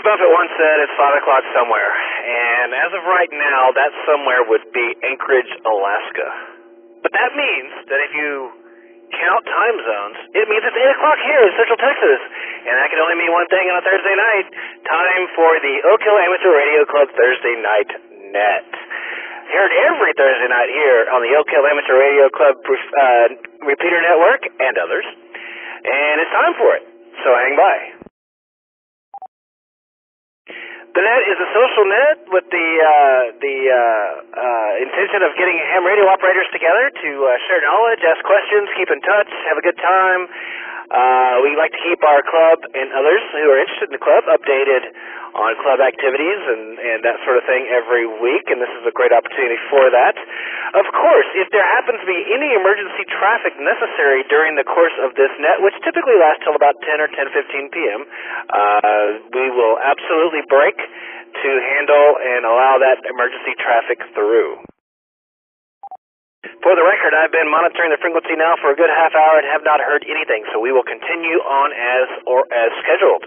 Warren Buffett once said it's 5 o'clock somewhere, and as of right now, that somewhere would be Anchorage, Alaska. But that means that if you count time zones, it means it's 8 o'clock here in Central Texas, and that can only mean one thing on a Thursday night: time for the Oak Hill Amateur Radio Club Thursday Night Net. Heard every Thursday night here on the Oak Hill Amateur Radio Club repeater network and others, and it's time for it, so hang by. The net is a social net with the intention of getting ham radio operators together to share knowledge, ask questions, keep in touch, have a good time. We like to keep our club and others who are interested in the club updated on club activities and that sort of thing every week, and this is a great opportunity for that. Of course, if there happens to be any emergency traffic necessary during the course of this net, which typically lasts till about 10 or 10:15 p.m., we will absolutely break to handle and allow that emergency traffic through. For the record, I've been monitoring the frequency now for a good half hour and have not heard anything, so we will continue on as scheduled.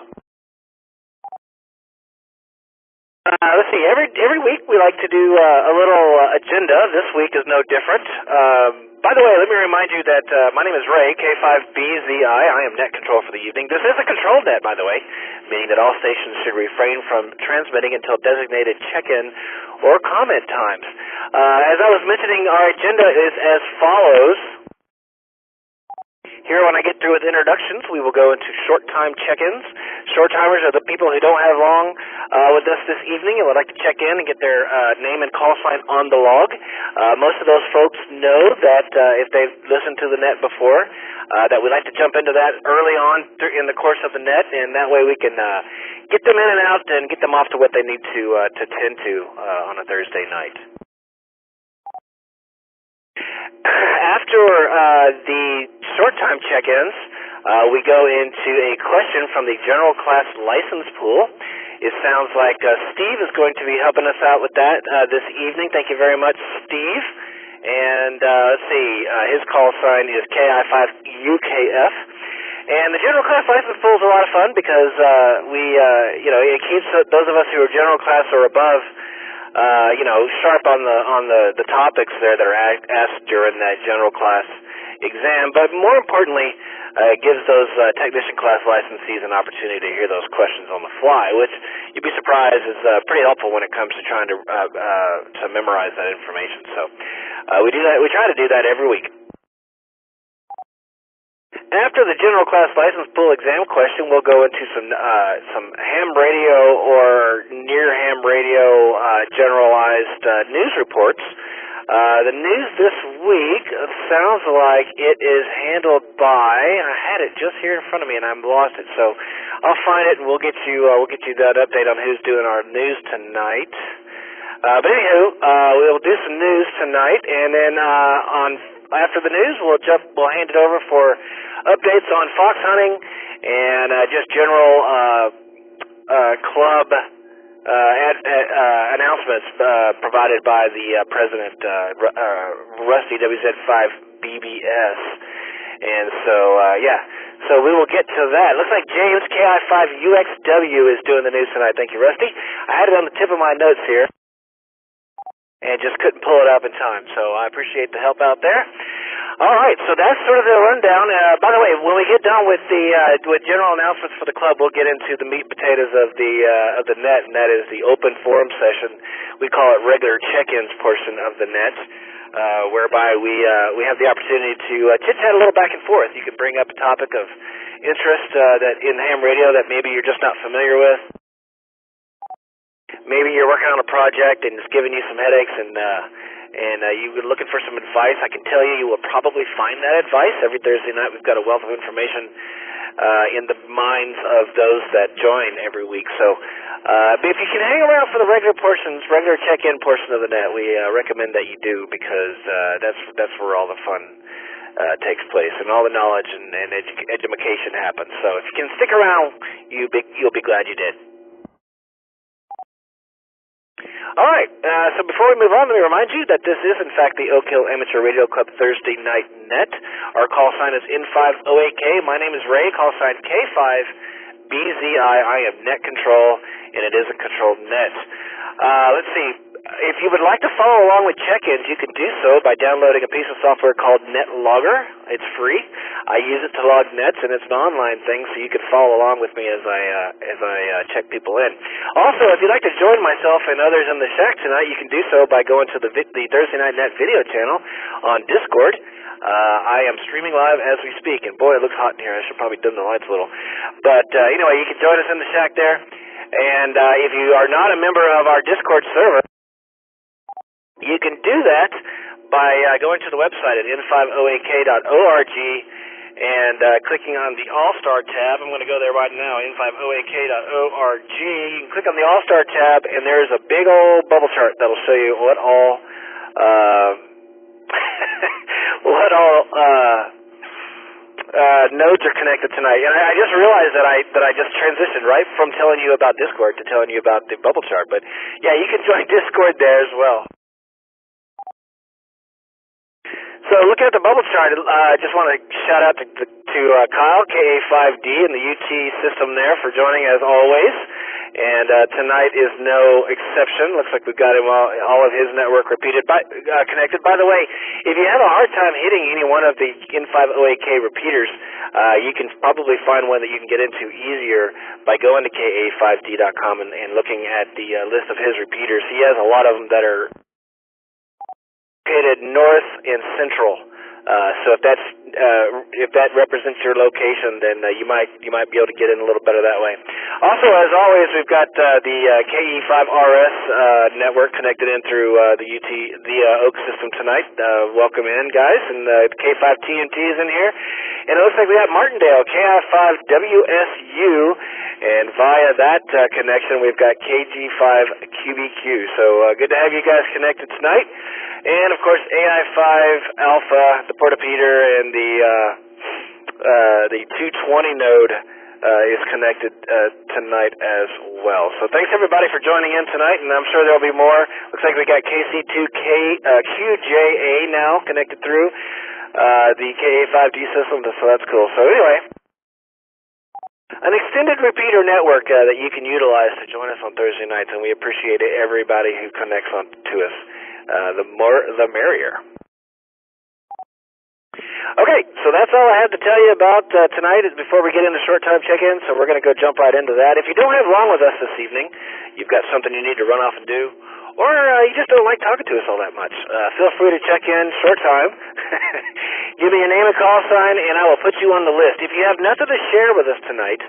Let's see, every week we like to do a little agenda. This week is no different. By the way, let me remind you that my name is Ray, K5BZI. I am net control for the evening. This is a controlled net, by the way, meaning that all stations should refrain from transmitting until designated check-in or comment times. As I was mentioning, our agenda is as follows. Here, when I get through with introductions, we will go into short-time check-ins. Short-timers are the people who don't have long with us this evening and would like to check in and get their name and call sign on the log. Most of those folks know that if they've listened to the net before, that we like to jump into that early on in the course of the net, and that way we can get them in and out and get them off to what they need to tend to on a Thursday night. After the short-time check-ins, we go into a question from the general class license pool. It sounds like Steve is going to be helping us out with that this evening. Thank you very much, Steve. And let's see, his call sign is KI5UKF. And the general class license pool is a lot of fun because it keeps those of us who are general class or above sharp on the topics there that are asked during that general class exam, but more importantly, it gives those technician class licensees an opportunity to hear those questions on the fly, which you'd be surprised is pretty helpful when it comes to trying to memorize that information. So we do that. We try to do that every week. After the general class license pool exam question, we'll go into some ham radio or near ham radio generalized news reports. The news this week sounds like it is handled by, I had it just here in front of me and I've lost it, so I'll find it and we'll get you that update on who's doing our news tonight. But anywho, we'll do some news tonight, and then after the news we'll hand it over for updates on fox hunting and just general club announcements provided by the president, Rusty WZ5BBS. And so, so we will get to that. Looks like James KI5UXW is doing the news tonight. Thank you, Rusty. I had it on the tip of my notes here and just couldn't pull it up in time, so I appreciate the help out there. All right, so that's sort of the rundown. By the way, when we get done with with general announcements for the club, we'll get into the meat and potatoes of the net, and that is the open forum session. We call it regular check-ins portion of the net, whereby we have the opportunity to chit-chat a little back and forth. You can bring up a topic of interest that in ham radio that maybe you're just not familiar with. Maybe you're working on a project and it's giving you some headaches, and you're looking for some advice. I can tell you will probably find that advice. Every Thursday night we've got a wealth of information in the minds of those that join every week. So but if you can hang around for the regular check-in portion of the net, we recommend that you do, because that's where all the fun takes place and all the knowledge and education happens. So if you can stick around, you'll be glad you did. All right, so before we move on, let me remind you that this is, in fact, the Oak Hill Amateur Radio Club Thursday Night Net. Our call sign is N508K. My name is Ray, call sign K5BZI. BZI. I am Net Control, and it is a controlled net. Let's see. If you would like to follow along with check-ins, you can do so by downloading a piece of software called NetLogger. It's free. I use it to log nets, and it's an online thing, so you can follow along with me as I check people in. Also, if you'd like to join myself and others in the shack tonight, you can do so by going to the Thursday Night Net video channel on Discord. I am streaming live as we speak, and boy, it looks hot in here. I should probably dim the lights a little. But anyway, you can join us in the shack there. And if you are not a member of our Discord server, you can do that by going to the website at n5oak.org and clicking on the All-Star tab. I'm going to go there right now, n5oak.org. You can click on the All-Star tab, and there's a big old bubble chart that'll show you what all nodes are connected tonight. And I just realized that I just transitioned right from telling you about Discord to telling you about the bubble chart. But yeah, you can join Discord there as well. So looking at the bubble chart, I just want to shout out to Kyle, KA5D, and the UT system there for joining as always. And tonight is no exception. Looks like we've got him all of his network connected. By the way, if you have a hard time hitting any one of the N5OAK repeaters, you can probably find one that you can get into easier by going to KA5D.com and looking at the list of his repeaters. He has a lot of them that are located north and central. So if that represents your location, then you might be able to get in a little better that way. Also, as always, we've got the KE5RS network connected in through the Oak system tonight. Welcome in, guys, and the K5TNT is in here. And it looks like we got Martindale, KI5WSU, and via that connection, we've got KG5QBQ. So good to have you guys connected tonight. And, of course, AI5 Alpha, the Portapeter, and the 220 node is connected tonight as well. So thanks, everybody, for joining in tonight, and I'm sure there will be more. Looks like we got KC2QJA now connected through the KA5D system, so that's cool. So anyway, an extended repeater network that you can utilize to join us on Thursday nights, and we appreciate everybody who connects on to us. The merrier. Okay, so that's all I have to tell you about tonight before we get into short-time check-in, so we're going to go jump right into that. If you don't have long with us this evening, you've got something you need to run off and do, or you just don't like talking to us all that much, feel free to check in short time. Give me your name and call sign, and I will put you on the list. If you have nothing to share with us tonight,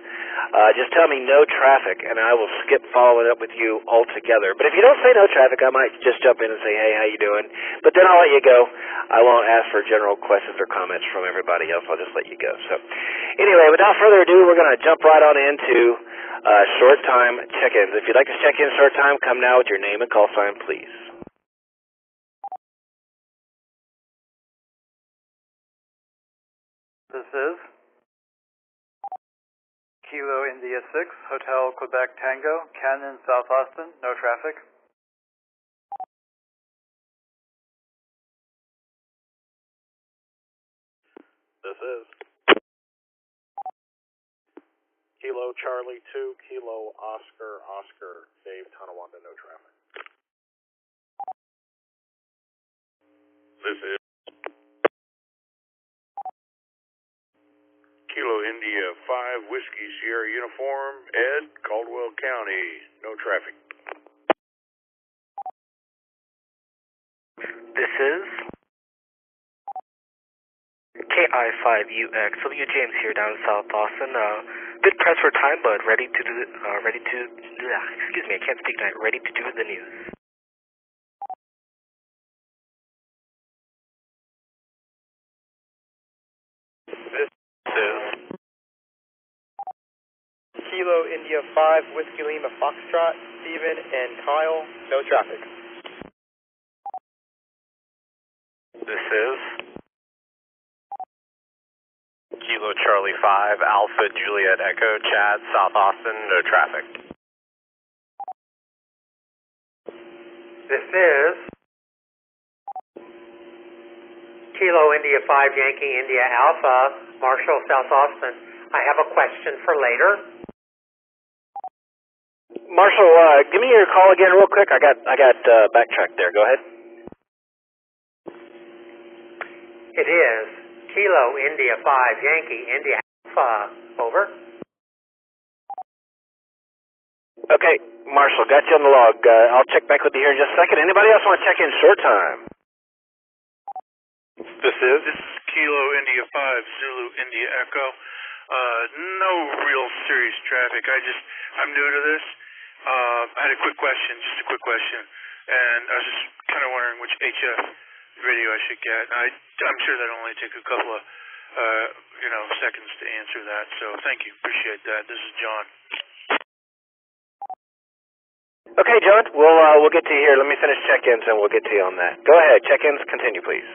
just tell me no traffic, and I will skip following up with you altogether. But if you don't say no traffic, I might just jump in and say, hey, how you doing? But then I'll let you go. I won't ask for general questions or comments from everybody else. I'll just let you go. So anyway, without further ado, we're going to jump right on into short time check-ins. If you'd like to check in short time, come now with your name and call sign, please. This is Kilo India 6, Hotel Quebec Tango, Cannon, South Austin, no traffic. This is Kilo Charlie 2, Kilo Oscar, Oscar, Dave Tonawanda, no traffic. This is Kilo India 5, Whiskey Sierra Uniform, Ed, Caldwell County, no traffic. This is KI5UX, W. James here down in South Austin. Bit pressed for time, but ready to excuse me, I can't speak tonight. Ready to do the news. This is Kilo India 5, Whiskey Lima Foxtrot, Stephen and Kyle, no traffic. This is Kilo Charlie 5, Alpha Juliet Echo, Chad, South Austin, no traffic. This is Kilo India 5, Yankee India Alpha, Marshall, South Austin. I have a question for later. Marshall, give me your call again real quick. I got backtracked there. Go ahead. It is Kilo India 5 Yankee India Alpha. Over. Okay, Marshall, got you on the log. I'll check back with you here in just a second. Anybody else want to check in short time? This is Kilo India 5 Zulu India Echo. No real serious traffic. I'm new to this. I had a quick question, and I was just kind of wondering which HF radio I should get. I'm sure that'll only take a couple of seconds to answer that. So thank you, appreciate that. This is John. Okay, John, we'll get to you here. Let me finish check-ins and we'll get to you on that. Go ahead, check-ins, continue, please.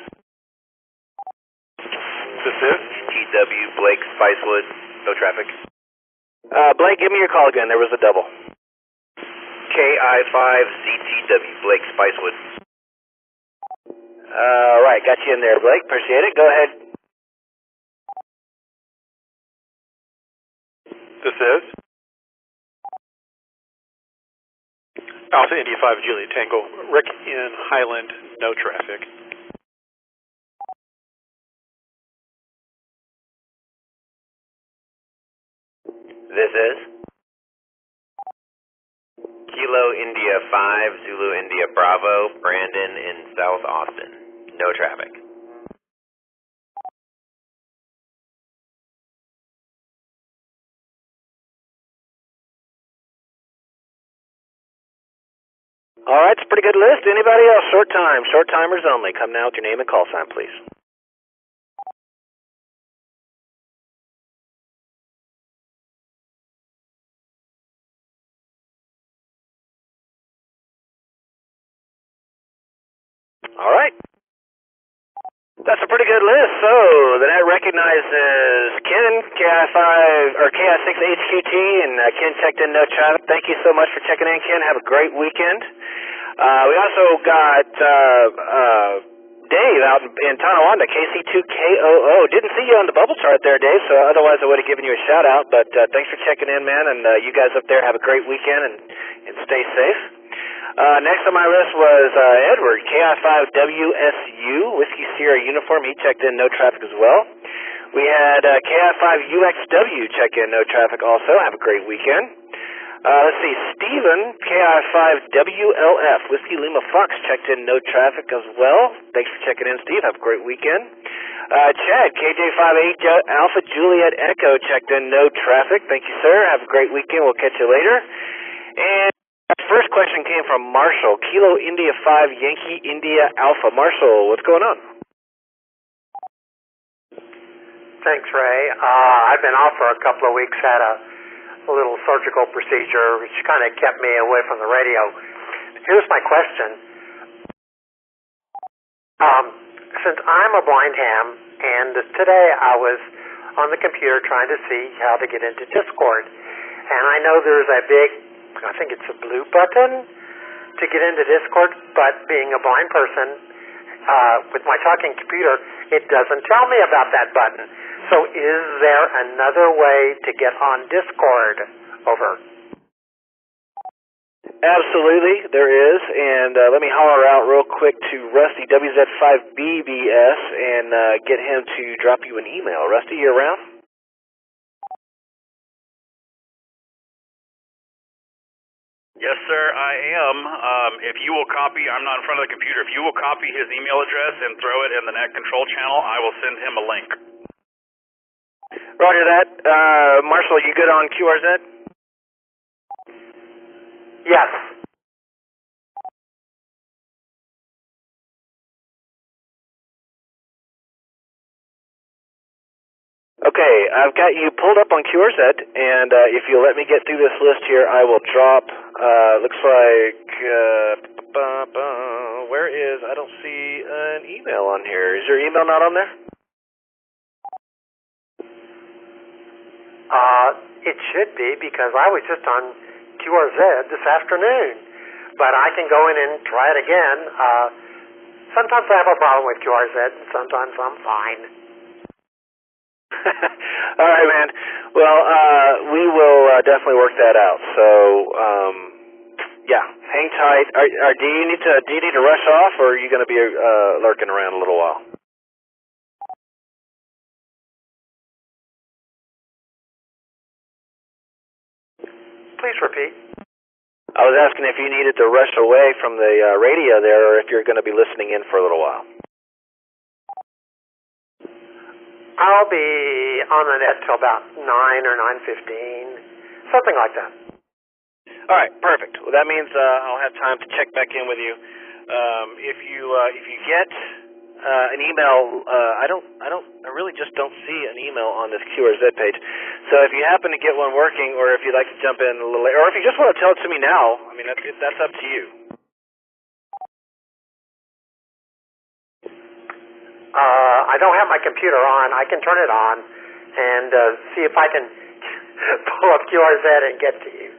This is TW Blake Spicewood, no traffic. Blake, give me your call again. There was a double. KI5CTW Blake Spicewood. Right, got you in there, Blake. Appreciate it. Go ahead. This is Alpha India 5 Juliet Tango, Rick in Highland, no traffic. This is Kilo India 5 Zulu India Bravo, Brandon in South Austin, no traffic. All right, it's a pretty good list. Anybody else? Short timers only. Come now with your name and call sign, please. All right. That's a pretty good list. So the net recognizes Ken, KI5 or KI6HQT, and Ken checked in, no traffic. Thank you so much for checking in, Ken. Have a great weekend. We also got Dave out in Tonawanda, KC2KOO. Didn't see you on the bubble chart there, Dave, so otherwise I would have given you a shout out. But thanks for checking in, man, and you guys up there have a great weekend and stay safe. Next on my list was Edward, KI5WSU, Whiskey Sierra Uniform. He checked in, no traffic as well. We had KI5UXW check in, no traffic also. Have a great weekend. Let's see, Steven, KI5WLF, Whiskey Lima Fox checked in, no traffic as well. Thanks for checking in, Steve. Have a great weekend. Chad, KJ58 Alpha Juliet Echo checked in, no traffic. Thank you, sir. Have a great weekend. We'll catch you later. And first question came from Marshall, Kilo India 5 Yankee India Alpha. Marshall, what's going on? Thanks, Ray. I've been off for a couple of weeks, had a little surgical procedure, which kind of kept me away from the radio. Here's my question. Since I'm a blind ham, and today I was on the computer trying to see how to get into Discord, and I know there's a big, I think it's a blue button to get into Discord, but being a blind person, with my talking computer, it doesn't tell me about that button. So is there another way to get on Discord? Over. Absolutely, there is, and let me holler out real quick to Rusty, WZ5BBS, and get him to drop you an email. Rusty, you around? Yes, sir, I am. If you will copy, I'm not in front of the computer, if you will copy his email address and throw it in the net control channel, I will send him a link. Roger that. Marshall, you good on QRZ? Yes. Okay, I've got you pulled up on QRZ, and if you'll let me get through this list here, I will drop, looks like, where is, I don't see an email on here. Is your email not on there? It should be, because I was just on QRZ this afternoon, but I can go in and try it again. Sometimes I have a problem with QRZ, and sometimes I'm fine. All right, man. Well, we will definitely work that out. So, hang tight. Do you need to rush off, or are you going to be lurking around a little while? Please repeat. I was asking if you needed to rush away from the radio there, or if you're going to be listening in for a little while. I'll be on the net till about 9 or 9:15, something like that. All right, perfect. Well, that means I'll have time to check back in with you. If you get an email, I really just don't see an email on this QRZ page. So if you happen to get one working, or if you'd like to jump in a little later, or if you just want to tell it to me now, I mean that's up to you. I don't have my computer on. I can turn it on and see if I can pull up QRZ and get to you.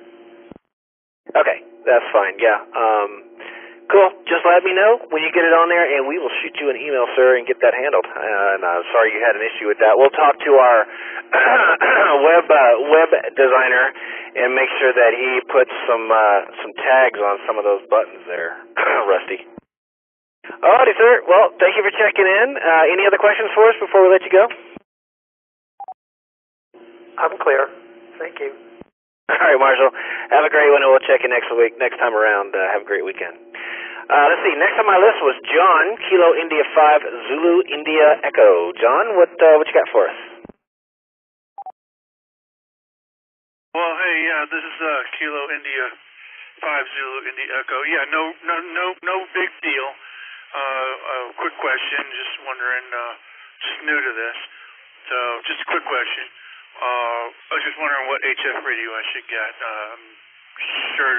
Okay, that's fine. Yeah. Cool. Just let me know when you get it on there, and we will shoot you an email, sir, and get that handled. And I'm sorry you had an issue with that. We'll talk to our web designer and make sure that he puts some tags on some of those buttons there, Rusty. Alrighty, sir. Well, thank you for checking in. Any other questions for us before we let you go? I'm clear. Thank you. All right, Marshall. Have a great one, and we'll check in next time around. Have a great weekend. Let's see. Next on my list was John, Kilo India 5, Zulu India Echo. John, what you got for us? Well, hey, this is Kilo India 5, Zulu India Echo. Yeah, no big deal. Quick question. Just wondering. Just new to this, so just a quick question. I was just wondering what HF radio I should get. Sure,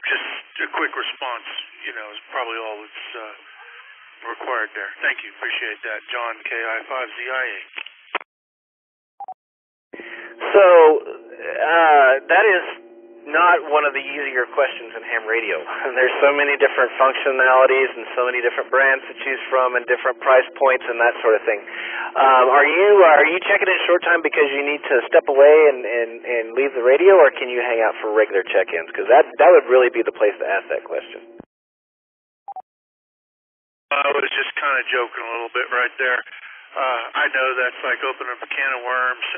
just a quick response, is probably all that's required there. Thank you. Appreciate that. John, KI5ZIA. So, that is not one of the easier questions in ham radio. There's so many different functionalities and so many different brands to choose from and different price points and that sort of thing. Are you checking in short time because you need to step away and leave the radio, or can you hang out for regular check-ins? Because that would really be the place to ask that question. I was just kind of joking a little bit right there. I know that's like opening up a can of worms,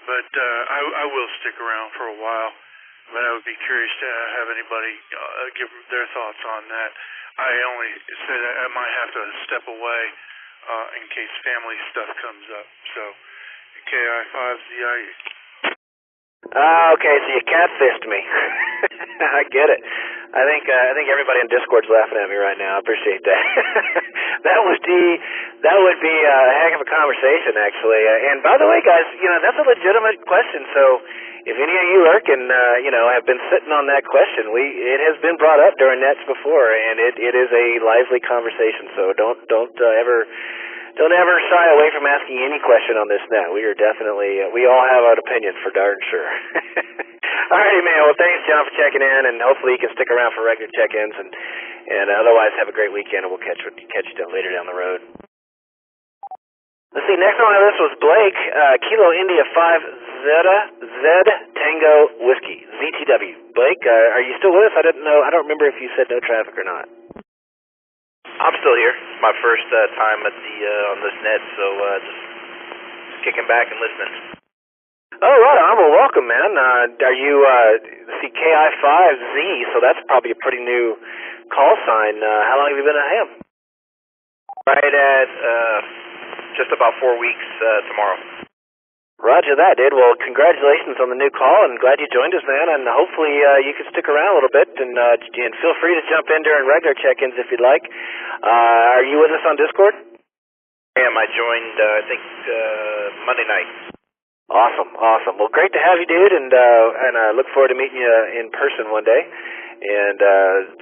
but I will stick around for a while. But I would be curious to have anybody give their thoughts on that. I only said I might have to step away in case family stuff comes up. So, KI5ZIE. Okay, so you catfished me. I get it. I think everybody in Discord's laughing at me right now. I appreciate that. that would be a heck of a conversation, actually. And by the way, guys, that's a legitimate question. So if any of you lurk and have been sitting on that question, it has been brought up during nets before, and it is a lively conversation. So don't ever shy away from asking any question on this net. We are definitely, we all have an opinion for darn sure. Alrighty, man. Well, thanks, John, for checking in, and hopefully you can stick around for regular check-ins, and otherwise have a great weekend, and we'll catch you later down the road. Let's see, next on my list was Blake, Kilo India 5 Z Tango Whiskey, ZTW. Blake, are you still with us? I don't remember if you said no traffic or not. I'm still here. It's my first time at on this net, so just kicking back and listening. Oh, right on. Well, welcome, man. Are you KI5Z? So that's probably a pretty new call sign. How long have you been at ham? Right at just about 4 weeks tomorrow. Roger that, dude. Well, congratulations on the new call, and glad you joined us, man. And hopefully you can stick around a little bit, and feel free to jump in during regular check-ins if you'd like. Are you with us on Discord? I am. I joined, I think, Monday night. Awesome. Well, great to have you, dude, and I look forward to meeting you in person one day. And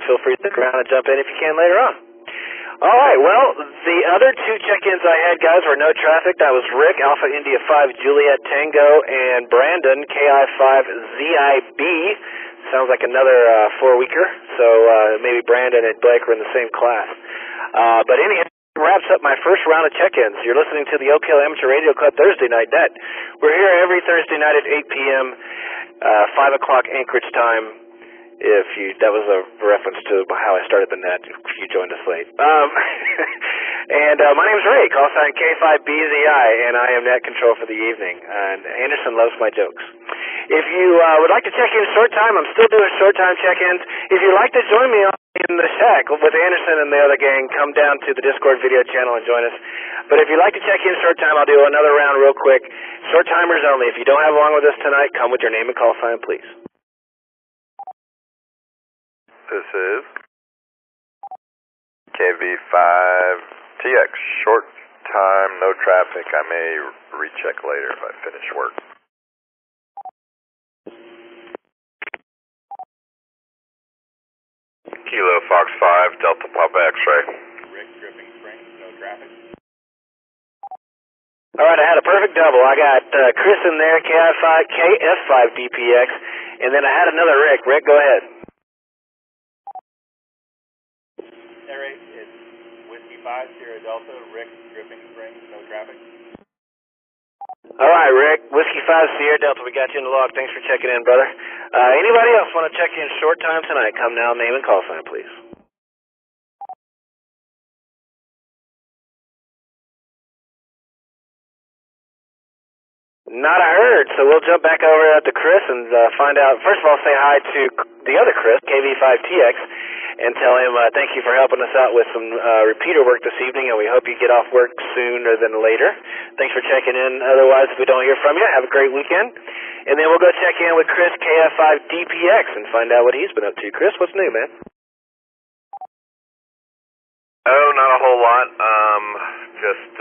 feel free to stick around and jump in if you can later on. All right, well, the other two check-ins I had, guys, were no traffic. That was Rick, Alpha India 5, Juliet Tango, and Brandon, KI5ZIB. Sounds like another 4-weeker, so maybe Brandon and Blake were in the same class. But anyhow, wraps up my first round of check-ins. You're listening to the Oak Hill Amateur Radio Club Thursday Night Net. We're here every Thursday night at 8 p.m., 5 o'clock Anchorage time. that was a reference to how I started the net, if you joined us late. And my name's Ray, call sign K5BZI, and I am net control for the evening. And Anderson loves my jokes. If you would like to check in short time, I'm still doing short time check-ins. If you'd like to join me in the shack with Anderson and the other gang, come down to the Discord video channel and join us. But if you'd like to check in short time, I'll do another round real quick. Short timers only. If you don't have along with us tonight, come with your name and call sign, please. This is KV5TX. Short time, no traffic. I may recheck later if I finish work. Kilo Fox 5, Delta Papa X-ray. Rick, Dripping Springs, no traffic. All right, I had a perfect double. I got Chris in there, KF5DPX, and then I had another Rick. Rick, go ahead. Air 8, it's Whiskey 5, Sierra Delta, Rick, Dripping Springs, no traffic. All right, Rick, Whiskey 5, Sierra Delta, we got you in the log. Thanks for checking in, brother. Anybody else want to check in short time tonight? Come now, name and call sign, please. Not a herd, so we'll jump back over to Chris and find out. First of all, say hi to the other Chris, KV5TX, and tell him thank you for helping us out with some repeater work this evening, and we hope you get off work sooner than later. Thanks for checking in. Otherwise, if we don't hear from you, have a great weekend. And then we'll go check in with Chris, KF5DPX, and find out what he's been up to. Chris, what's new, man? Oh, not a whole lot. Just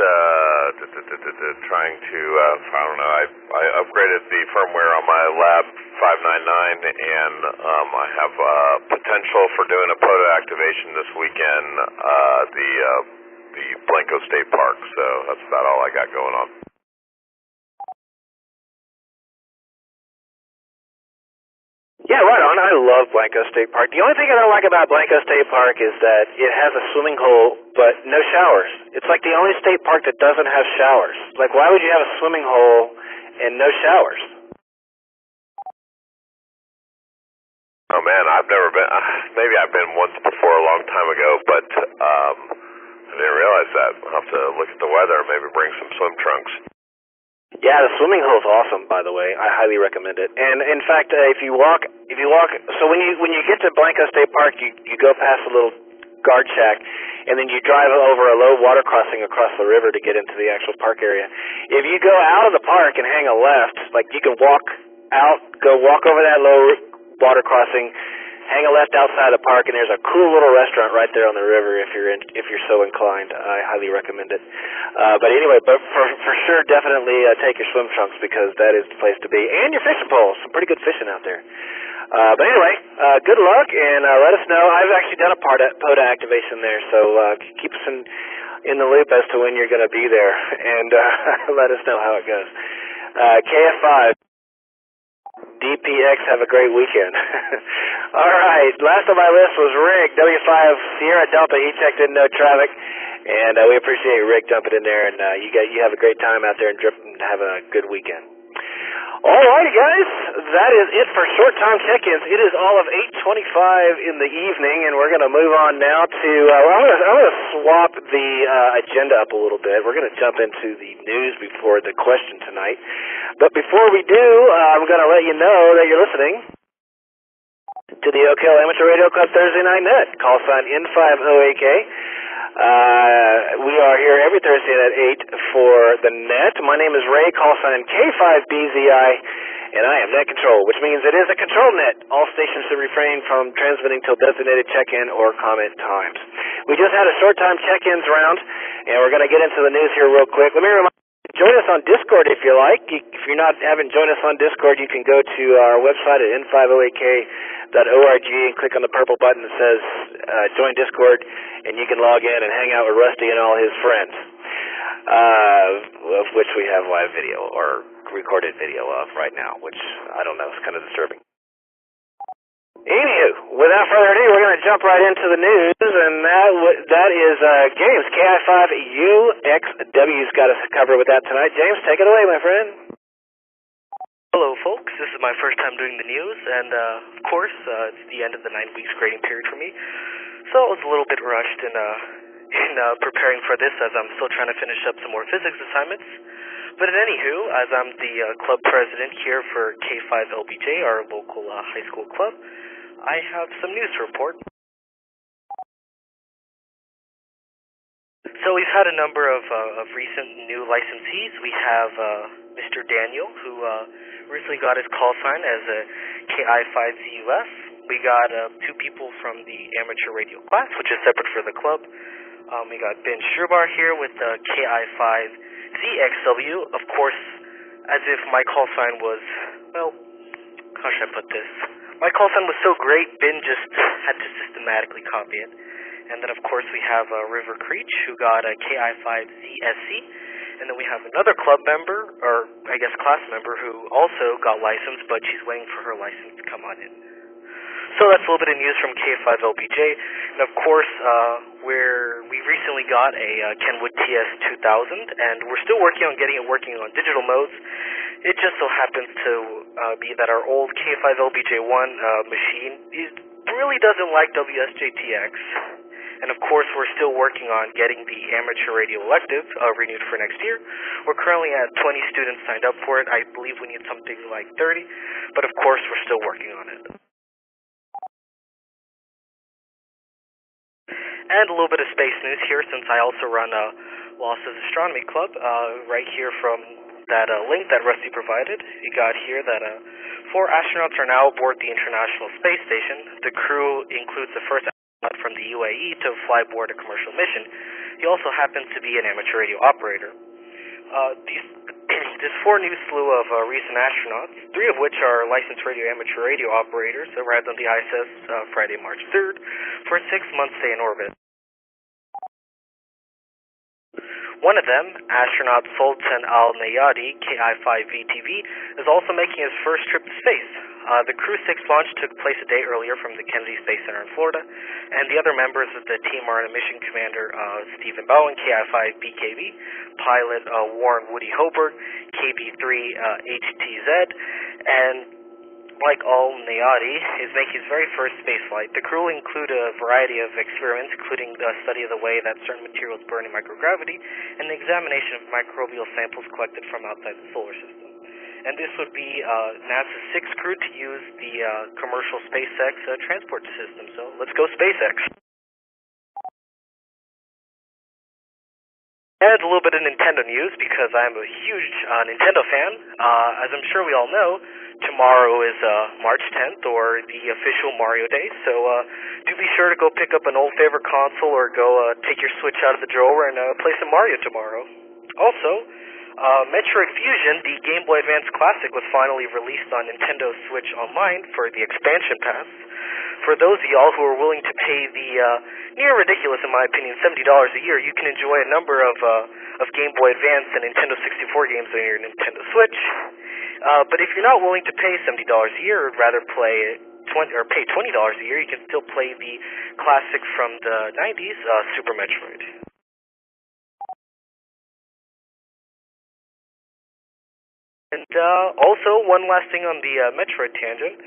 trying to, I don't know, I upgraded the firmware on my Lab 599, and I have potential for doing a POTA activation this weekend, the Blanco State Park, so that's about all I got going on. Yeah, right on. I love Blanco State Park. The only thing I don't like about Blanco State Park is that it has a swimming hole, but no showers. It's like the only state park that doesn't have showers. Like, why would you have a swimming hole and no showers? Oh, man, I've never been. Maybe I've been once before a long time ago, but I didn't realize that. I'll have to look at the weather and maybe bring some swim trunks. Yeah, the swimming hole is awesome, by the way. I highly recommend it. And in fact, if you walk, so when you get to Blanco State Park, you go past a little guard shack, and then you drive over a low water crossing across the river to get into the actual park area. If you go out of the park and hang a left, like you can walk over that low water crossing, hang a left outside the park, and there's a cool little restaurant right there on the river if you're so inclined. I highly recommend it. But anyway, for sure, definitely take your swim trunks because that is the place to be. And your fishing poles. Some pretty good fishing out there. But anyway, good luck, and let us know. I've actually done a POTA activation there, so keep us in the loop as to when you're going to be there, and let us know how it goes. KF5. DPX, have a great weekend. All right, last on my list was Rick, W5 Sierra Delta. He checked in, no traffic, and we appreciate Rick jumping in there, and you have a great time out there and have a good weekend. All righty, guys, that is it for short time check-ins. It is all of 8:25 in the evening, and we're going to move on now to, I'm going to swap the agenda up a little bit. We're going to jump into the news before the question tonight. But before we do, I'm going to let you know that you're listening to the Oak Hill Amateur Radio Club Thursday Night Net, call sign N5OAK. We are here every Thursday at 8 for the net. My name is Ray, call sign K5BZI, and I am net control, which means it is a control net. All stations should refrain from transmitting till designated check-in or comment times. We just had a short time check-ins round, and we're going to get into the news here real quick. Let me remind you, join us on Discord if you like. If you're not haven't joined us on Discord, you can go to our website at n5oak.org and click on the purple button that says join Discord, and you can log in and hang out with Rusty and all his friends, of which we have live video or recorded video of right now, which I don't know, it's kind of disturbing. Anywho, without further ado, we're going to jump right into the news, and that is James, KI5UXW's got us covered with that tonight. James, take it away, my friend. Hello, folks. this is my first time doing the news, and of course, it's the end of the 9 weeks grading period for me. So I was a little bit rushed in preparing for this, as I'm still trying to finish up some more physics assignments. But anywho, as I'm the club president here for K5LBJ, our local high school club, I have some news to report. So we've had a number of recent new licensees. We have Mr. Daniel, who recently got his call sign as a KI5ZUF. We got 2 people from the amateur radio class, which is separate for the club. We got Ben Sherbar here with the KI5ZXW. Of course, as if my call sign was, well, how should I put this? My call sign was so great, Ben just had to systematically copy it. And then, of course, we have River Creech, who got a KI5ZSC. And then we have another club member, or I guess class member, who also got licensed, but she's waiting for her license to come on in. So that's a little bit of news from K5LBJ. And, of course, we recently got a Kenwood TS2000, and we're still working on getting it working on digital modes. It just so happens to be that our old K5LBJ1 machine really doesn't like WSJTX. And of course, we're still working on getting the amateur radio elective renewed for next year. We're currently at 20 students signed up for it. I believe we need something like 30, but of course, we're still working on it. And a little bit of space news here, since I also run Los's Astronomy Club, right here from that link that Rusty provided. We got here that 4 astronauts are now aboard the International Space Station. The crew includes the first from the UAE to fly aboard a commercial mission. He also happens to be an amateur radio operator. This 4 new slew of recent astronauts, 3 of which are licensed amateur radio operators, arrived on the ISS Friday, March 3rd for a 6-month stay in orbit. One of them, astronaut Sultan Al-Nayadi, KI5VTV, is also making his first trip to space. The Crew 6 launch took place a day earlier from the Kennedy Space Center in Florida, and the other members of the team are Mission Commander Stephen Bowen, KI5BKB, pilot Warren Woody Hoberg, KB3HTZ, and like Al-Nayadi, is making his very first spaceflight. The crew will include a variety of experiments, including the study of the way that certain materials burn in microgravity, and the examination of microbial samples collected from outside the solar system. And this would be NASA's 6th crew to use the commercial SpaceX transport system. So let's go SpaceX. And a little bit of Nintendo news, because I'm a huge Nintendo fan. As I'm sure we all know, tomorrow is March 10th, or the official Mario Day. So do be sure to go pick up an old favorite console, or go take your Switch out of the drawer and play some Mario tomorrow. Also, Metroid Fusion, the Game Boy Advance Classic, was finally released on Nintendo Switch Online for the expansion pass. For those of y'all who are willing to pay the near ridiculous, in my opinion, $70 a year, you can enjoy a number of Game Boy Advance and Nintendo 64 games on your Nintendo Switch. But if you're not willing to pay $70 a year, or rather pay $20 a year, you can still play the classic from the 90s, Super Metroid. And also, one last thing on the Metroid tangent.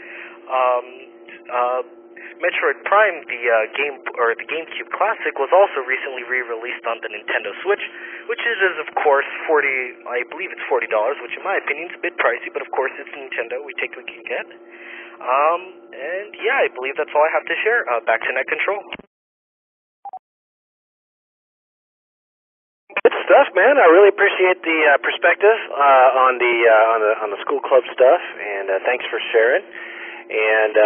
Metroid Prime, the GameCube Classic, was also recently re-released on the Nintendo Switch, which is of course I believe it's $40, which in my opinion is a bit pricey, but of course it's Nintendo. We take what we can get. And yeah, I believe that's all I have to share. Back to Net Control. Good stuff, man. I really appreciate the perspective on the school club stuff, and thanks for sharing. And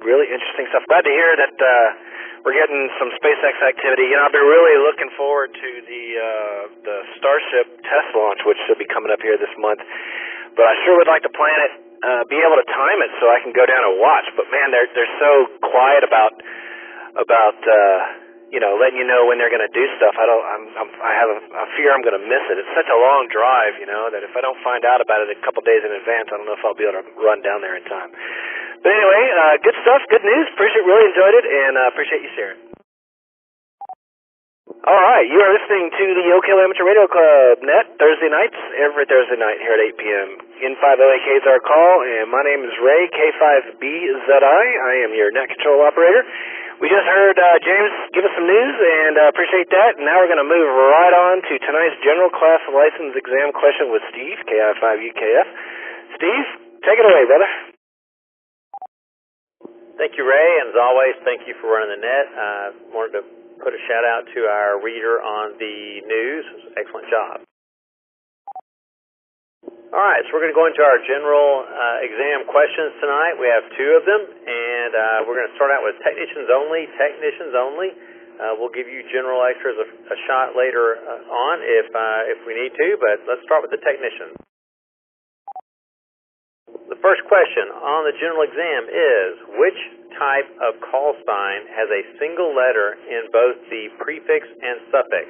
really interesting stuff. Glad to hear that we're getting some SpaceX activity. You know, I've been really looking forward to the Starship test launch, which should be coming up here this month. But I sure would like to plan it, be able to time it so I can go down and watch. But man, they're so quiet about you know, letting you know when they're going to do stuff. I have a fear I'm going to miss it. It's such a long drive, you know, that if I don't find out about it a couple days in advance, I don't know if I'll be able to run down there in time. But anyway, good stuff, good news. Really enjoyed it, and appreciate you sharing. All right, you are listening to the Oak Hill Amateur Radio Club net Thursday nights, every Thursday night here at 8 p.m. N508K is our call, and my name is Ray, K5BZI. I am your net control operator. We just heard James give us some news, and appreciate that. And now we're going to move right on to tonight's general class license exam question with Steve, KI5UKF. Steve, take it away, brother. Thank you, Ray, and as always, thank you for running the net. Wanted to put a shout out to our reader on the news. Excellent job. All right, so we're going to go into our general exam questions tonight. We have two of them, and we're going to start out with technicians only. Technicians only. We'll give you general extras a shot later on if we need to, but let's start with the technicians. The first question on the general exam is, which type of call sign has a single letter in both the prefix and suffix?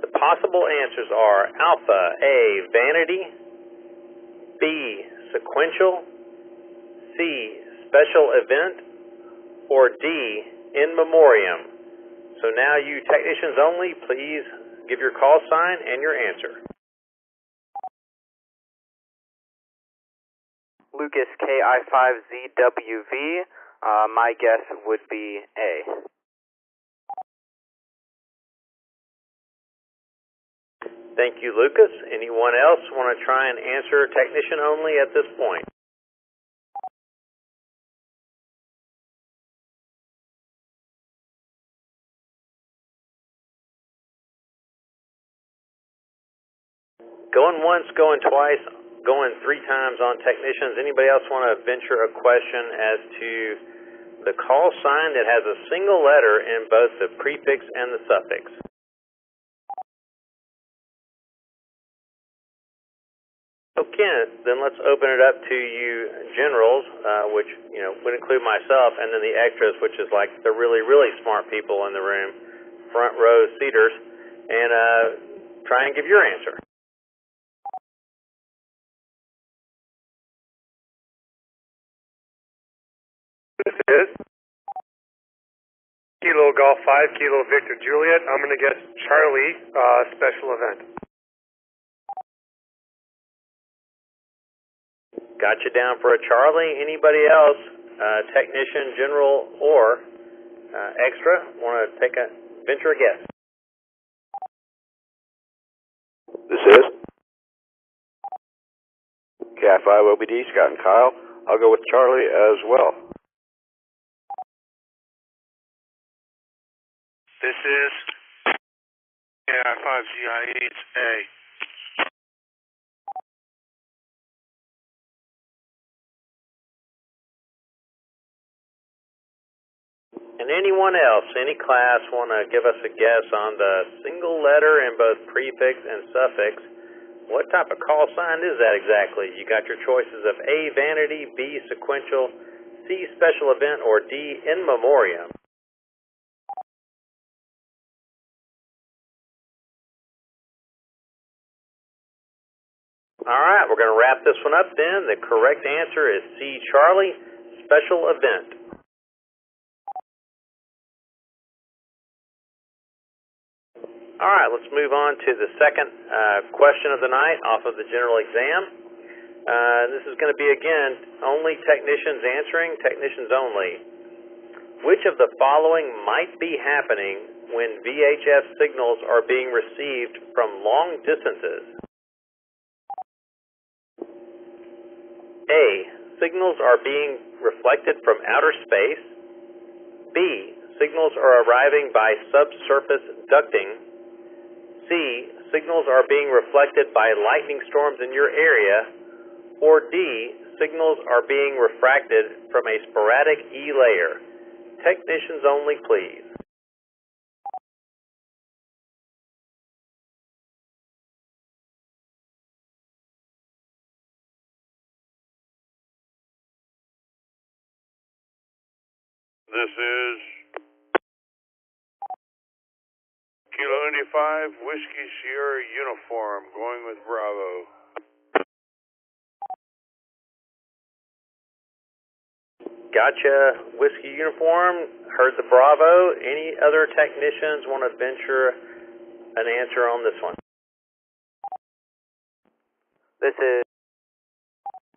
The possible answers are alpha, A, vanity, B, sequential, C, special event, or D, in memoriam. So now you technicians only, please give your call sign and your answer. Lucas, KI5ZWV. My guess would be A. Thank you, Lucas. Anyone else want to try and answer technician only at this point? Going once, going twice, going three times on technicians. Anybody else want to venture a question as to the call sign that has a single letter in both the prefix and the suffix? Okay, then let's open it up to you generals, which would include myself, and then the extras, which is like the really, really smart people in the room, front row seaters, and try and give your answer. This is Kilo Golf 5, Kilo Victor Juliet. I'm going to guess Charlie, special event. Got you down for a Charlie. Anybody else, technician, general, or extra, want to venture a guess? This is KI5OBD, Scott and Kyle. I'll go with Charlie as well. This is KI5ZI8, A. And anyone else, any class, want to give us a guess on the single letter in both prefix and suffix? What type of call sign is that exactly? You got your choices of A, vanity, B, sequential, C, special event, or D, in memoriam. All right, we're going to wrap this one up then. The correct answer is C, Charlie, special event. All right, let's move on to the second question of the night off of the general exam. This is going to be, again, only technicians answering, technicians only. Which of the following might be happening when VHF signals are being received from long distances? A. Signals are being reflected from outer space. B. Signals are arriving by subsurface ducting. C. Signals are being reflected by lightning storms in your area. Or D. Signals are being refracted from a sporadic E layer. Technicians only, please. This is Kilo Indy 5, Whiskey Sierra Uniform, going with Bravo. Gotcha. Whiskey uniform. Heard the Bravo. Any other technicians want to venture an answer on this one? This is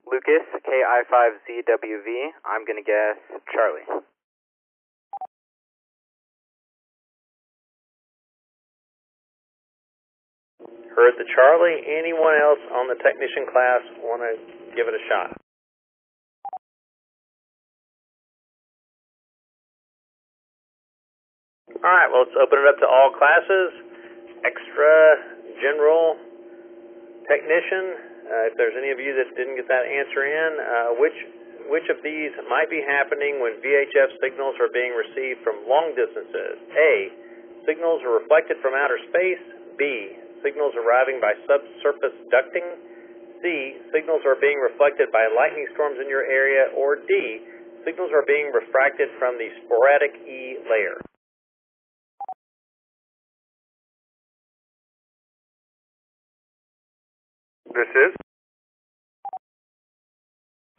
Lucas, KI5ZWV. I'm going to guess Charlie. Heard the Charlie. Anyone else on the technician class want to give it a shot? All right, well, let's open it up to all classes. Extra, general, technician. If there's any of you that didn't get that answer in, which of these might be happening when VHF signals are being received from long distances? A, signals are reflected from outer space. B, signals arriving by subsurface ducting. C, signals are being reflected by lightning storms in your area. Or D, signals are being refracted from the sporadic E layer. This is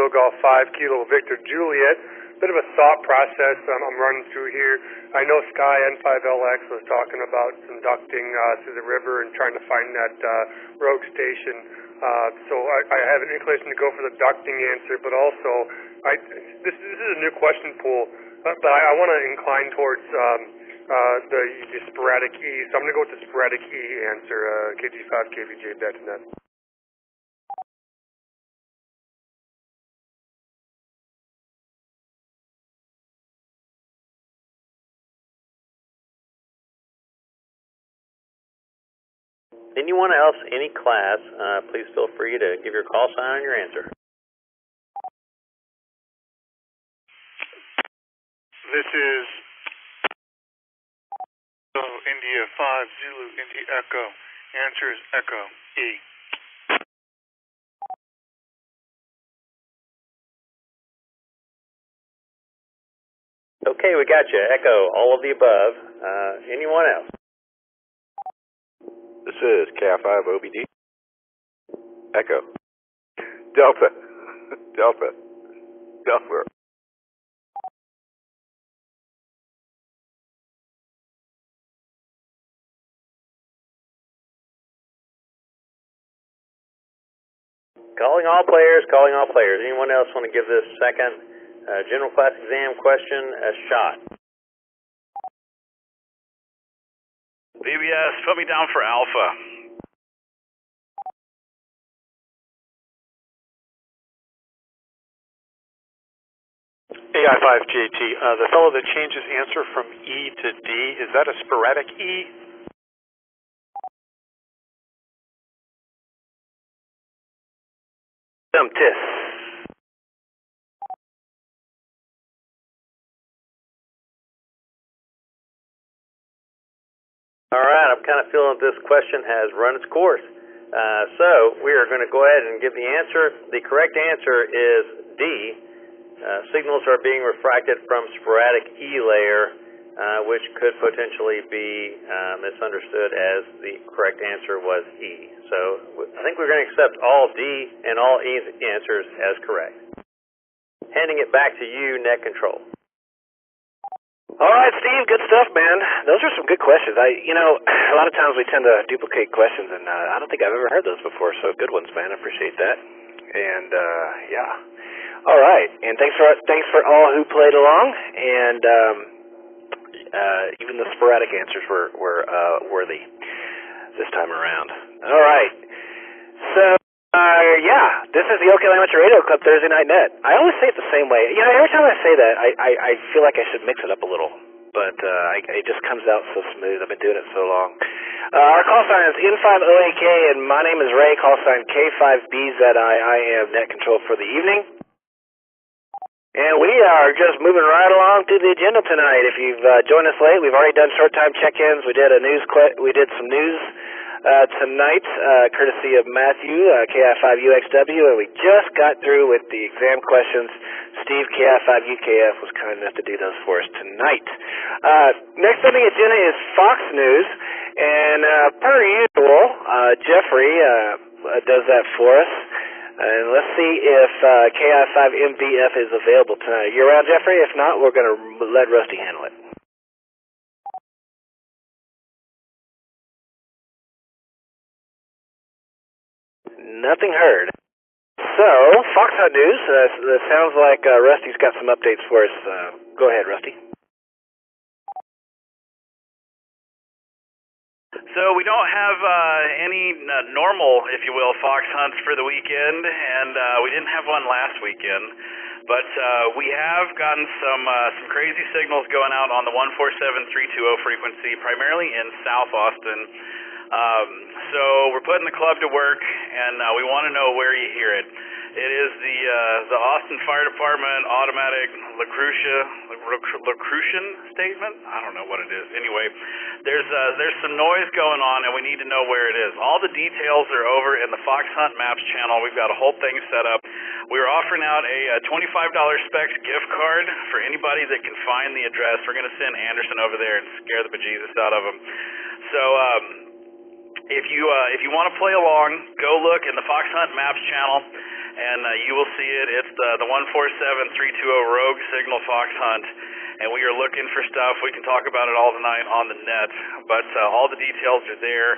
Golf 5 Kilo Victor Juliet. Bit of a thought process I'm running through here. I know Sky N5LX was talking about conducting through the river and trying to find that rogue station. So I have an inclination to go for the ducting answer, but also this is a new question pool, but I want to incline towards the sporadic E. So I'm going to go with the sporadic E answer, KG5 KVJ BetNet. Anyone else, any class, please feel free to give your call sign and your answer. This is India 5 Zulu India Echo. Answer is Echo E. Okay, we got you. Echo, all of the above. Anyone else? This is KI5OBD. Echo. Delta. Delta. Delta. Calling all players, calling all players. Anyone else want to give this second general class exam question a shot? VBS, put me down for Alpha. AI5JT, the fellow that changes answer from E to D, is that a sporadic E? Tis. All right, I'm kind of feeling this question has run its course. So we are going to go ahead and give the answer. The correct answer is D. Signals are being refracted from sporadic E layer, which could potentially be misunderstood as the correct answer was E. So I think we're going to accept all D and all E's answers as correct. Handing it back to you, Net Control. All right, Steve, good stuff, man. Those are some good questions. A lot of times we tend to duplicate questions, and I don't think I've ever heard those before, so good ones, man. I appreciate that. And, yeah. All right, and thanks for all who played along, and even the sporadic answers were worthy this time around. All right, so, yeah, this is the Oakland Amateur Radio Club Thursday Night Net. I always say it the same way. Every time I say that, I feel like I should mix it up a little, but it just comes out so smooth. I've been doing it so long. Our call sign is N5OAK, and my name is Ray, call sign K5BZI. I am Net Control for the evening. And we are just moving right along to the agenda tonight. If you've joined us late, we've already done short time check-ins. We did some news tonight, courtesy of Matthew, KI5UXW, and we just got through with the exam questions. Steve, KI5UKF, was kind enough to do those for us tonight. Next on the agenda is Fox News, and per usual, Jeffrey does that for us. And let's see if KI5MBF is available tonight. You around, Jeffrey? If not, we're going to let Rusty handle it. Nothing heard. So, Fox Hunt News, it sounds like Rusty's got some updates for us. Go ahead, Rusty. So we don't have any normal, if you will, fox hunts for the weekend, and we didn't have one last weekend. But we have gotten some crazy signals going out on the 147-320 frequency, primarily in South Austin. So we're putting the club to work, and we want to know where you hear it. It is the Austin Fire Department automatic Lacrucian statement. I don't know what it is. Anyway, there's some noise going on, and we need to know where it is. All the details are over in the Fox Hunt Maps channel. We've got a whole thing set up. We are offering out a $25 Specs gift card for anybody that can find the address. We're going to send Anderson over there and scare the bejesus out of him. So if you want to play along, go look in the Fox Hunt Maps channel, and you will see it. It's the 147-320 Rogue Signal Fox Hunt, and we are looking for stuff. We can talk about it all tonight on the net, but all the details are there.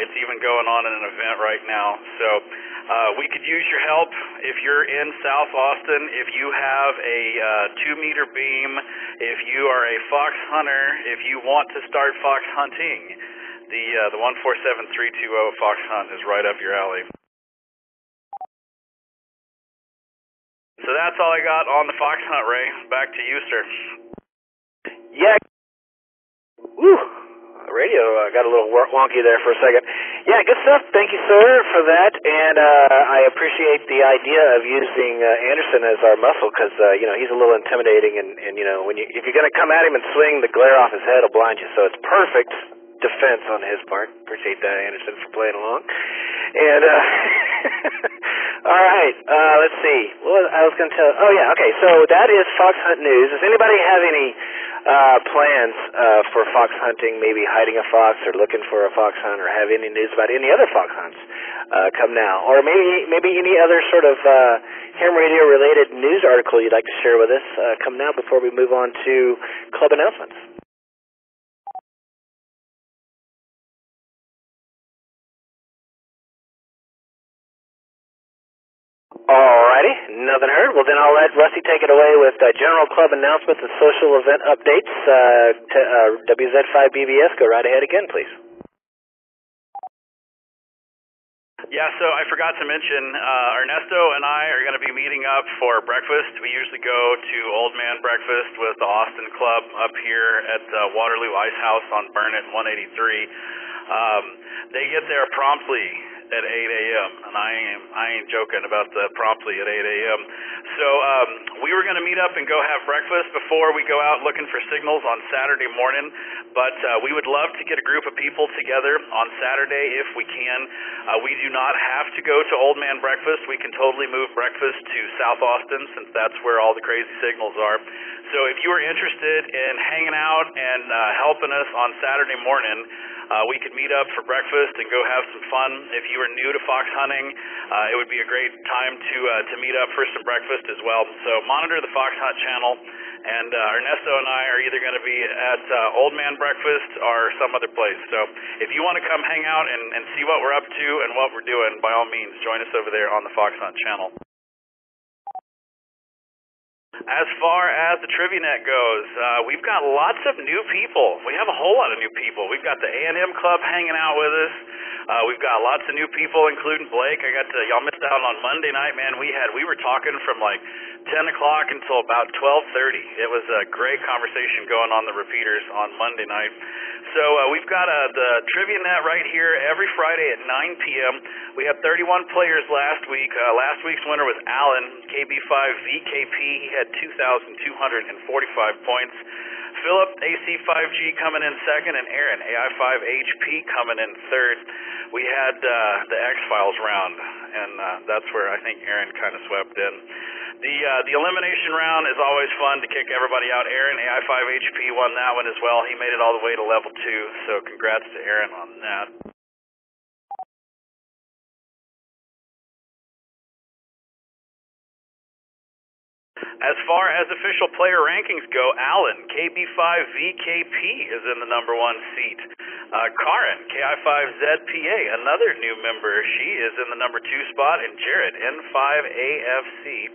It's even going on in an event right now. So we could use your help if you're in South Austin, if you have a 2-meter beam, if you are a fox hunter, if you want to start fox hunting. The 147-320 Fox Hunt is right up your alley. So that's all I got on the Fox Hunt, Ray. Back to you, sir. Yeah. Woo. The radio got a little wonky there for a second. Yeah, good stuff. Thank you, sir, for that. And I appreciate the idea of using Anderson as our muscle because, he's a little intimidating. And if you're going to come at him and swing, the glare off his head will blind you. So it's perfect defense on his part. Appreciate that, Anderson, for playing along. And all right, let's see. What I was going to tell. Oh yeah, okay. So that is Fox Hunt News. Does anybody have any plans for fox hunting? Maybe hiding a fox or looking for a fox hunt, or have any news about any other fox hunts? Come now, or maybe any other sort of ham radio related news article you'd like to share with us. Come now before we move on to club announcements. Alrighty, nothing heard. Well, then I'll let Rusty take it away with general club announcements and social event updates. WZ5BBS, go right ahead again, please. Yeah, so I forgot to mention, Ernesto and I are going to be meeting up for breakfast. We usually go to Old Man Breakfast with the Austin Club up here at Waterloo Ice House on Burnett 183. They get there promptly at 8 a.m., and I ain't joking about the promptly at 8 a.m. So we were going to meet up and go have breakfast before we go out looking for signals on Saturday morning, but we would love to get a group of people together on Saturday if we can. We do not have to go to Old Man Breakfast. We can totally move breakfast to South Austin since that's where all the crazy signals are. So if you are interested in hanging out and helping us on Saturday morning, we could meet up for breakfast and go have some fun. If you are new to fox hunting, it would be a great time to meet up for some breakfast as well. So monitor the Fox Hunt channel, and Ernesto and I are either going to be at Old Man Breakfast or some other place. So if you want to come hang out and see what we're up to and what we're doing, by all means, join us over there on the Fox Hunt channel. As far as the TriviaNet goes, we've got lots of new people. We have a whole lot of new people. We've got the A&M Club hanging out with us. We've got lots of new people, including Blake. Y'all missed out on Monday night, man. We were talking from like 10 o'clock until about 12:30. It was a great conversation going on the repeaters on Monday night. So we've got the TriviaNet right here every Friday at 9 p.m. We had 31 players last week. Last week's winner was Alan, KB5VKP. He had 2,245 points. Philip, AC5G, coming in second, and Aaron, AI5HP, coming in third. We had the X-Files round, and that's where I think Aaron kind of swept in. The elimination round is always fun to kick everybody out. Aaron, AI5HP, won that one as well. He made it all the way to level 2, so congrats to Aaron on that. As far as official player rankings go, Alan, KB5VKP is in the number 1 seat. Karin, KI5ZPA, another new member, she is in the number 2 spot, and Jared, N5AFC,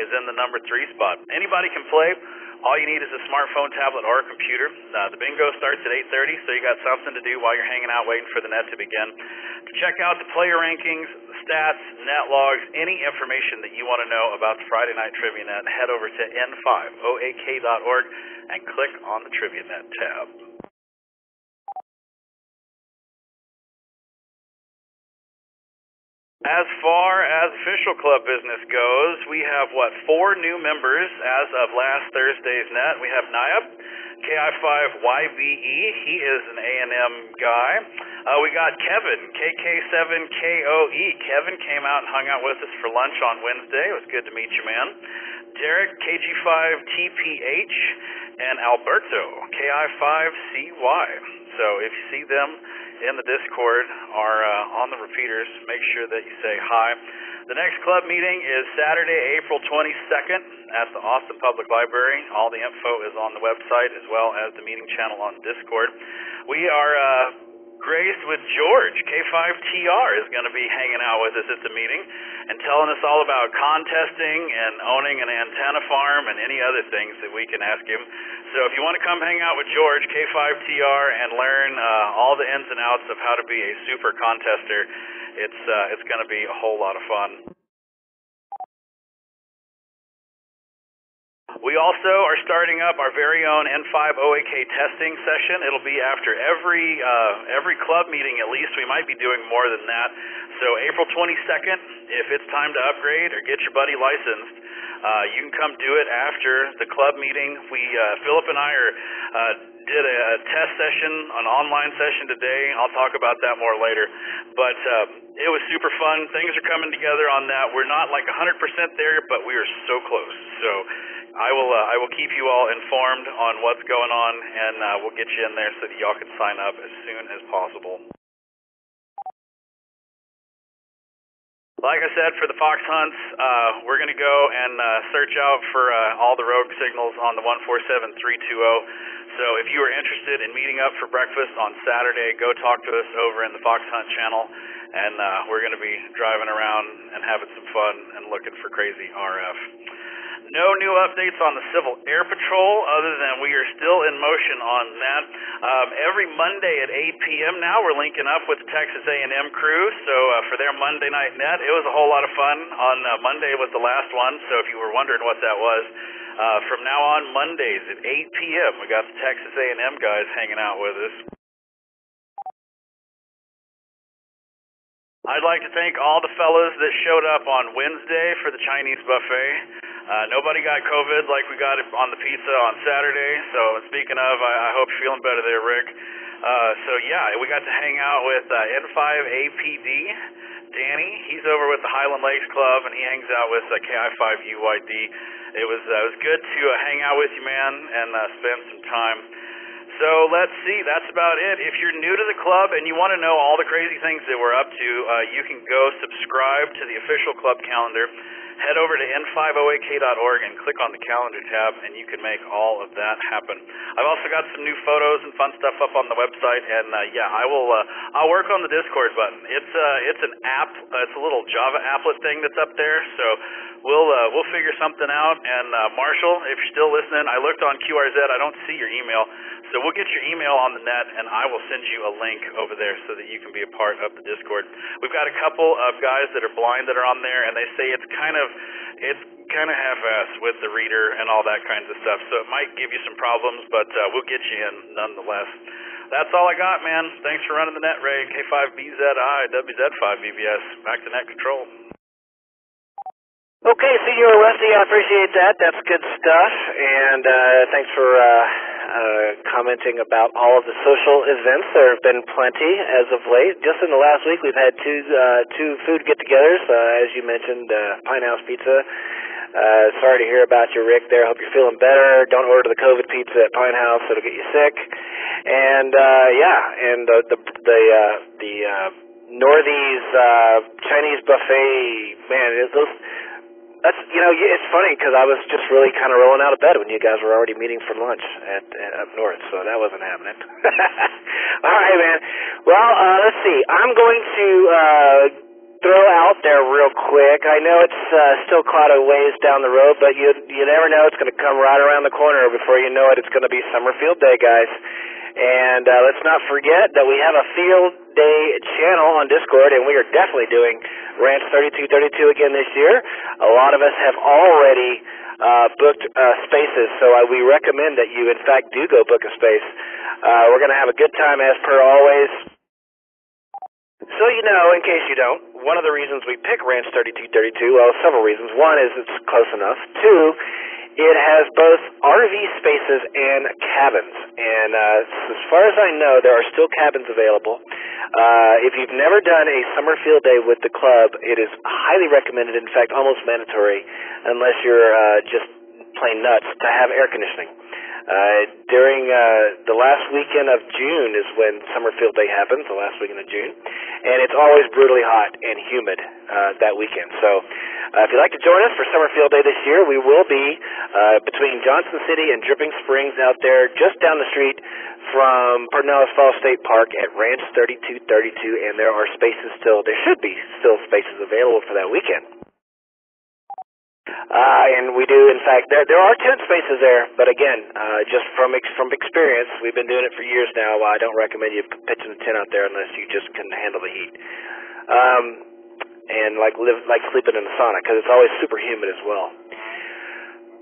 is in the number 3 spot. Anybody can play. All you need is a smartphone, tablet, or a computer. The bingo starts at 8:30, so you got something to do while you're hanging out waiting for the net to begin. To check out the player rankings, stats, net logs, any information that you want to know about the Friday Night Trivia Net, head over to n5oak.org and click on the Trivia Net tab. As far as official club business goes, we have, 4 new members as of last Thursday's net. We have Nayab, KI5YBE, he is an A&M guy. We got Kevin, KK7KOE. Kevin came out and hung out with us for lunch on Wednesday. It was good to meet you, man. Derek, KG5TPH, and Alberto, KI5CY. So if you see them in the Discord or on the repeaters, make sure that you say hi. The next club meeting is Saturday, April 22nd at the Austin Public Library. All the info is on the website as well as the meeting channel on Discord. We are graced with George, K5TR, is going to be hanging out with us at the meeting and telling us all about contesting and owning an antenna farm and any other things that we can ask him. So if you want to come hang out with George, K5TR, and learn all the ins and outs of how to be a super contester, it's going to be a whole lot of fun. We also are starting up our very own N5OAK testing session. It'll be after every club meeting at least. We might be doing more than that. So April 22nd, if it's time to upgrade or get your buddy licensed, you can come do it after the club meeting. Philip and I did a test session, an online session today. I'll talk about that more later. But it was super fun. Things are coming together on that. We're not like 100% there, but we are so close. So I will keep you all informed on what's going on, and we'll get you in there so that y'all can sign up as soon as possible. Like I said, for the fox hunts, we're going to go and search out for all the rogue signals on the 147320. So if you are interested in meeting up for breakfast on Saturday, go talk to us over in the Fox Hunt channel, and we're going to be driving around and having some fun and looking for crazy RF. No new updates on the Civil Air Patrol other than we are still in motion on that. Every Monday at 8 p.m. now we're linking up with the Texas A&M crew, so for their Monday night net, it was a whole lot of fun. On Monday was the last one, so if you were wondering what that was, from now on Mondays at 8 p.m. we got the Texas A&M guys hanging out with us. I'd like to thank all the fellas that showed up on Wednesday for the Chinese buffet. Nobody got COVID like we got it on the pizza on Saturday, so speaking of, I hope you're feeling better there, Rick. So yeah, we got to hang out with N5APD, Danny. He's over with the Highland Lakes Club, and he hangs out with KI5UYD. It was good to hang out with you, man, and spend some time. So let's see, that's about it. If you're new to the club and you want to know all the crazy things that we're up to, you can go subscribe to the official club calendar. Head over to n5oak.org and click on the calendar tab, and you can make all of that happen. I've also got some new photos and fun stuff up on the website, and yeah, I'll work on the Discord button. It's an app, it's a little Java applet thing that's up there, so we'll figure something out. And Marshall, if you're still listening, I looked on QRZ, I don't see your email, so we'll get your email on the net, and I will send you a link over there so that you can be a part of the Discord. We've got a couple of guys that are blind that are on there, and they say it's kind of half-assed with the reader and all that kinds of stuff, so it might give you some problems, but we'll get you in nonetheless. That's all I got, man. Thanks for running the net, Ray. K5BZI, WZ5BBS. Back to net control. Okay, Senior Rusty, I appreciate that. That's good stuff, and thanks for commenting about all of the social events. There have been plenty as of late. Just in the last week, we've had two food get-togethers, as you mentioned, Pine House Pizza. Sorry to hear about you, Rick, there. Hope you're feeling better. Don't order the COVID pizza at Pine House. It'll get you sick. And, the Northy's Chinese buffet, man, those That's, it's funny because I was just really kind of rolling out of bed when you guys were already meeting for lunch at up north, so that wasn't happening. All right, man. Well, let's see. I'm going to throw out there real quick. I know it's still quite a ways down the road, but you never know. It's going to come right around the corner. Before you know it, it's going to be Summer Field Day, guys. And let's not forget that we have a Field Day channel on Discord, and we are definitely doing Ranch 3232 again this year. A lot of us have already booked spaces, so we recommend that you, in fact, do go book a space. We're going to have a good time, as per always. So in case you don't, one of the reasons we pick Ranch 3232, well, several reasons. One is it's close enough. Two, it has both RV spaces and cabins, and as far as I know, there are still cabins available. If you've never done a summer field day with the club, it is highly recommended, in fact, almost mandatory, unless you're just plain nuts, to have air conditioning. During the last weekend of June is when Summer Field Day happens, the last weekend of June, and it's always brutally hot and humid that weekend. So if you'd like to join us for Summer Field Day this year, we will be between Johnson City and Dripping Springs out there just down the street from Pedernales Falls State Park at Ranch 3232, and there are spaces there should be still spaces available for that weekend. And we do, in fact, there are tent spaces there, but again, just from experience, we've been doing it for years now. I don't recommend you pitching a tent out there unless you just can handle the heat, and like sleeping in a sauna, because it's always super humid as well.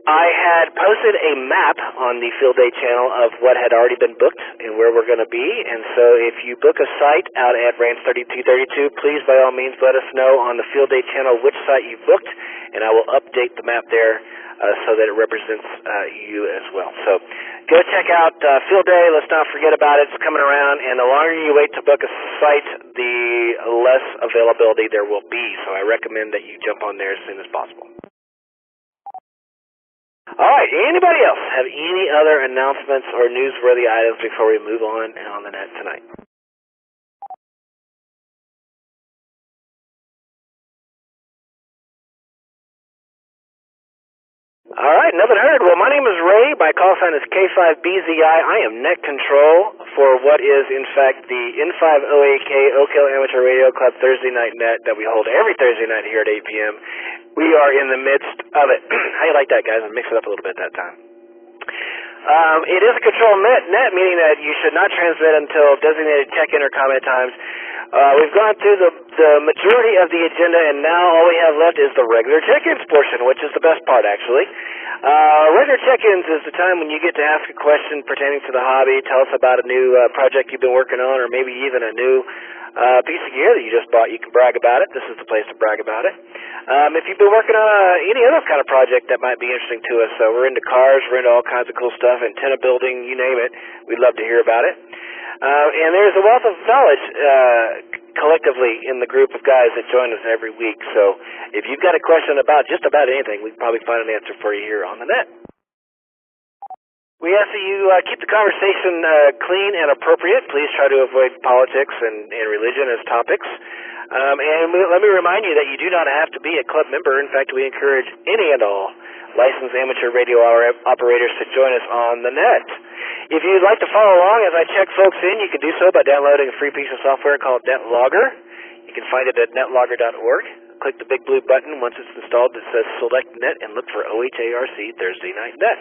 I had posted a map on the Field Day channel of what had already been booked and where we're going to be, and so if you book a site out at Ranch 3232, please by all means let us know on the Field Day channel which site you booked, and I will update the map there so that it represents you as well. So go check out Field Day. Let's not forget about it. It's coming around, and the longer you wait to book a site, the less availability there will be, so I recommend that you jump on there as soon as possible. All right, anybody else have any other announcements or newsworthy items before we move on the net tonight? All right, nothing heard. Well, my name is Ray. My call sign is K5BZI. I am net control for what is, in fact, the N5OAK Oak Hill Amateur Radio Club Thursday night net that we hold every Thursday night here at 8 p.m. We are in the midst of it. How you like that, guys? I'll mix it up a little bit that time. It is a control net, meaning that you should not transmit until designated check-in or comment times. We've gone through the majority of the agenda, and now all we have left is the regular check-ins portion, which is the best part, actually. Regular check-ins is the time when you get to ask a question pertaining to the hobby, tell us about a new project you've been working on, or maybe even a new piece of gear that you just bought. You can brag about it. This is the place to brag about it. If you've been working on any other kind of project that might be interesting to us, we're into cars, we're into all kinds of cool stuff, antenna building, you name it, we'd love to hear about it. And there's a wealth of knowledge collectively in the group of guys that join us every week. So if you've got a question about just about anything, we can probably find an answer for you here on the net. We ask that you keep the conversation clean and appropriate. Please try to avoid politics and religion as topics. And let me remind you that you do not have to be a club member. In fact, we encourage any and all licensed amateur radio operators to join us on the net. If you'd like to follow along as I check folks in, you can do so by downloading a free piece of software called NetLogger. You can find it at netlogger.org. Click the big blue button once it's installed that says Select Net and look for OHARC Thursday Night Net.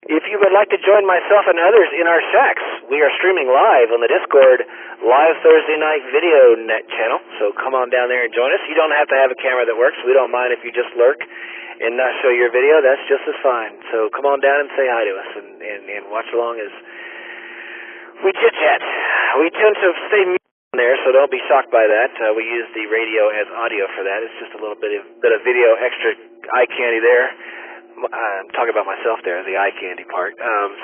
If you would like to join myself and others in our shacks, we are streaming live on the Discord live Thursday night video net channel, so come on down there and join us. You don't have to have a camera that works. We don't mind if you just lurk and not show your video. That's just as fine. So come on down and say hi to us and watch along as we chit-chat. We tend to stay muted there, so don't be shocked by that. We use the radio as audio for that. It's just a little bit of video extra eye candy there. I'm talking about myself there, the eye candy part.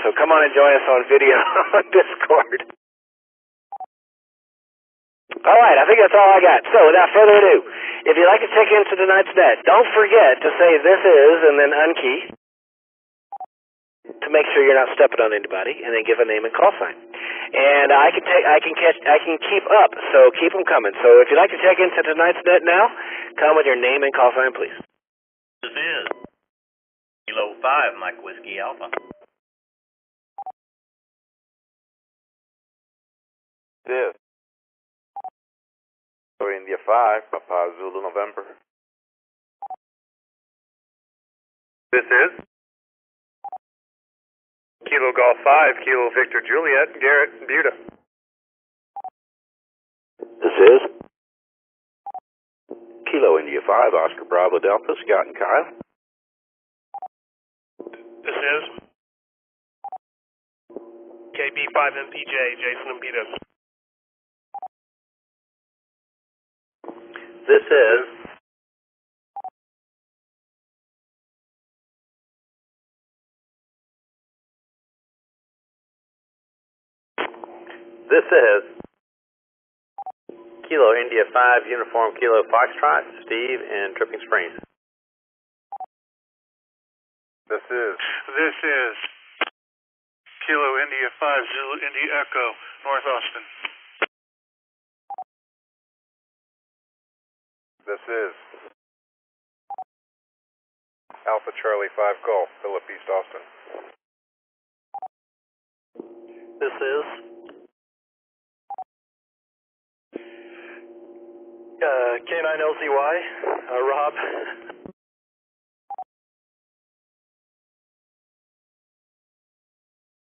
So come on and join us on video on Discord. All right, I think that's all I got. So without further ado, if you'd like to check into tonight's net, don't forget to say this is and then unkey to to make sure you're not stepping on anybody, and then give a name and call sign. And I can keep up, so keep them coming. So if you'd like to check into tonight's net now, come with your name and call sign, please. This is Kilo 5, Mike Whiskey Alpha. This is India 5, Papa Zulu November. This is Kilo Golf 5, Kilo Victor Juliet, Garrett, Buda. This is Kilo India 5, Oscar Bravo Delta, Scott and Kyle. This is KB5MPJ, Jason and Peter. This is Kilo India 5, Uniform Kilo Foxtrot, Steve in Tripping Springs. This is Kilo India 5, Zulu India Echo, North Austin. This is Alpha Charlie 5 Golf, Philip East Austin. This is K9LZY, Rob.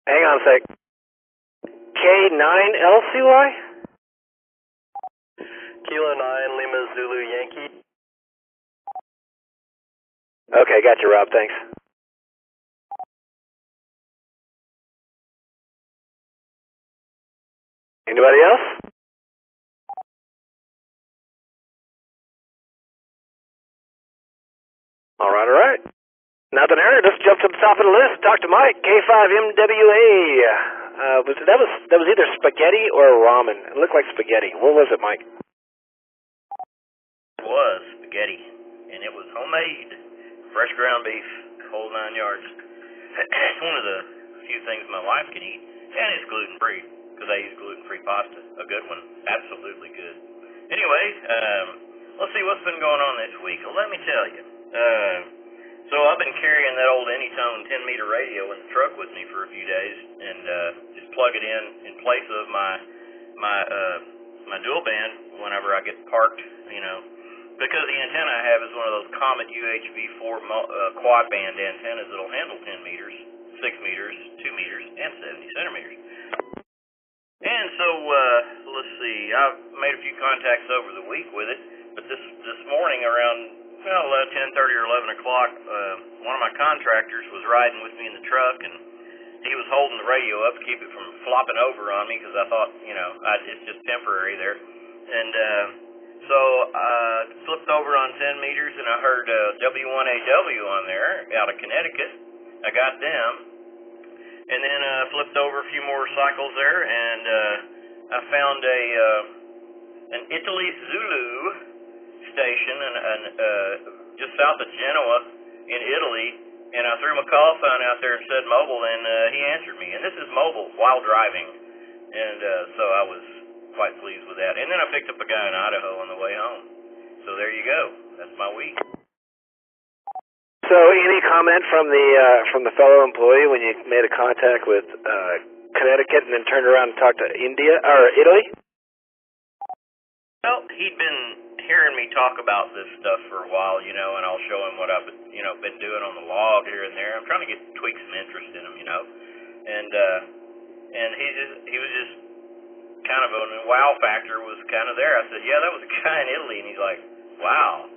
Hang on a sec. K9LCY? Kilo 9, Lima Zulu Yankee. Okay, got you, Rob. Thanks. Anybody else? All right. Nothing heard. Let's jump to the top of the list. Talk to Mike, K5MWA. That was either spaghetti or ramen. It looked like spaghetti. What was it, Mike? It was spaghetti, and it was homemade, fresh ground beef, whole 9 yards. It's one of the few things my wife can eat, and it's gluten-free, because I use gluten-free pasta. A good one, absolutely good. Anyway, let's see what's been going on this week. Well, let me tell you. So I've been carrying that old Anytone 10-meter radio in the truck with me for a few days, and just plug it in place of my dual band whenever I get parked, because the antenna I have is one of those Comet UHV4 quad band antennas that'll handle 10 meters, 6 meters, 2 meters, and 70 centimeters. And so, let's see, I've made a few contacts over the week with it, but this morning around 10:30 or 11 o'clock, one of my contractors was riding with me in the truck, and he was holding the radio up to keep it from flopping over on me, because I thought, it's just temporary there. And so I flipped over on 10 meters, and I heard W1AW on there out of Connecticut. I got them, and then flipped over a few more cycles there, and I found an Italy Zulu station just south of Genoa in Italy, and I threw my call sign out there and said mobile, and he answered me. And this is mobile while driving, and so I was quite pleased with that. And then I picked up a guy in Idaho on the way home. So there you go. That's my week. So any comment from the fellow employee when you made a contact with Connecticut and then turned around and talked to India or Italy? Well, he'd been hearing me talk about this stuff for a while, and I'll show him what I've been doing on the log here and there. I'm trying to tweak some interest in him, and he was just kind of a wow factor was kind of there. I said, yeah, that was a guy in Italy, and he's like, wow.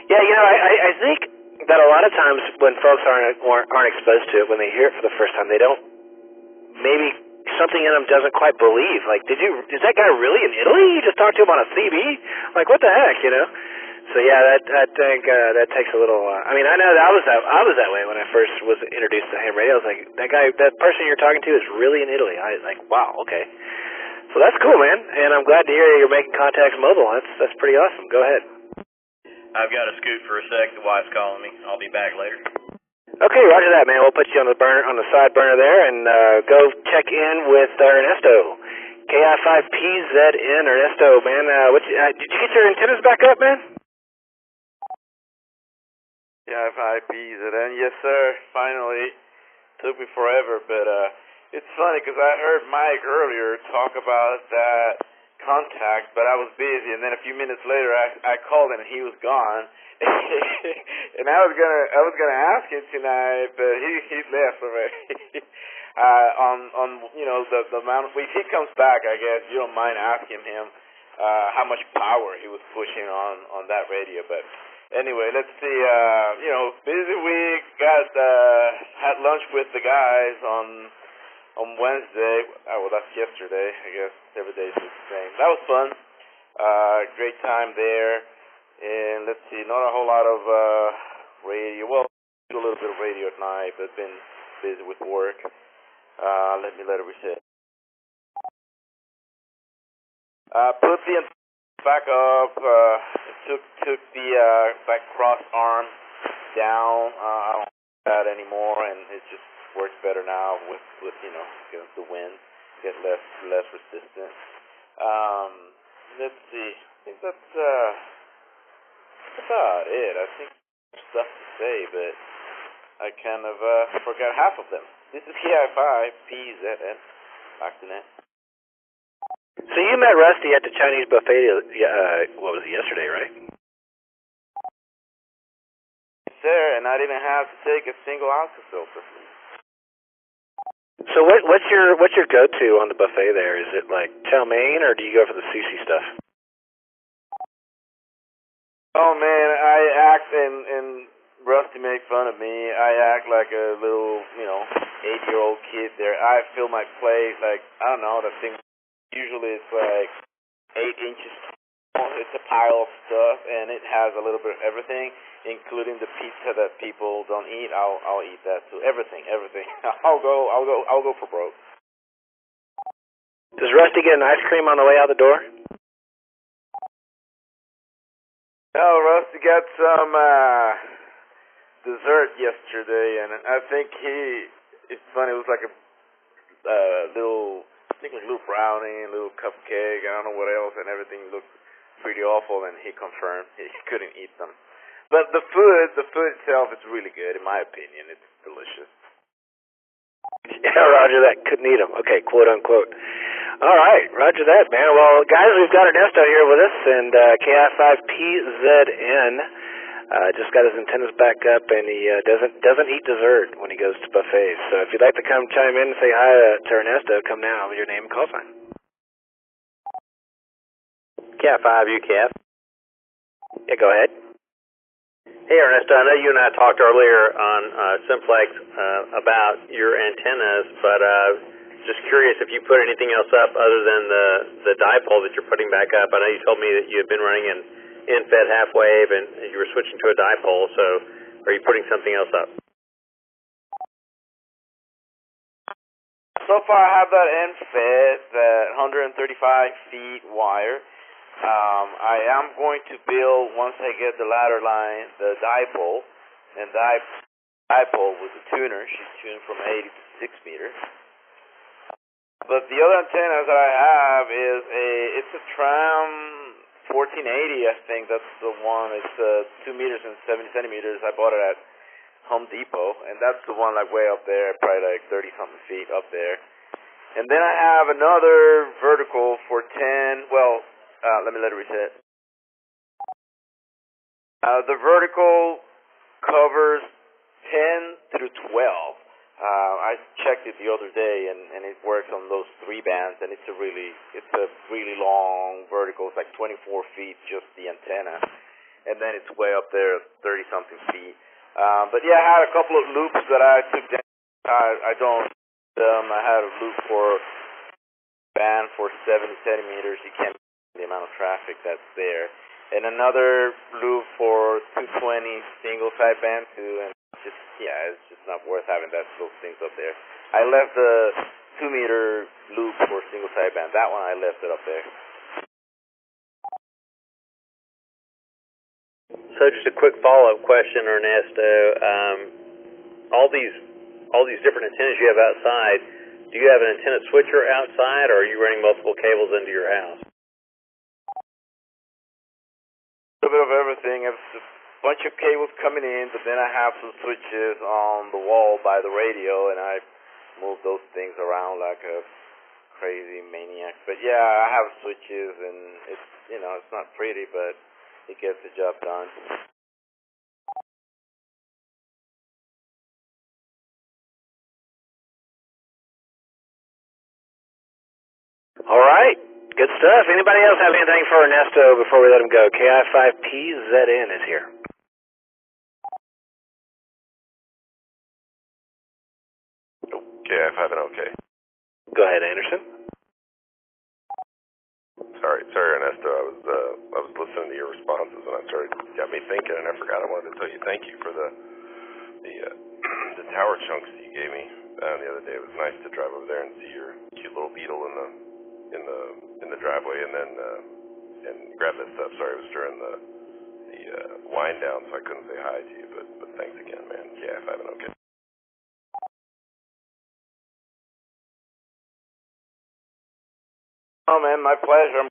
Yeah, I think that a lot of times when folks aren't exposed to it, when they hear it for the first time, they don't, maybe something in them doesn't quite believe. Like, is that guy really in Italy? You just talked to him on a CB? Like, what the heck, So yeah, I think that takes a little. I mean, I know that I was that way when I first was introduced to ham radio. I was like, that person you're talking to is really in Italy. I was like, wow, okay. So that's cool, man. And I'm glad to hear you're making contacts mobile. That's pretty awesome. Go ahead. I've got to scoot for a sec. The wife's calling me. I'll be back later. Okay, roger that, man. We'll put you on the side burner there, and go check in with Ernesto. KI5PZN, Ernesto, man. Did you get your antennas back up, man? KI5PZN, yes, sir. Finally. Took me forever, but it's funny because I heard Mike earlier talk about that contact, but I was busy, and then a few minutes later I called him and he was gone. And I was gonna ask him tonight, but he's left already. On the amount, if he comes back, I guess you don't mind asking him how much power he was pushing on that radio. But anyway, let's see. Busy week. Had lunch with the guys on Wednesday. Well, that's yesterday. I guess every day's the same. That was fun. Great time there. And let's see, not a whole lot of radio. Well, do a little bit of radio at night, but been busy with work. Let it reset. Put the back up. Took the back cross arm down. I don't do that anymore, and it just works better now with against the wind. Get less resistant. Let's see. I think that's about it. I think there's stuff to say, but I kind of forgot half of them. This is KI5PZN. Back to net. So you met Rusty at the Chinese buffet, what was it, yesterday, right? Yes, sir, and I didn't have to take a single Alka-Seltzer. So what's your go-to on the buffet there? Is it like chow mein, or do you go for the sushi stuff? Oh man, I act and Rusty made fun of me. I act like a little, 8-year-old kid there. I fill my plate like, I don't know, the thing usually it's like 8 inches tall. It's a pile of stuff, and it has a little bit of everything, including the pizza that people don't eat. I'll eat that too. Everything. I'll go for broke. Does Rusty get an ice cream on the way out the door? No, Rusty got some dessert yesterday, and I think it's funny, it was like a little brownie, a little cupcake, I don't know what else, and everything looked pretty awful, and he confirmed he couldn't eat them. But the food itself is really good, in my opinion. It's delicious. Yeah, roger that. Couldn't eat them. Okay, quote unquote. All right, roger that, man. Well, guys, we've got Ernesto here with us, and KI5PZN just got his antennas back up, and he doesn't eat dessert when he goes to buffets. So if you'd like to come chime in and say hi to Ernesto, come now with your name and call sign. KI5, UKF. Yeah, go ahead. Hey, Ernesto, I know you and I talked earlier on Simplex about your antennas, but just curious if you put anything else up other than the dipole that you're putting back up. I know you told me that you had been running an in-fed half wave and you were switching to a dipole, so are you putting something else up? So far I have that in-fed, that 135 feet wire. I am going to build, once I get the ladder line, the dipole, and dipole with the tuner. She's tuned from 80 to 6 meters. But the other antenna that I have is it's a Tram 1480, I think that's the one. It's 2 meters and 70 centimeters. I bought it at Home Depot, and that's the one like way up there, probably like 30-something feet up there. And then I have another vertical for 10, let me let it reset. The vertical covers 10 through 12. I checked it the other day, and it works on those 3 bands, and it's a really long vertical. It's like 24 feet, just the antenna, and then it's way up there, 30-something feet. But yeah, I had a couple of loops that I took down. I don't. I had a loop for band for 70 centimeters. You can't see the amount of traffic that's there, and another loop for 220 single sideband too, and it's just not worth having those things up there. I left the 2-meter loop for single sideband. That one I left it up there. So just a quick follow-up question, Ernesto. all these different antennas you have outside, do you have an antenna switcher outside, or are you running multiple cables into your house? A bit of everything. It's a bunch of cables coming in, but then I have some switches on the wall by the radio, and I move those things around like a crazy maniac. But yeah, I have switches, and it's, you know, it's not pretty, but it gets the job done. All right, good stuff. Anybody else have anything for Ernesto before we let him go? KI5PZN is here. KI5 and OK. Go ahead, Anderson. Sorry, Ernesto. I was listening to your responses, and got me thinking, and I forgot I wanted to tell you thank you for the tower chunks that you gave me the other day. It was nice to drive over there and see your cute little beetle in the driveway, and then and grab that stuff. Sorry, it was during the wind down, so I couldn't say hi to you. But thanks again, man. KI5 and OK. Oh man, my pleasure. I'm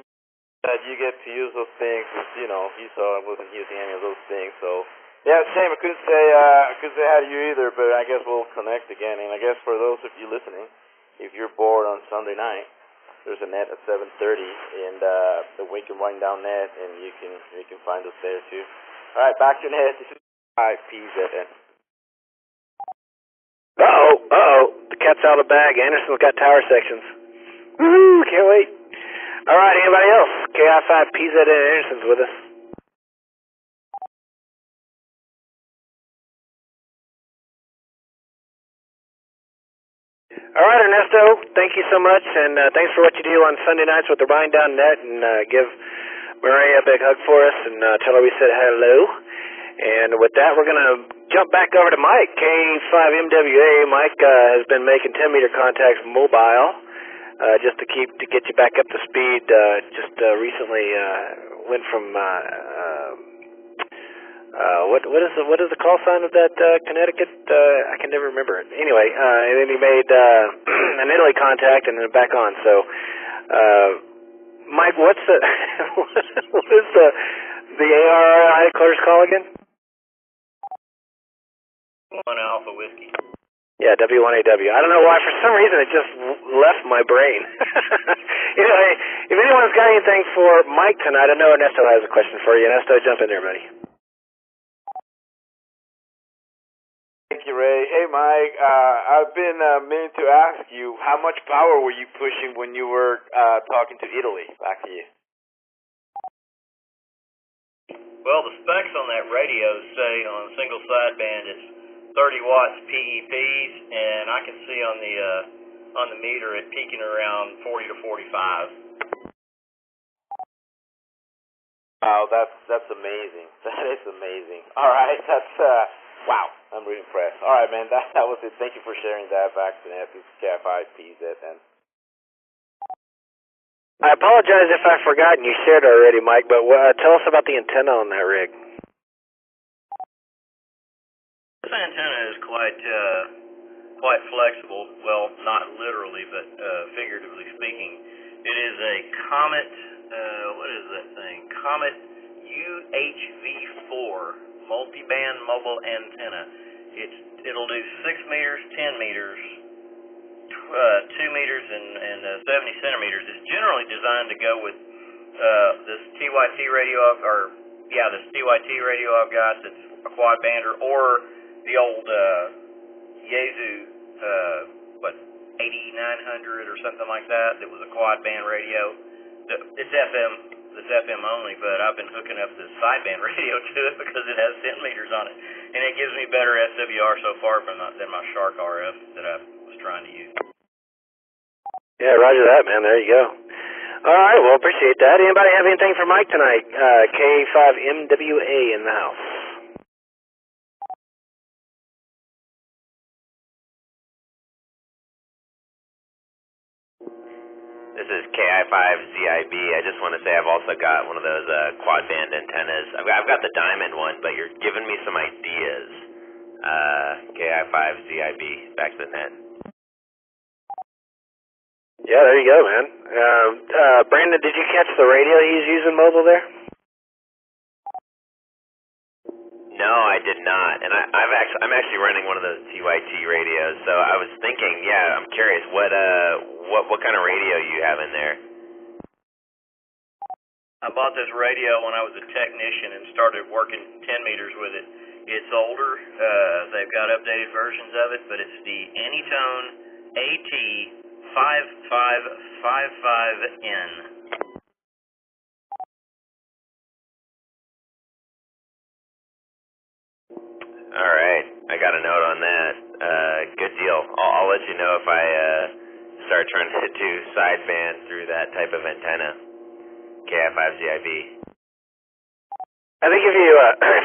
glad you get to use those things. You know, you saw I wasn't using any of those things, so yeah, shame I couldn't say hi to you either. But I guess we'll connect again. And I guess for those of you listening, if you're bored on Sunday night, there's a net at 7:30 in the Wake and Wind Down net, and you can find us there too. All right, back to your net. This is KI5PZN. The cat's out of the bag. Anderson's got tower sections. Woohoo! Can't wait. All right, anybody else? KI5PZN Anderson's with us. All right, Ernesto, thank you so much, and thanks for what you do on Sunday nights with the Wind Down Net, and give Maria a big hug for us, and tell her we said hello. And with that, we're going to jump back over to Mike, K5MWA. Mike has been making 10-meter contacts mobile, just to get you back up to speed. Just recently went from what is the call sign of that Connecticut? I can never remember it. Anyway, and then he made an Italy contact and then back on. So, Mike, what's the what is the ARRI headquarters call again? 1 Alpha Whiskey. Yeah, W1AW. I don't know why. For some reason, it just left my brain. Anyway, if anyone's got anything for Mike tonight, I know Ernesto has a question for you. Ernesto, jump in there, buddy. Thank you, Ray. Hey, Mike. I've been meaning to ask you, how much power were you pushing when you were talking to Italy? Back to you. Well, the specs on that radio say on single sideband it's 30 watts PEPs, and I can see on the meter it peaking around 40 to 45. Wow, that's amazing. That is amazing. All right, that's wow. I'm really impressed. All right, man, that was it. Thank you for sharing that back to net. This is KI5PZN. I apologize if I've forgotten you shared already, Mike, but tell us about the antenna on that rig. This antenna is quite flexible. Well, not literally, but figuratively speaking. It is a Comet. What is that thing? Comet UHV4 multi-band mobile antenna. It'll do 6 meters, 10 meters, 2 meters, and 70 centimeters. It's generally designed to go with this TYT radio, this TYT radio I've got that's a quad bander, or the old Yaesu 8900 or something like that was a quad band radio. It's FM only, but I've been hooking up this sideband radio to it because it has 10 meters on it, and it gives me better SWR so far than my Shark RF that I was trying to use. Yeah, roger that, man. There you go. All right, well, appreciate that. Anybody have anything for Mike tonight? K5MWA in the house. This is KI5ZIB. I just want to say I've also got one of those quad band antennas. I've got the diamond one, but you're giving me some ideas. KI5ZIB, back to the net. Yeah, there you go, man. Brandon, did you catch the radio he's using mobile there? No, I did not, and I'm actually running one of those TYT radios. So I was thinking, yeah, I'm curious, what kind of radio you have in there? I bought this radio when I was a technician and started working 10 meters with it. It's older. They've got updated versions of it, but it's the Anytone AT5555N. All right, I got a note on that. Good deal. I'll let you know if I start trying to do sideband through that type of antenna. KI5ZIB. I think if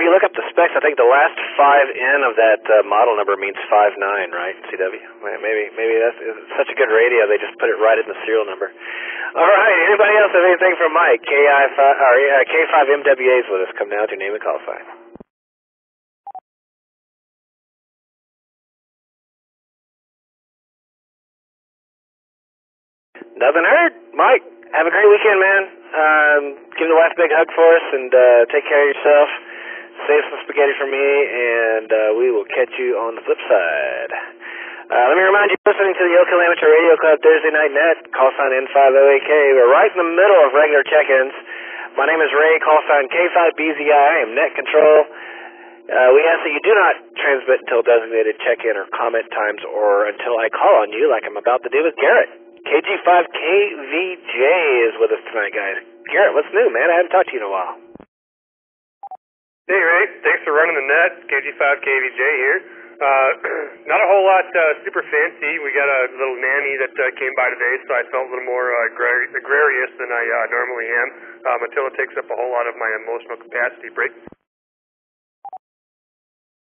you look up the specs, I think the last 5N of that model number means 59, right? CW. Maybe that's it's such a good radio they just put it right in the serial number. All right. Anybody else have anything for Mike? K5MWA's with us. Come down with your name and call sign. Nothing heard. Mike, have a great weekend, man. Give the wife a big hug for us, and take care of yourself. Save some spaghetti for me, and we will catch you on the flip side. Let me remind you, listening to the Oak Hill Amateur Radio Club Thursday Night Net, call sign N50AK. We're right in the middle of regular check-ins. My name is Ray, call sign K5BZI. I am net control. We ask that you do not transmit until designated check-in or comment times, or until I call on you, like I'm about to do with Garrett. KG5KVJ is with us tonight, guys. Garrett, what's new, man? I haven't talked to you in a while. Hey, Ray. Thanks for running the net. KG5KVJ here. Not a whole lot super fancy. We got a little nanny that came by today, so I felt a little more gregarious than I normally am until it takes up a whole lot of my emotional capacity break.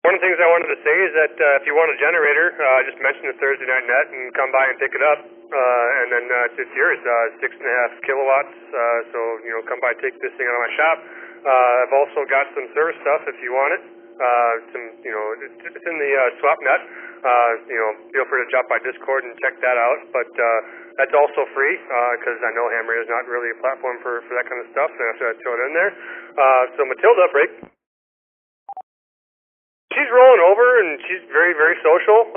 One of the things I wanted to say is that if you want a generator, just mention the Thursday Night Net and come by and pick it up. And then it's yours, 6.5 kilowatts. So, come by and take this thing out of my shop. I've also got some service stuff if you want it. It's in the swap net. Feel free to drop by Discord and check that out. But that's also free because I know ham radio is not really a platform for that kind of stuff. So I have to throw it in there. So Matilda, break. She's rolling over, and she's very, very social.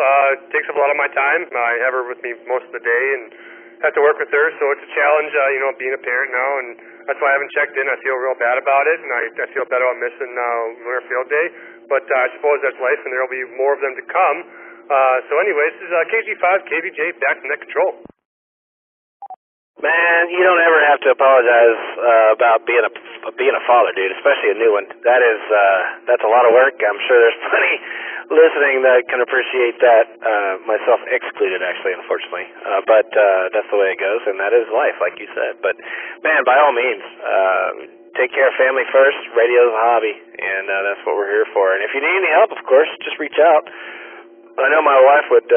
Takes up a lot of my time. I have her with me most of the day and have to work with her, so it's a challenge, being a parent now, and that's why I haven't checked in. I feel real bad about it, and I feel bad about missing Lunar Field Day, but I suppose that's life, and there will be more of them to come. So anyway, this is KG5KVJ, back to net control. Man, you don't ever have to apologize about being a father, dude, especially a new one. That's a lot of work. I'm sure there's plenty listening that can appreciate that, myself excluded, actually, unfortunately. But that's the way it goes, and that is life, like you said. But, man, by all means, take care of family first. Radio's a hobby, and that's what we're here for. And if you need any help, of course, just reach out. I know my wife would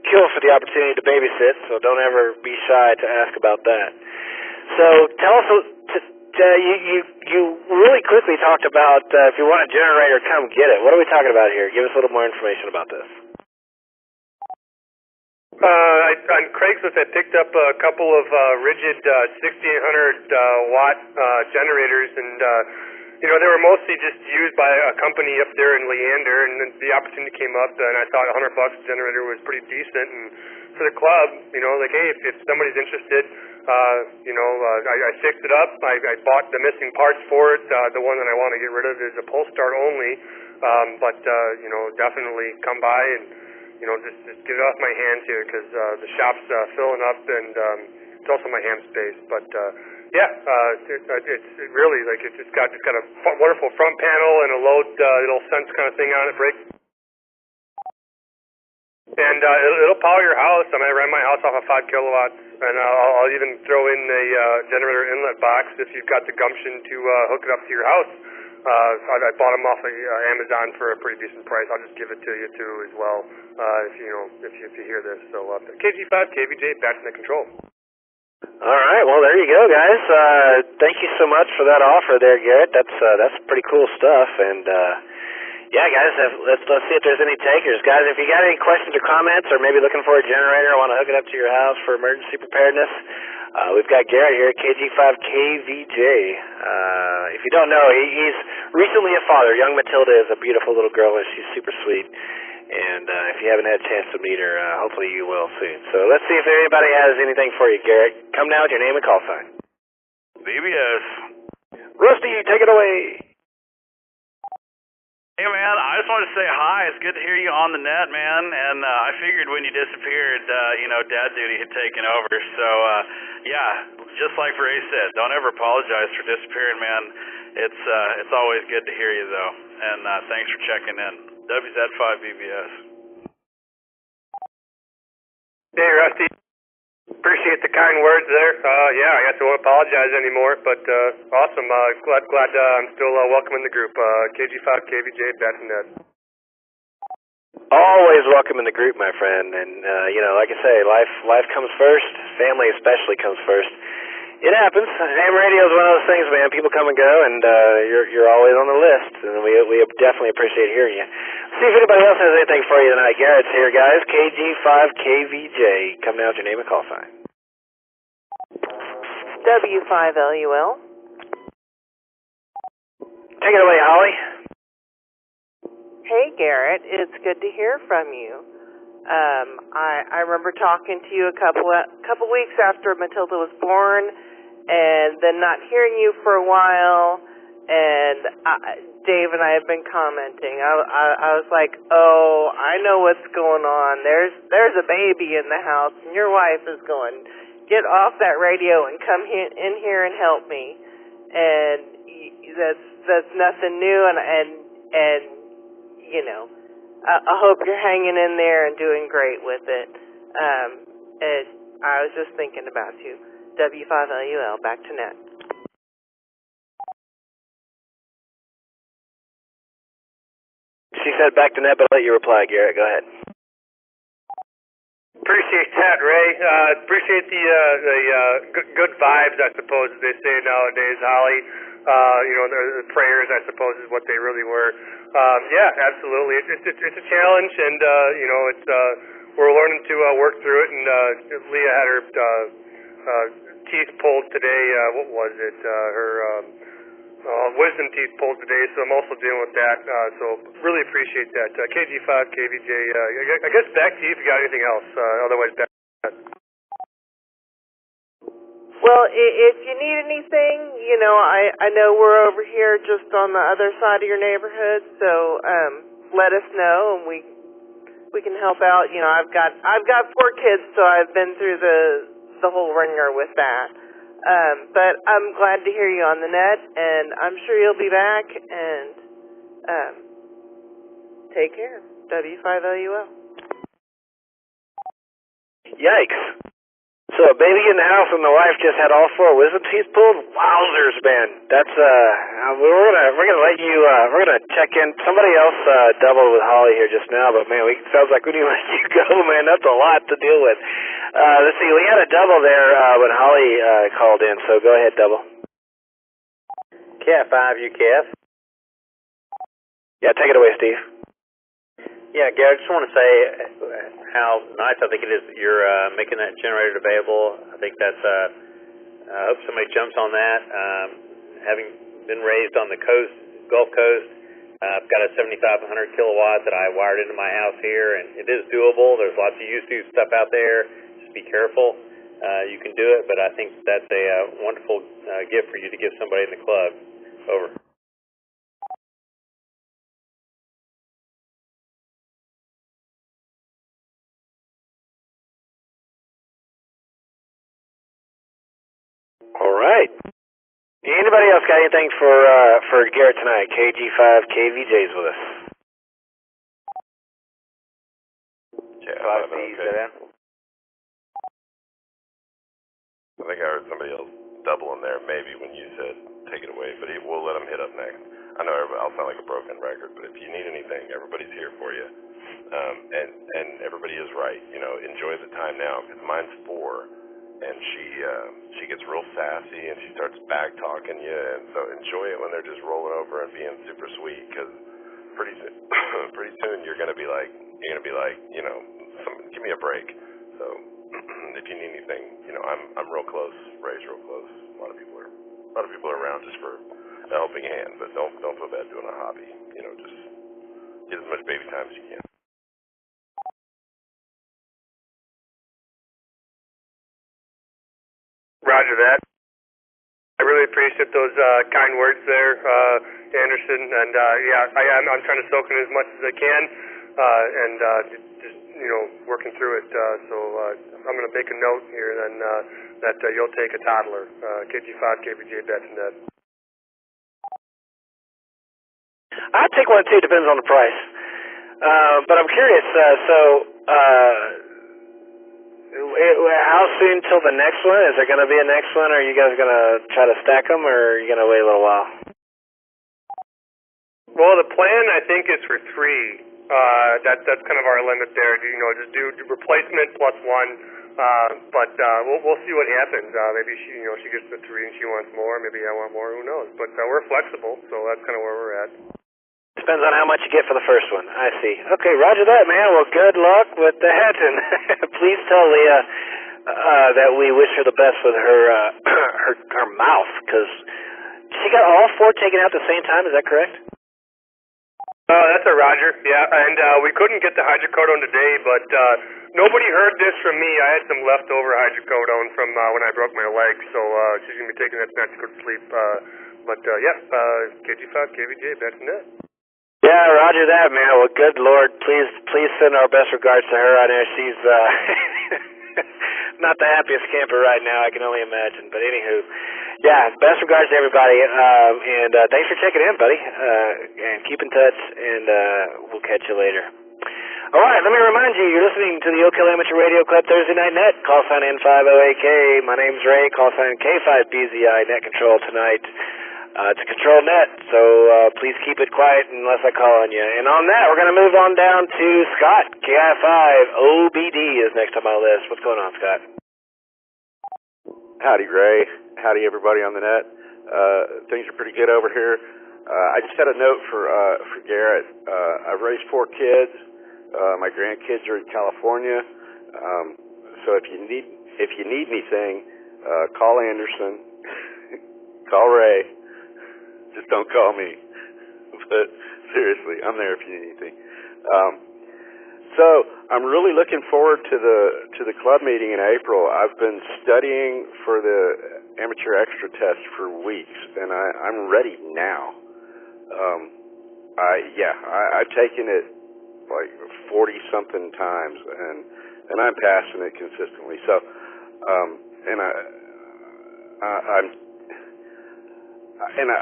kill for the opportunity to babysit, so don't ever be shy to ask about that. So tell us, you really quickly talked about if you want a generator, come get it. What are we talking about here? Give us a little more information about this. On Craigslist, I picked up a couple of rigid 6800 watt generators, and they were mostly just used by a company up there in Leander, and then the opportunity came up, and I thought $100 a generator was pretty decent. And for the club, hey, if somebody's interested, I fixed it up. I bought the missing parts for it. The one that I want to get rid of is a pull start only, but definitely come by and just get it off my hands here, because the shop's filling up, and it's also my ham space, but. It's really it's got a wonderful front panel and a low little sense kind of thing on it, break. And it'll power your house. I ran my house off of 5 kilowatts, and I'll even throw in a generator inlet box if you've got the gumption to hook it up to your house. I bought them off of Amazon for a pretty decent price. I'll just give it to you too as well if you hear this. So KG5KVJ, back to the control. All right, well, there you go, guys. Thank you so much for that offer there, Garrett. That's pretty cool stuff, and Yeah, guys, let's see if there's any takers. Guys, if you got any questions or comments, or maybe looking for a generator or want to hook it up to your house for emergency preparedness, we've got Garrett here at KG5KVJ. If you don't know, he's recently a father. Young Matilda is a beautiful little girl, and she's super sweet. And if you haven't had a chance to meet her, hopefully you will soon. So let's see if anybody has anything for you, Garrett. Come now with your name and call sign. BBS. Rusty, take it away. Hey, man, I just wanted to say hi. It's good to hear you on the net, man. And I figured when you disappeared, dad duty had taken over. So, yeah, just like Ray said, don't ever apologize for disappearing, man. It's always good to hear you, though. And thanks for checking in. WZ5BBS. Hey, Rusty. Appreciate the kind words there. Yeah, I guess I won't apologize anymore, but awesome. Glad I'm still welcome in the group. KG5KVJ, Bat.net. Always welcome in the group, my friend. And like I say, life comes first. Family especially comes first. It happens. Ham radio is one of those things, man. People come and go, and you're always on the list, and we definitely appreciate hearing you. See if anybody else has anything for you tonight. Garrett's here, guys. KG5KVJ. Come now with your name and call sign. W5LUL. Take it away, Holly. Hey, Garrett. It's good to hear from you. I remember talking to you a couple weeks after Matilda was born, and then not hearing you for a while. And Dave and I have been commenting. I was like, oh, I know what's going on. There's a baby in the house, and your wife is going, get off that radio and come in here and help me. And that's nothing new. And I hope you're hanging in there and doing great with it. And I was just thinking about you. W5LUL, back to net. She said back to net, but I'll let you reply, Garrett. Go ahead. Appreciate that, Ray. Appreciate the good vibes, I suppose, as they say nowadays, Holly. The prayers, I suppose, is what they really were. Yeah, absolutely. It's a challenge, and we're learning to work through it. And Leah had her teeth pulled today. What was it? Her wisdom teeth pulled today. So I'm also dealing with that. So really appreciate that. KG5KVJ. I guess back to you if you got anything else. Otherwise, back. Well, if you need anything, I know we're over here just on the other side of your neighborhood, so let us know and we can help out. I've got 4 kids, so I've been through the whole ringer with that. But I'm glad to hear you on the net, and I'm sure you'll be back. And take care. W5LUL. Yikes. So a baby in the house and the wife just had all 4 wisdom teeth pulled? Wowzers, man. That's we're gonna let you we're gonna check in. Somebody else doubled with Holly here just now, but man, sounds like we need to let you go, man. That's a lot to deal with. Let's see, we had a double there when Holly called in, so go ahead, double. Cat 5 UKF. Yeah, take it away, Steve. Yeah, Garrett, I just want to say how nice I think it is that you're making that generator available. I think that's, I hope somebody jumps on that. Having been raised on the Gulf Coast, I've got a 7,500 kilowatt that I wired into my house here, and it is doable. There's lots of used-to stuff out there. Just be careful. You can do it, but I think that's a wonderful gift for you to give somebody in the club. Over. All right. Anybody else got anything for Garrett tonight? KG5KVJ's with us. Yeah, 5B's okay. I think I heard somebody else double in there maybe when you said take it away, but we'll let him hit up next. I know I'll sound like a broken record, but if you need anything, everybody's here for you. And everybody is right. Enjoy the time now, because mine's 4. And she gets real sassy and she starts back talking you, and so enjoy it when they're just rolling over and being super sweet, because pretty soon you're gonna be like, you know, give me a break. So if you need anything, you know, I'm real close. Ray's real close. A lot of people are around just for a helping hand, but don't feel bad doing a hobby. You know, just get as much baby time as you can. Roger that. I really appreciate those kind words there, Anderson. And I'm trying to soak in as much as I can, and just you know, working through it. So I'm going to make a note here then that you'll take a toddler, KG5, KVJ, that's net. I'd take one too. Depends on the price. But I'm curious. How soon till the next one? Is there going to be a next one? Or are you guys going to try to stack them, or are you going to wait a little while? Well, the plan I think is for 3. That's kind of our limit there. You know, just do replacement plus 1. But we'll see what happens. Maybe she gets to 3 and she wants more. Maybe I want more. Who knows? But we're flexible, so that's kind of where we're at. Depends on how much you get for the first one. I see. Okay, roger that, man. Well, good luck with that, and please tell Leah that we wish her the best with her mouth, because she got all 4 taken out at the same time. Is that correct? That's a roger. Yeah, and we couldn't get the hydrocodone today, but nobody heard this from me. I had some leftover hydrocodone from when I broke my leg, so she's gonna be taking that tonight to go to sleep. KG5, KVJ, back to net. Yeah, roger that, man. Well, good Lord, please send our best regards to her. I know she's not the happiest camper right now, I can only imagine. But anywho, yeah, best regards to everybody, and thanks for checking in, buddy. And keep in touch, and we'll catch you later. All right, let me remind you, you're listening to the Oak Hill Amateur Radio Club Thursday Night Net. Call sign N50AK. My name's Ray. Call sign K5BZI. Net control tonight. It's a control net, so please keep it quiet unless I call on you. And on that, we're going to move on down to Scott. KI5 OBD is next on my list. What's going on, Scott? Howdy, Ray. Howdy, everybody on the net. Things are pretty good over here. I just had a note for Garrett. I've raised 4 kids. My grandkids are in California. So if you need anything, call Anderson. Call Ray. Just don't call me. But seriously, I'm there if you need anything. So I'm really looking forward to the club meeting in April. I've been studying for the amateur extra test for weeks, and I'm ready now. I've taken it like 40-something times, and I'm passing it consistently. So,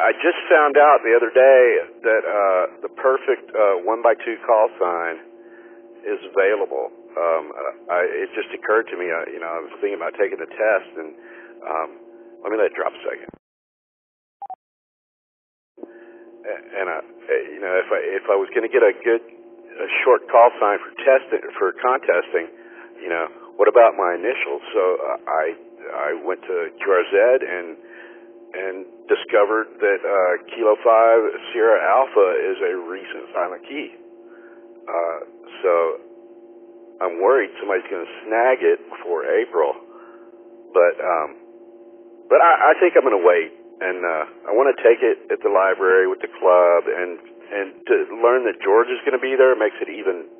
I just found out the other day that the perfect 1x2 call sign is available. It just occurred to me, I was thinking about taking the test, and let me let it drop a second. And if I was going to get a short call sign for contesting, what about my initials? So I went to QRZ and discovered that Kilo 5 Sierra Alpha is a recent silent key. So I'm worried somebody's going to snag it before April. But I think I'm going to wait, and I want to take it at the library with the club, and to learn that George is going to be there makes it even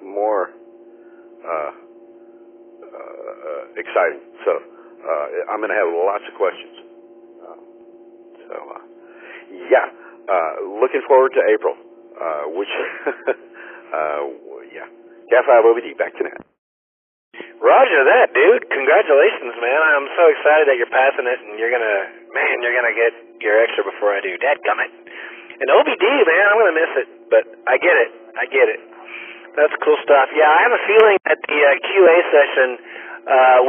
more exciting. So I'm going to have lots of questions. Looking forward to April, Cat 5 OBD, back to net. Roger that, dude. Congratulations, man. I'm so excited that you're passing it, and you're gonna get your extra before I do. Dadgummit. And OBD, man, I'm gonna miss it, but I get it. That's cool stuff. Yeah, I have a feeling that the QA session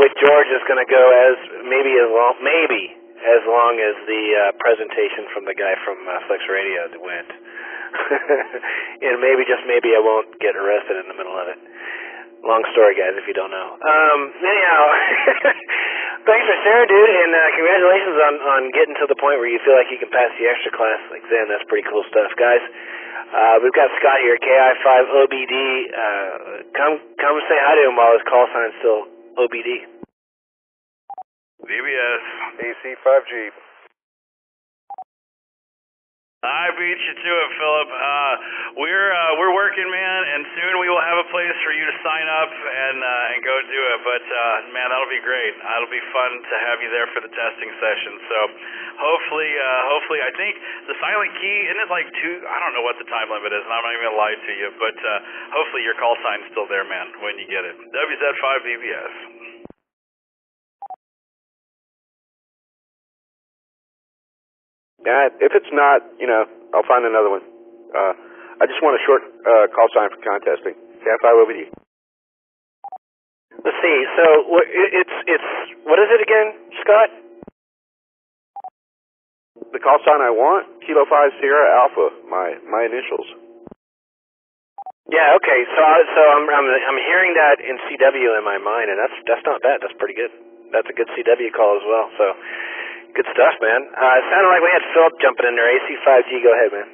with George is gonna go as long as the presentation from the guy from Flex Radio went. And maybe I won't get arrested in the middle of it. Long story, guys, if you don't know. Anyhow, thanks for sharing, dude, and congratulations on getting to the point where you feel like you can pass the extra class like Zen. That's pretty cool stuff, guys. We've got Scott here, KI5OBD. Come say hi to him while his call sign's still OBD. VBS. AC5G. I beat you to it, Philip. We're working, man, and soon we will have a place for you to sign up and go do it. But man, that'll be great. It'll be fun to have you there for the testing session. So hopefully, I think the silent key isn't it like 2? I don't know what the time limit is, and I'm not even gonna lie to you. But hopefully your call sign's still there, man, when you get it. WZ5VBS. Yeah, if it's not, I'll find another one. I just want a short call sign for contesting. KI5OBD. Let's see. So it's what is it again, Scott? The call sign I want, Kilo 5 Sierra Alpha. My initials. Yeah. Okay. So I'm hearing that in CW in my mind, and that's not bad. That's pretty good. That's a good CW call as well. So. Good stuff, man. It sounded like we had Philip jumping in there. AC5G, go ahead, man.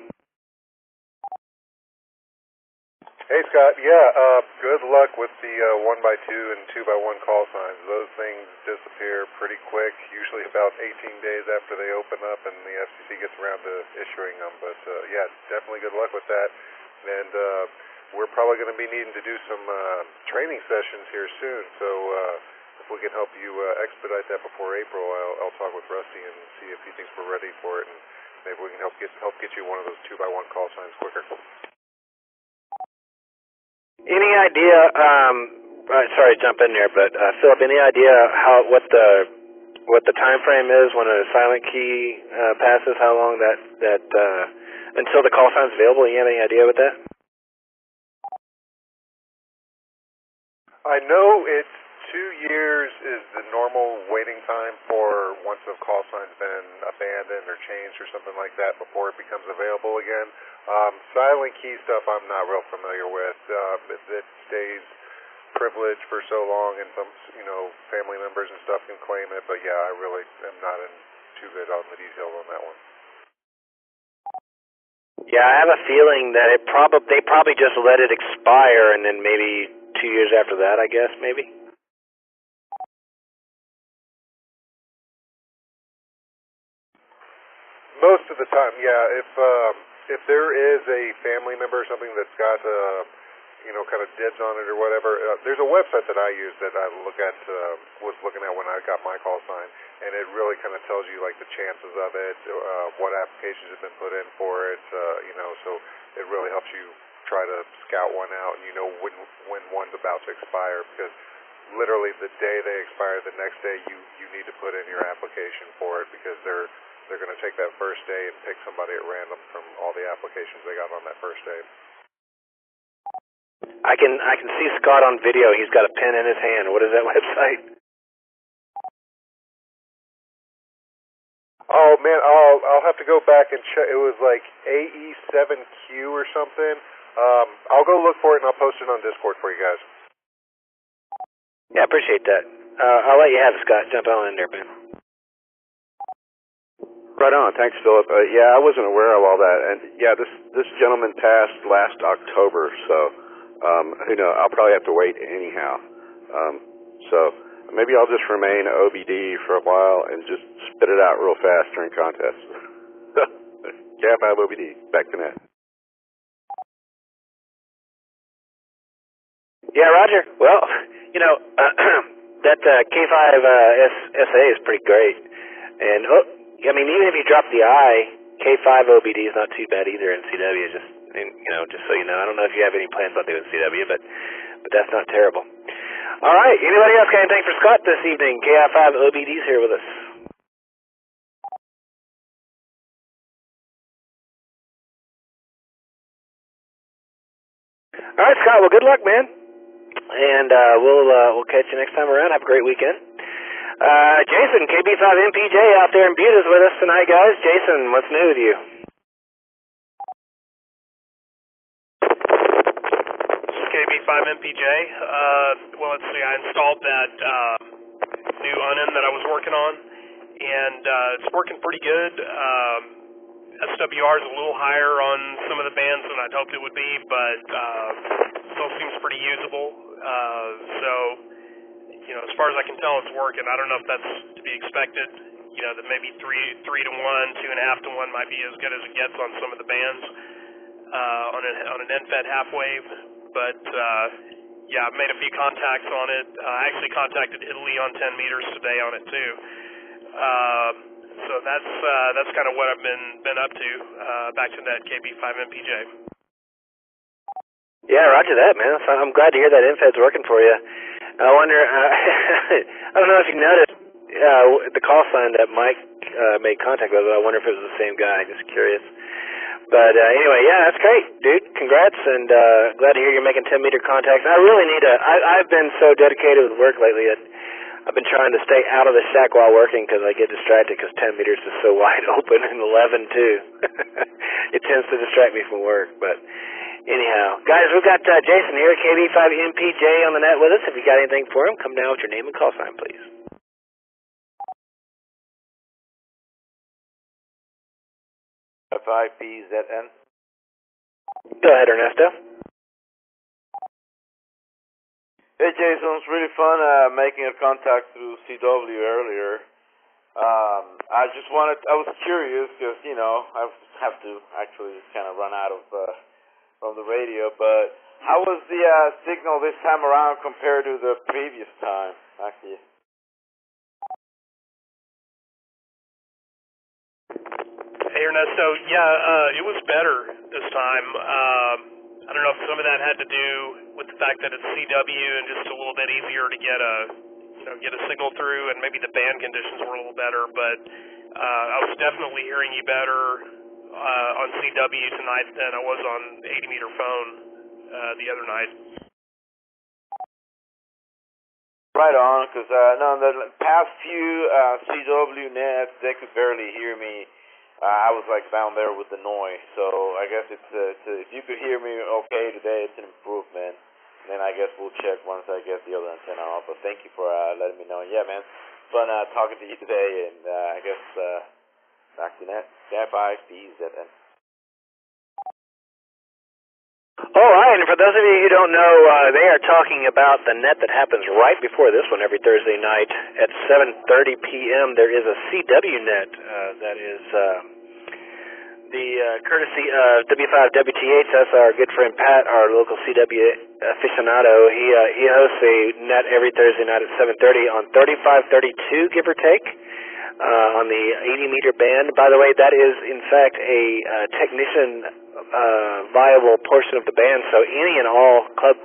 Hey, Scott. Yeah, good luck with the 1x2 and 2x1 call signs. Those things disappear pretty quick, usually about 18 days after they open up and the FCC gets around to issuing them. But, yeah, definitely good luck with that. And we're probably going to be needing to do some training sessions here soon, so... if we can help you expedite that before April, I'll talk with Rusty and see if he thinks we're ready for it, and maybe we can help get you one of those 2x1 call signs quicker. Any idea? Sorry to jump in there, but Philip, any idea what the time frame is when a silent key passes? How long that until the call sign's available? You have any idea with that? I know it's 2 years is the normal waiting time for once a call sign's been abandoned or changed or something like that before it becomes available again. Silent key stuff I'm not real familiar with. It stays privileged for so long, and some family members and stuff can claim it. But yeah, I really am not too good on the details on that one. Yeah, I have a feeling that they probably just let it expire, and then maybe 2 years after that, I guess maybe. Most of the time, yeah. If there is a family member or something that's got kind of dibs on it or whatever, there's a website that I use that I was looking at when I got my call sign, and it really kind of tells you like the chances of it, what applications have been put in for it, so it really helps you try to scout one out, and when one's about to expire, because literally the day they expire, the next day you need to put in your application for it, because they're going to take that first day and pick somebody at random from all the applications they got on that first day. I can see Scott on video. He's got a pen in his hand. What is that website? Oh man, I'll have to go back and check. It was like AE7Q or something. I'll go look for it and I'll post it on Discord for you guys. Yeah, appreciate that. I'll let you have it, Scott. Jump on in there, man. Right on. Thanks, Philip. Yeah, I wasn't aware of all that. And yeah, this gentleman passed last October, so who knows? I'll probably have to wait anyhow. So maybe I'll just remain OBD for a while and just spit it out real fast during contests. KI5OBD. Back to net. Yeah, Roger. Well, that K5SA is pretty great. And even if you drop the I, K5OBD is not too bad either in CW. Just so you know, I don't know if you have any plans on doing CW, but that's not terrible. All right. Anybody else got anything for Scott this evening? KI5OBD's here with us. All right, Scott. Well, good luck, man. And we'll catch you next time around. Have a great weekend. Jason, KB5MPJ out there in Butte is with us tonight, guys. Jason, what's new with you? This is KB5MPJ. Well, let's see, I installed that new UNIN that I was working on, and it's working pretty good. SWR is a little higher on some of the bands than I'd hoped it would be, but still seems pretty usable. So, as far as I can tell, it's working. I don't know if that's to be expected. That maybe 3 to 1, 2.5 to 1 might be as good as it gets on some of the bands on an NFET half wave. But yeah, I've made a few contacts on it. I actually contacted Italy on 10 meters today on it too. So that's kind of what I've been up to. Back to that KB5MPJ. Yeah, roger that, man. So I'm glad to hear that NFED's working for you. I wonder, I don't know if you noticed the call sign that Mike made contact with. I wonder if it was the same guy. Just curious. But anyway, yeah, that's great, dude. Congrats, and glad to hear you're making 10-meter contacts. I really need to. I've been so dedicated with work lately that I've been trying to stay out of the shack while working because I get distracted because 10 meters is so wide open, and 11 too. It tends to distract me from work. But anyhow, guys, we've got Jason here, KB5MPJ on the net with us. If you got anything for him, come down with your name and call sign, please. F5PZN. Go ahead, Ernesto. Hey, Jason, it was really fun making a contact through CW earlier. I was curious because, I have to actually kind of run out of from the radio, but how was the signal this time around compared to the previous time, actually? Hey, Ernesto. Yeah, it was better this time. I don't know if some of that had to do with the fact that it's CW and just a little bit easier to get a signal through, and maybe the band conditions were a little better. But I was definitely hearing you better on CW tonight than I was on 80-meter phone the other night. Right on, because the past few CW nets, they could barely hear me. I was like down there with the noise, so I guess it's if you could hear me okay today, it's an improvement. And then I guess we'll check once I get the other antenna off. But thank you for letting me know. Yeah, man, fun talking to you today, and I guess back to net. F5PZN. All right, and for those of you who don't know, they are talking about the net that happens right before this one every Thursday night at 7:30 p.m. There is a CW net that is the courtesy of W5WTH. That's our good friend Pat, our local CW aficionado. He hosts a net every Thursday night at 7:30 on 3532, give or take, on the 80-meter band. By the way, that is in fact a technician viable portion of the band, so any and all club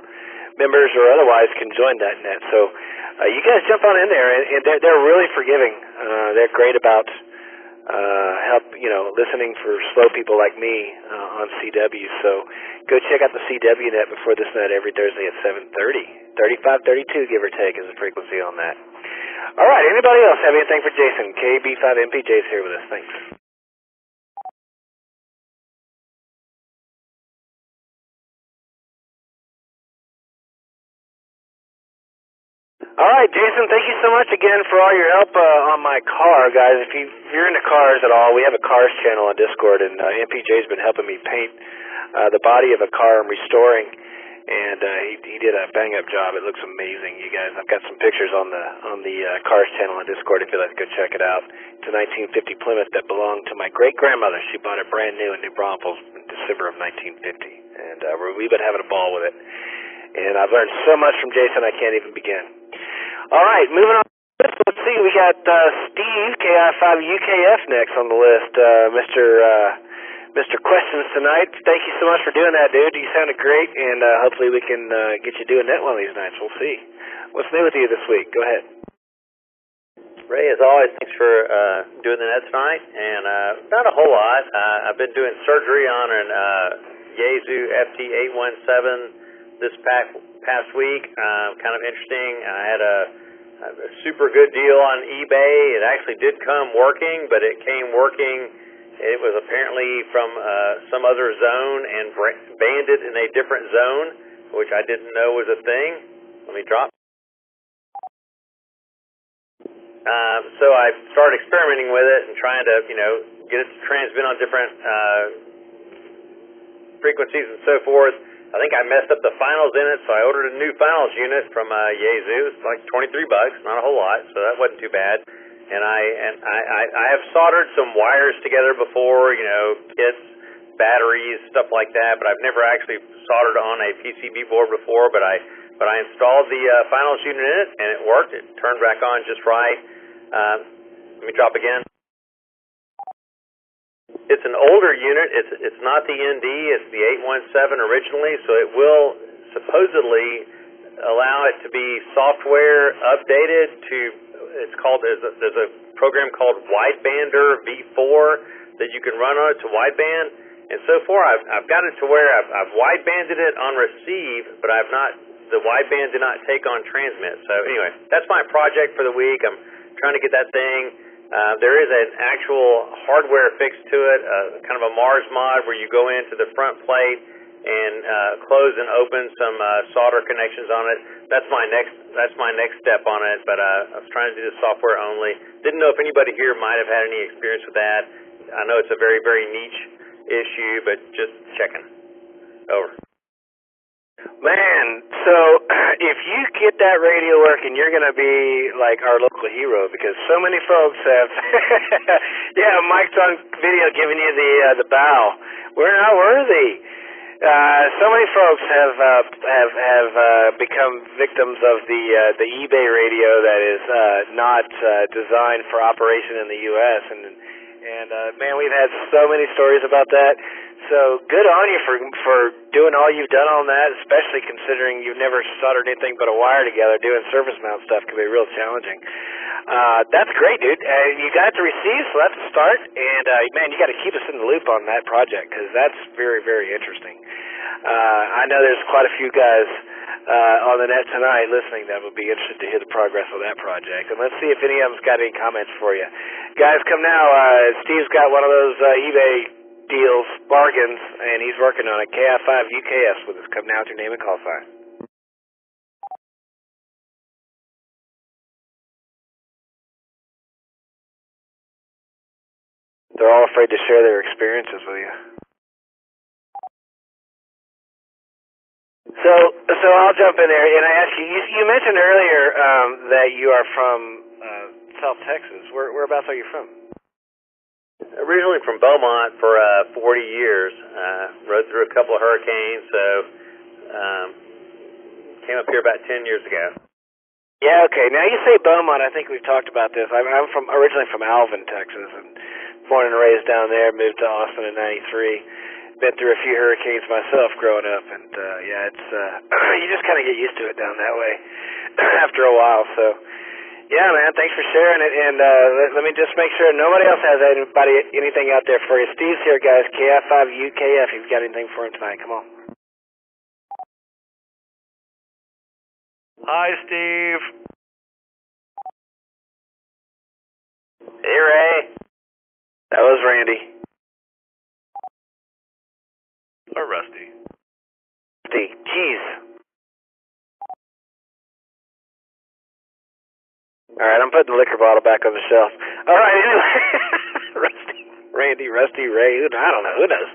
members or otherwise can join that net. So you guys jump on in there, and they're really forgiving. They're great about listening for slow people like me on CW. So go check out the CW net before this net every Thursday at 7:30. 3532, give or take, is the frequency on that. All right, anybody else have anything for Jason? KB5MPJ is here with us. Thanks. All right, Jason, thank you so much again for all your help on my car, guys. If you're into cars at all, we have a cars channel on Discord, and MPJ's been helping me paint the body of a car I'm restoring, and he did a bang-up job. It looks amazing, you guys. I've got some pictures on the cars channel on Discord if you'd like to go check it out. It's a 1950 Plymouth that belonged to my great-grandmother. She bought it brand new in New Braunfels in December of 1950, and we've been having a ball with it. And I've learned so much from Jason, I can't even begin. All right, moving on. Let's see, we got Steve, KI5UKF next on the list. Mr. Questions tonight. Thank you so much for doing that, dude. You sounded great, and hopefully we can get you doing net one of these nights. We'll see. What's new with you this week? Go ahead. Ray, as always, thanks for doing the net tonight, and not a whole lot. I've been doing surgery on an Yaesu FT817 this past week. Kind of interesting. I had a super good deal on eBay. It actually did come working, but it came working. It was apparently from some other zone and banded in a different zone, which I didn't know was a thing. Let me drop. So I started experimenting with it and trying to, get it to transmit on different frequencies and so forth. I think I messed up the finals in it, so I ordered a new finals unit from Yaesu. It's like $23, not a whole lot, so that wasn't too bad. And I have soldered some wires together before, kits, batteries, stuff like that, but I've never actually soldered on a PCB board before. But I installed the finals unit in it, and it worked. It turned back on just right. Let me drop again. It's an older unit. It's not the ND. It's the 817 originally, so it will supposedly allow it to be software updated to. It's called. There's a program called Widebander V4 that you can run on it to wideband. And so far, I've got it to where I've widebanded it on receive, but I've not. The wideband did not take on transmit. So anyway, that's my project for the week. I'm trying to get that thing. There is an actual hardware fix to it, kind of a Mars mod where you go into the front plate and close and open some solder connections on it. That's my next step on it. But I was trying to do the software only. Didn't know if anybody here might have had any experience with that. I know it's a very, very niche issue, but just checking. Over. Man, so if you get that radio working, you're going to be like our local hero because so many folks have, yeah, Mike's on video giving you the bow. We're not worthy. So many folks have become victims of the eBay radio that is not designed for operation in the U.S. And man, we've had so many stories about that. So good on you for doing all you've done on that, especially considering you've never soldered anything but a wire together. Doing surface mount stuff can be real challenging. That's great, dude. You got to receive, so that's a start. And man, you got to keep us in the loop on that project because that's very, very interesting. I know there's quite a few guys on the net tonight listening that would be interested to hear the progress of that project. And let's see if any of them's got any comments for you. Guys, come now. Steve's got one of those eBay deals, bargains, and he's working on it. KI5 UKS with us. Come now with your name and call sign. They're all afraid to share their experiences with you. So I'll jump in there and I ask you. You mentioned earlier that you are from South Texas. Whereabouts are you from? Originally from Beaumont for 40 years. Rode through a couple of hurricanes, so came up here about 10 years ago. Yeah, okay. Now you say Beaumont, I think we've talked about this. I'm originally from Alvin, Texas, and born and raised down there, moved to Austin in 93. Been through a few hurricanes myself growing up, and yeah, it's you just kind of get used to it down that way after a while, so yeah, man, thanks for sharing it, and let me just make sure nobody else has anything out there for you. Steve's here, guys, KI5 UKF, if you've got anything for him tonight, come on. Hi, Steve. Hey, Ray. That was Randy. Or Rusty. Rusty, jeez. All right, I'm putting the liquor bottle back on the shelf. All right, anyway. Rusty, Randy, Rusty, Ray, I don't know, who knows?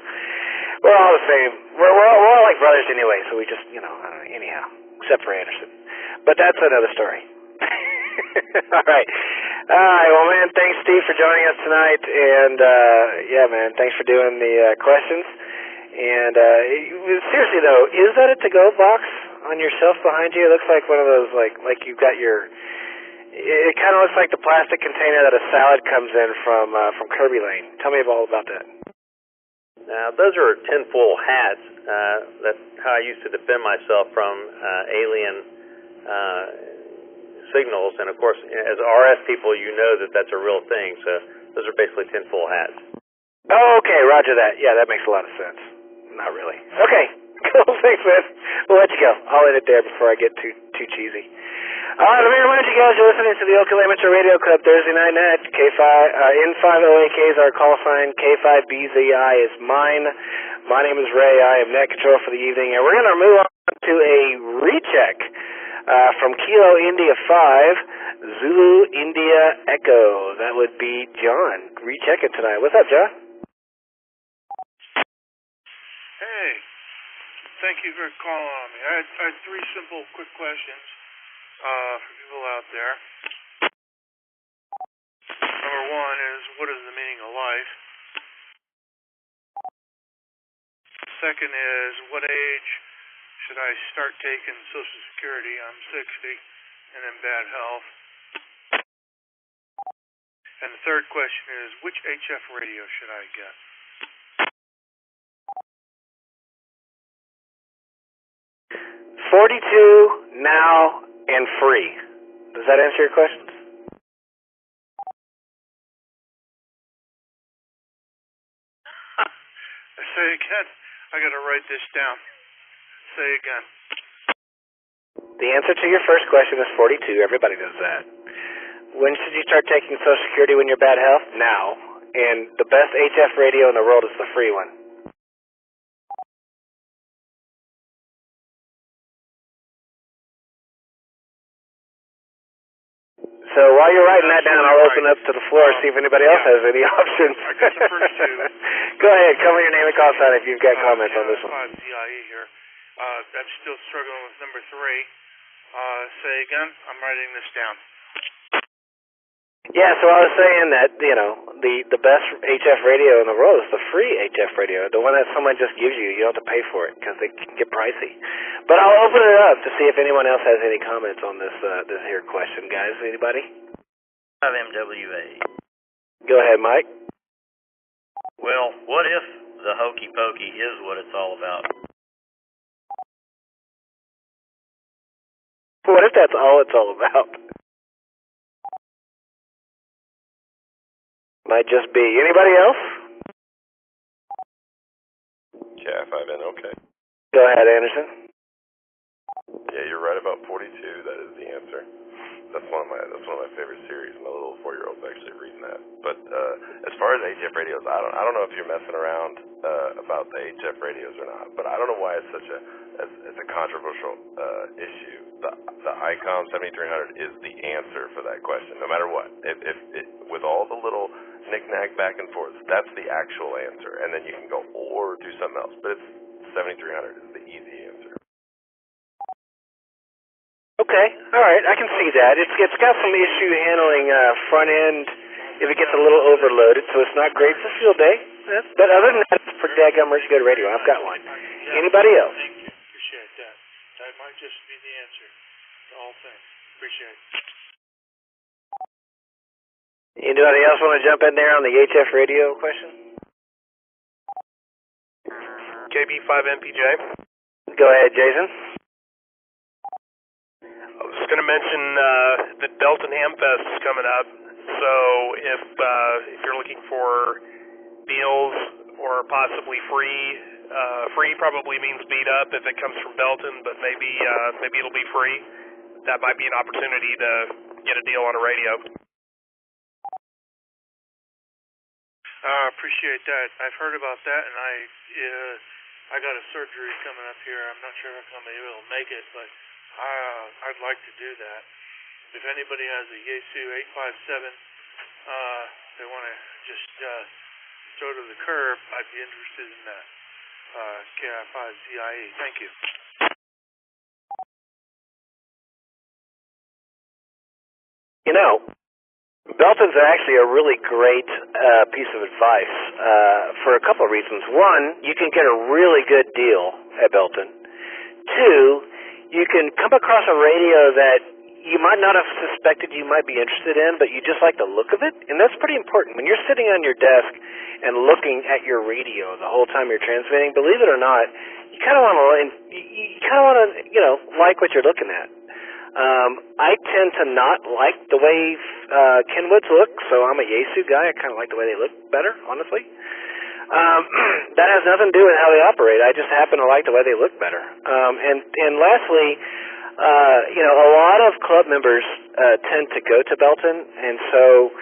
We're all the same. We're all like brothers anyway, so we just, I don't know, anyhow, except for Anderson. But that's another story. All right. Well, man, thanks, Steve, for joining us tonight. And, yeah, man, thanks for doing the questions. And seriously, though, is that a to-go box on your shelf behind you? It looks like one of those, like you've got your... It kind of looks like the plastic container that a salad comes in from Kirby Lane. Tell me all about that. Now, those are tinfoil hats. That's how I used to defend myself from alien signals. And, of course, as RF people, you know that that's a real thing. So those are basically tinfoil hats. Oh, okay, roger that. Yeah, that makes a lot of sense. Not really. Okay, cool. Thanks, man. We'll let you go. I'll end it there before I get too cheesy. Let me remind you guys, you're listening to the Oakland Amateur Radio Club Thursday Night Net. N50AK is our call sign. K5BZI is mine. My name is Ray. I am net control for the evening. And we're going to move on to a recheck from Kilo India 5. Zulu India Echo. That would be John. Recheck it tonight. What's up, John? Hey, thank you for calling on me. I had three simple, quick questions for people out there. Number one is, what is the meaning of life? Second is, what age should I start taking Social Security? I'm 60 and in bad health. And the third question is, which HF radio should I get? $42 now and free. Does that answer your questions? Say again. I gotta write this down. Say again. The answer to your first question is 42. Everybody knows that. When should you start taking Social Security when you're bad health? Now. And the best HF radio in the world is the free one. So while you're writing that down, I'll open up to the floor and see if anybody else has any options. I got the first two. Go ahead. Come with your name and call sign if you've got comments on this one. DIE here. I'm still struggling with number three. Say again. I'm writing this down. Yeah, so I was saying that, you know, the best HF radio in the world is the free HF radio, the one that someone just gives you. You don't have to pay for it because they can get pricey. But I'll open it up to see if anyone else has any comments on this here question, guys. Anybody? MWA. Go ahead, Mike. Well, what if the hokey pokey is what it's all about? What if that's all it's all about? Might just be. Anybody else? KF5N, okay. Go ahead, Anderson. Yeah, you're right about 42. That is the answer. That's one of my favorite series. My little 4-year-old's actually reading that. But as far as HF radios, I don't know if you're messing around about the HF radios or not. But I don't know why it's such a controversial issue. The ICOM 7300 is the answer for that question, no matter what. If with all the little knick-knack back and forth, that's the actual answer. And then you can go or do something else. But it's 7300 is the easy answer. Okay, all right, I can see that. It's got some issue handling front end if it gets a little overloaded, so it's not great for field day. But other than that, it's for daggum merge good radio. I've got one. Anybody else? Thank you. Appreciate that. That might just be the answer to the whole thing. Appreciate it. Anybody else want to jump in there on the HF radio question? KB5MPJ. Go ahead, Jason. I was going to mention that Belton Hamfest is coming up. So if you're looking for deals or possibly free probably means beat up if it comes from Belton, but maybe it'll be free. That might be an opportunity to get a deal on a radio. Appreciate that. I've heard about that, and I got a surgery coming up here. I'm not sure if I'm able to make it, but I'd like to do that. If anybody has a Yaesu 857, they want to just throw to the curb, I'd be interested in that. KI5ZIE. Thank you. You know, Belton's actually a really great piece of advice for a couple of reasons. One, you can get a really good deal at Belton. Two, you can come across a radio that you might not have suspected you might be interested in, but you just like the look of it, and that's pretty important. When you're sitting on your desk and looking at your radio the whole time you're transmitting, believe it or not, you kind of want to, like what you're looking at. I tend to not like the way Kenwoods look, so I'm a Yaesu guy. I kind of like the way they look better, honestly. That has nothing to do with how they operate. I just happen to like the way they look better. And lastly, a lot of club members tend to go to Belton, and so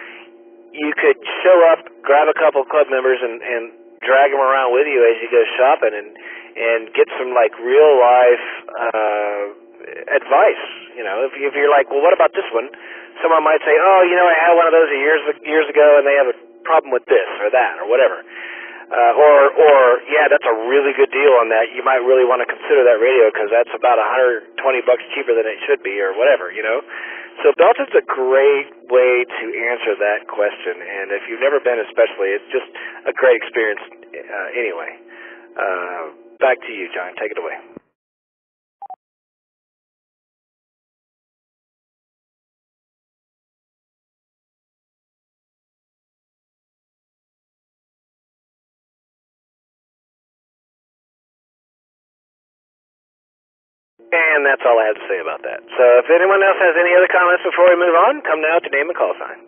you could show up, grab a couple club members, and drag them around with you as you go shopping, and get some like real life advice. If you're like, well, what about this one? someone might say, oh, you know, I had one of those years ago, and they have a problem with this or that or whatever. Or yeah, that's a really good deal on that. You might really want to consider that radio because that's about $120 cheaper than it should be, or whatever, you know. So Belton's a great way to answer that question, and if you've never been, especially, it's just a great experience anyway. Back to you, John. Take it away. And that's all I have to say about that. So if anyone else has any other comments before we move on, come now to name and call sign.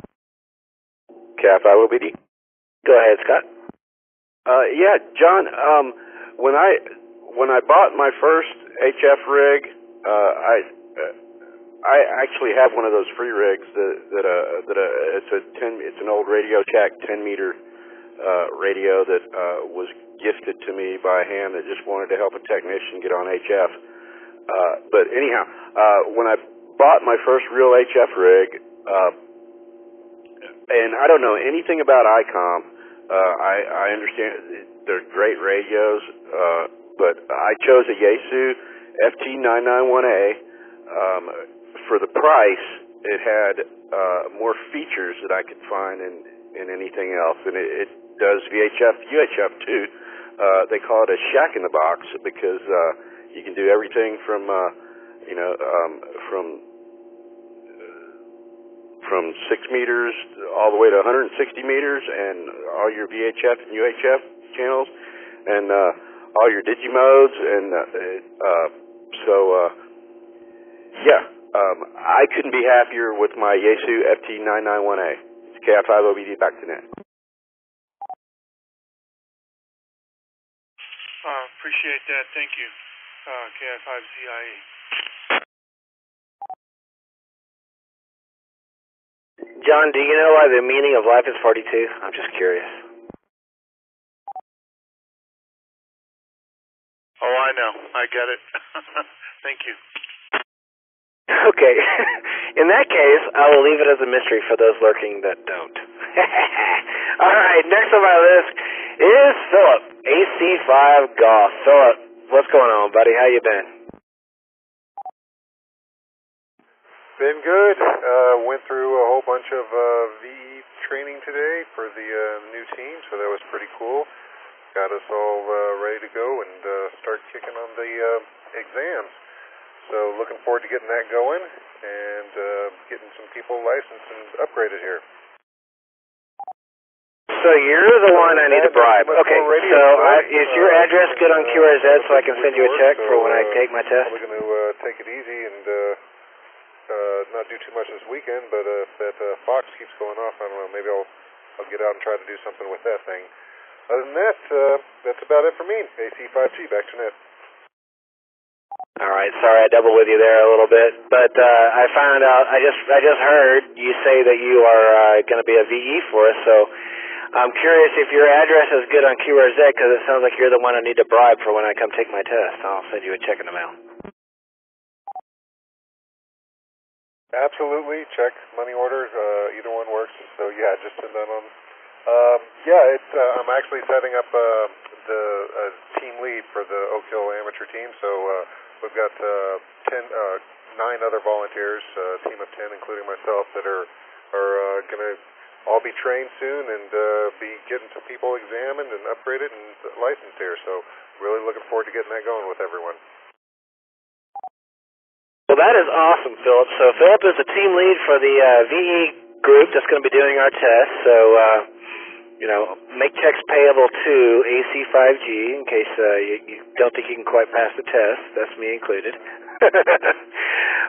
KF5OBD. Go ahead, Scott. Yeah, John, when I bought my first HF rig, I actually have one of those free rigs it's an old Radio Shack 10-meter radio that was gifted to me by a hand that just wanted to help a technician get on HF. But anyhow, when I bought my first real HF rig, and I don't know anything about ICOM, I understand they're great radios, but I chose a Yaesu FT991A. For the price, it had more features that I could find in anything else, and it does VHF, UHF too. They call it a shack in the box because you can do everything from from 6 meters all the way to 160 meters, and all your VHF and UHF channels, and all your digimodes, and I couldn't be happier with my Yaesu FT991A. It's KF5OBD, back to net. Appreciate that. Thank you. KF5ZIE. John, do you know why the meaning of life is 42? I'm just curious. Oh, I know. I get it. Thank you. Okay. In that case, I will leave it as a mystery for those lurking that don't. All right, next on my list is Philip, AC5 Golf. Philip, what's going on, buddy? How you been? Been good. Went through a whole bunch of VE training today for the new team, so that was pretty cool. Got us all ready to go and start kicking on the exams. So looking forward to getting that going and getting some people licensed and upgraded here. So you're the one I need to bribe. Okay, so is your address good on QRZ so I can send you a check for when I take my test? We're going to take it easy and not do too much this weekend, but if that Fox keeps going off, I don't know, maybe I'll get out and try to do something with that thing. Other than that, that's about it for me. AC5G, back to net. All right, sorry I doubled with you there a little bit, but I found out, I just heard you say that you are going to be a VE for us, so I'm curious if your address is good on QRZ, because it sounds like you're the one I need to bribe for when I come take my test. I'll send you a check in the mail. Absolutely, check, money order, either one works, so yeah, just send that on. I'm actually setting up the team lead for the Oak Hill amateur team, so we've got 9 other volunteers, a team of 10, including myself, that are going to all be trained soon and be getting some people examined and upgraded and licensed here, so really looking forward to getting that going with everyone. Well, that is awesome, Philip. So Philip is the team lead for the VE group that's going to be doing our test. So, make checks payable to AC5G in case you don't think you can quite pass the test. That's me included.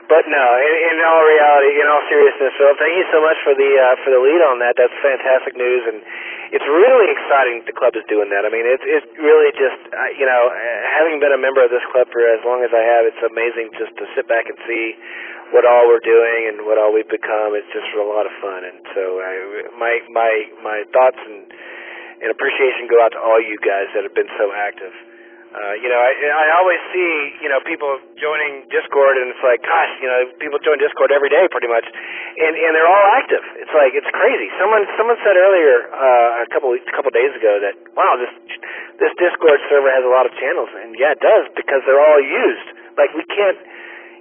But no, in all reality, in all seriousness, Philip, thank you so much for the lead on that. That's fantastic news, and it's really exciting that the club is doing that. I mean, it's really just, having been a member of this club for as long as I have, it's amazing just to sit back and see what all we're doing and what all we've become. It's just a lot of fun, and so my thoughts and appreciation go out to all you guys that have been so active I always see, people joining Discord, and it's like, gosh, people join Discord every day pretty much, and they're all active. It's like, it's crazy. Someone said earlier, a couple days ago that, wow, this Discord server has a lot of channels, and yeah, it does, because they're all used. Like, we can't,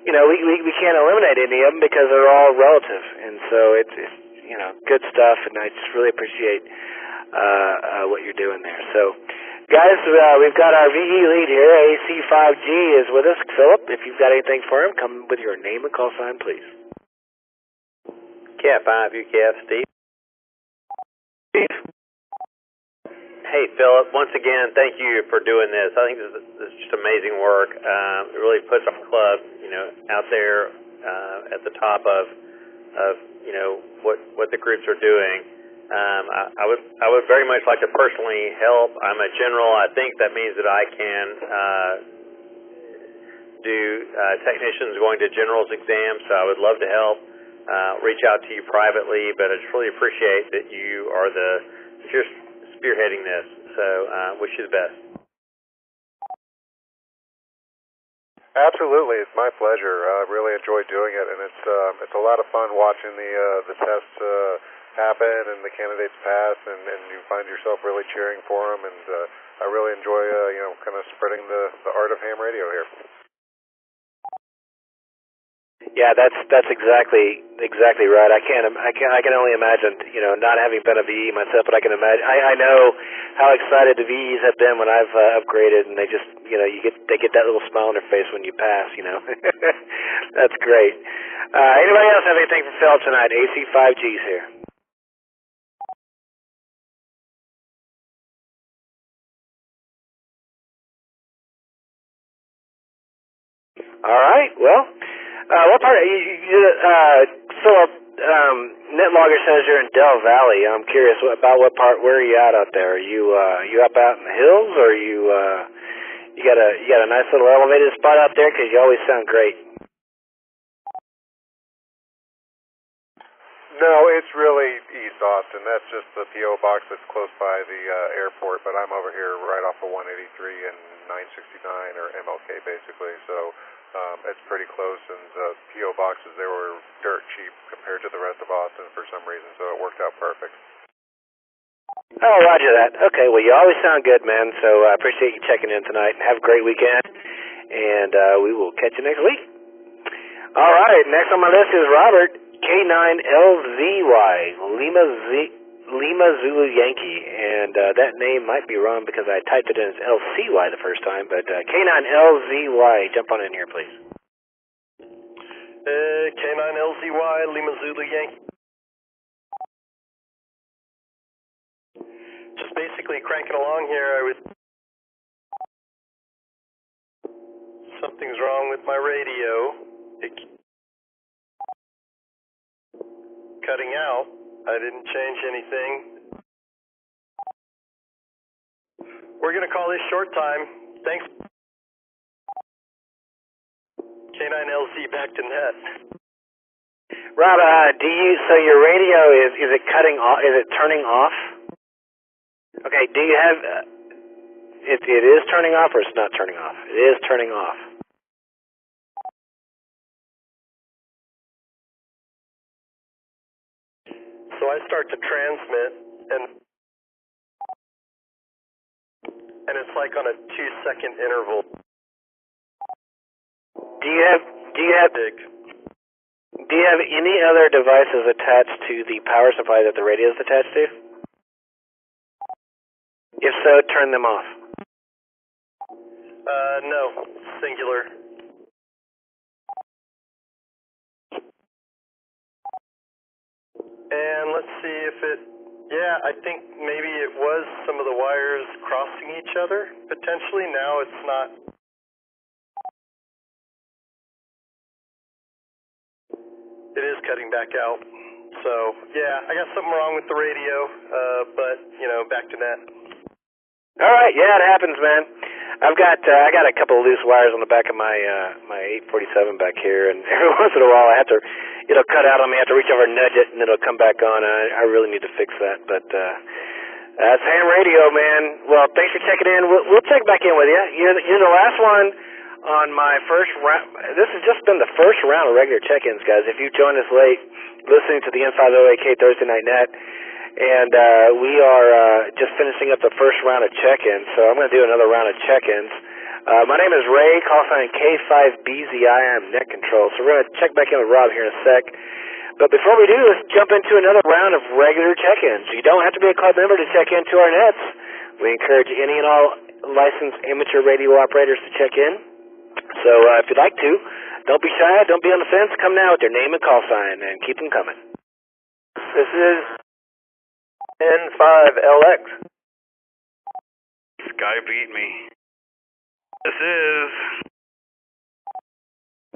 we can't eliminate any of them because they're all relative, and so it's good stuff, and I just really appreciate what you're doing there. So, guys, we've got our VE lead here. AC5G is with us. Philip, if you've got anything for him, come with your name and call sign, please. Cat 5, UKF, Steve. Steve. Hey, Philip, once again, thank you for doing this. I think this is just amazing work. It really puts our club, out there at the top of what the groups are doing. I would very much like to personally help. I'm a general. I think that means that I can do technicians going to general's exams, so I would love to help. Reach out to you privately, but I just really appreciate that you are you're spearheading this, so wish you the best. Absolutely, it's my pleasure. I really enjoy doing it, and it's a lot of fun watching the tests happen and the candidates pass, and you find yourself really cheering for them, and I really enjoy kind of spreading the art of ham radio here. Yeah, that's exactly right. I can only imagine, not having been a VE myself, but I can imagine. I know how excited the VEs have been when I've upgraded, and they just, they get that little smile on their face when you pass. That's great. Anybody else have anything for Phil tonight? AC5G's here. All right. Well, what part? NetLogger says you're in Del Valley. I'm curious about what part. Where are you out there? Are you up out in the hills, or you got a nice little elevated spot out there? Because you always sound great. No, it's really East Austin. That's just the P.O. box that's close by the airport. But I'm over here right off of 183 and 969, or MLK, basically. So. It's pretty close, and the P.O. boxes, they were dirt cheap compared to the rest of Austin for some reason, so it worked out perfect. Oh, roger that. Okay, well, you always sound good, man, so I appreciate you checking in tonight, and have a great weekend, and we will catch you next week. All right, next on my list is Robert, K9LZY, Lima Zulu Yankee, and that name might be wrong because I typed it in as LCY the first time, but K9LZY, jump on in here, please. K9LZY, Lima Zulu Yankee. Just basically cranking along here. Something's wrong with my radio. It's cutting out. I didn't change anything. We're going to call this short time. Thanks. K9LZ back to net. Rob, so your radio is it cutting off? Is it turning off? Okay, do you have, it is turning off, or it's not turning off? It is turning off. So I start to transmit, and it's like on a 2-second interval. Do you have any other devices attached to the power supply that the radio is attached to? If so, turn them off. No, singular. And let's see if I think maybe it was some of the wires crossing each other, potentially. Now it's not. It is cutting back out. So, yeah, I got something wrong with the radio, but, back to net. All right, yeah, it happens, man. I got a couple of loose wires on the back of my 847 back here, and every once in a while it'll cut out on me. I have to reach over and nudge it, and it'll come back on. I really need to fix that, but That's ham radio, man. Well, thanks for checking in. We'll check back in with you. You're the last one on my first round. This has just been the first round of regular check-ins, guys. If you joined us late, listening to the N508K Thursday Night Net, and we are just finishing up the first round of check-ins, so I'm going to do another round of check-ins. My name is Ray, call sign K5BZI. I'm net control, so we're going to check back in with Rob here in a sec. But before we do, let's jump into another round of regular check-ins. You don't have to be a club member to check into our nets. We encourage any and all licensed amateur radio operators to check in. So if you'd like to, don't be shy, don't be on the fence. Come now with your name and call sign, and keep them coming. This is N5LX. Sky beat me. This is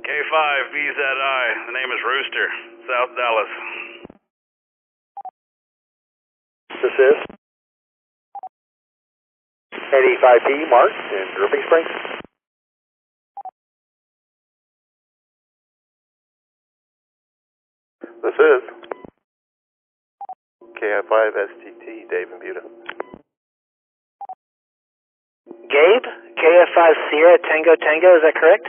K5BZI. The name is Rooster, South Dallas. This is 85P, Mark, in Dripping Springs. This is KF5STT, Dave and Buda. Gabe, KF5 Sierra Tango Tango, is that correct?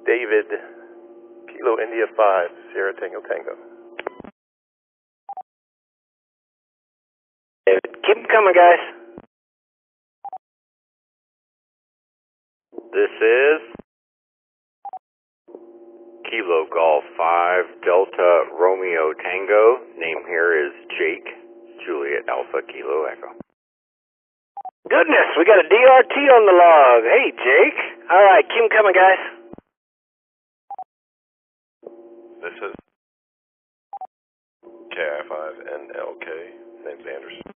David, Kilo India 5, Sierra Tango Tango. Keep them coming, guys. This is Kilo Golf 5, Delta Romeo Tango. Name here is Jake, Juliet Alpha Kilo Echo. Goodness, we got a DRT on the log. Hey, Jake. All right, keep them coming, guys. This is KI5NLK, name's Anderson.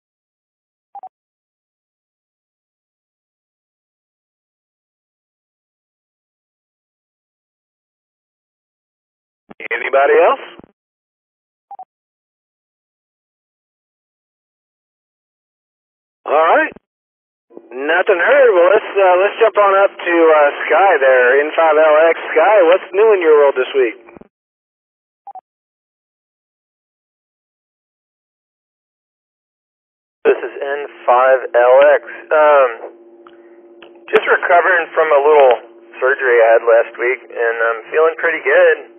Anybody else? All right. Nothing heard. Well, let's jump on up to Sky there, N5LX. Sky, what's new in your world this week? This is N5LX. Just recovering from a little surgery I had last week, and I'm feeling pretty good.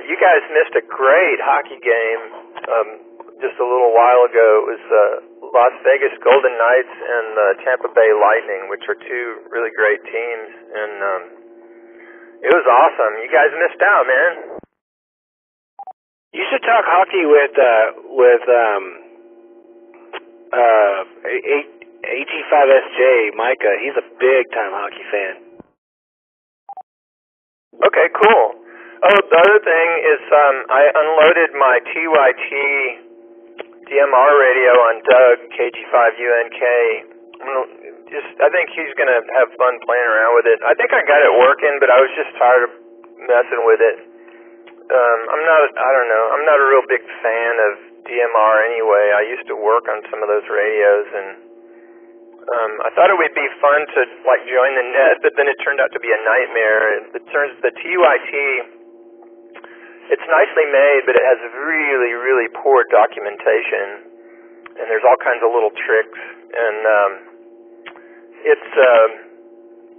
You guys missed a great hockey game just a little while ago. It was Las Vegas Golden Knights and the Tampa Bay Lightning, which are two really great teams, and it was awesome. You guys missed out, man. You should talk hockey with AG5SJ, Micah. He's a big-time hockey fan. Okay, cool. Oh, the other thing is I unloaded my TYT DMR radio on Doug, KG5UNK. I think he's going to have fun playing around with it. I think I got it working, but I was just tired of messing with it. I'm not a real big fan of DMR anyway. I used to work on some of those radios, and I thought it would be fun to join the net, but then it turned out to be a nightmare. It turns the TYT, it's nicely made, but it has really, really poor documentation, and there's all kinds of little tricks, and it's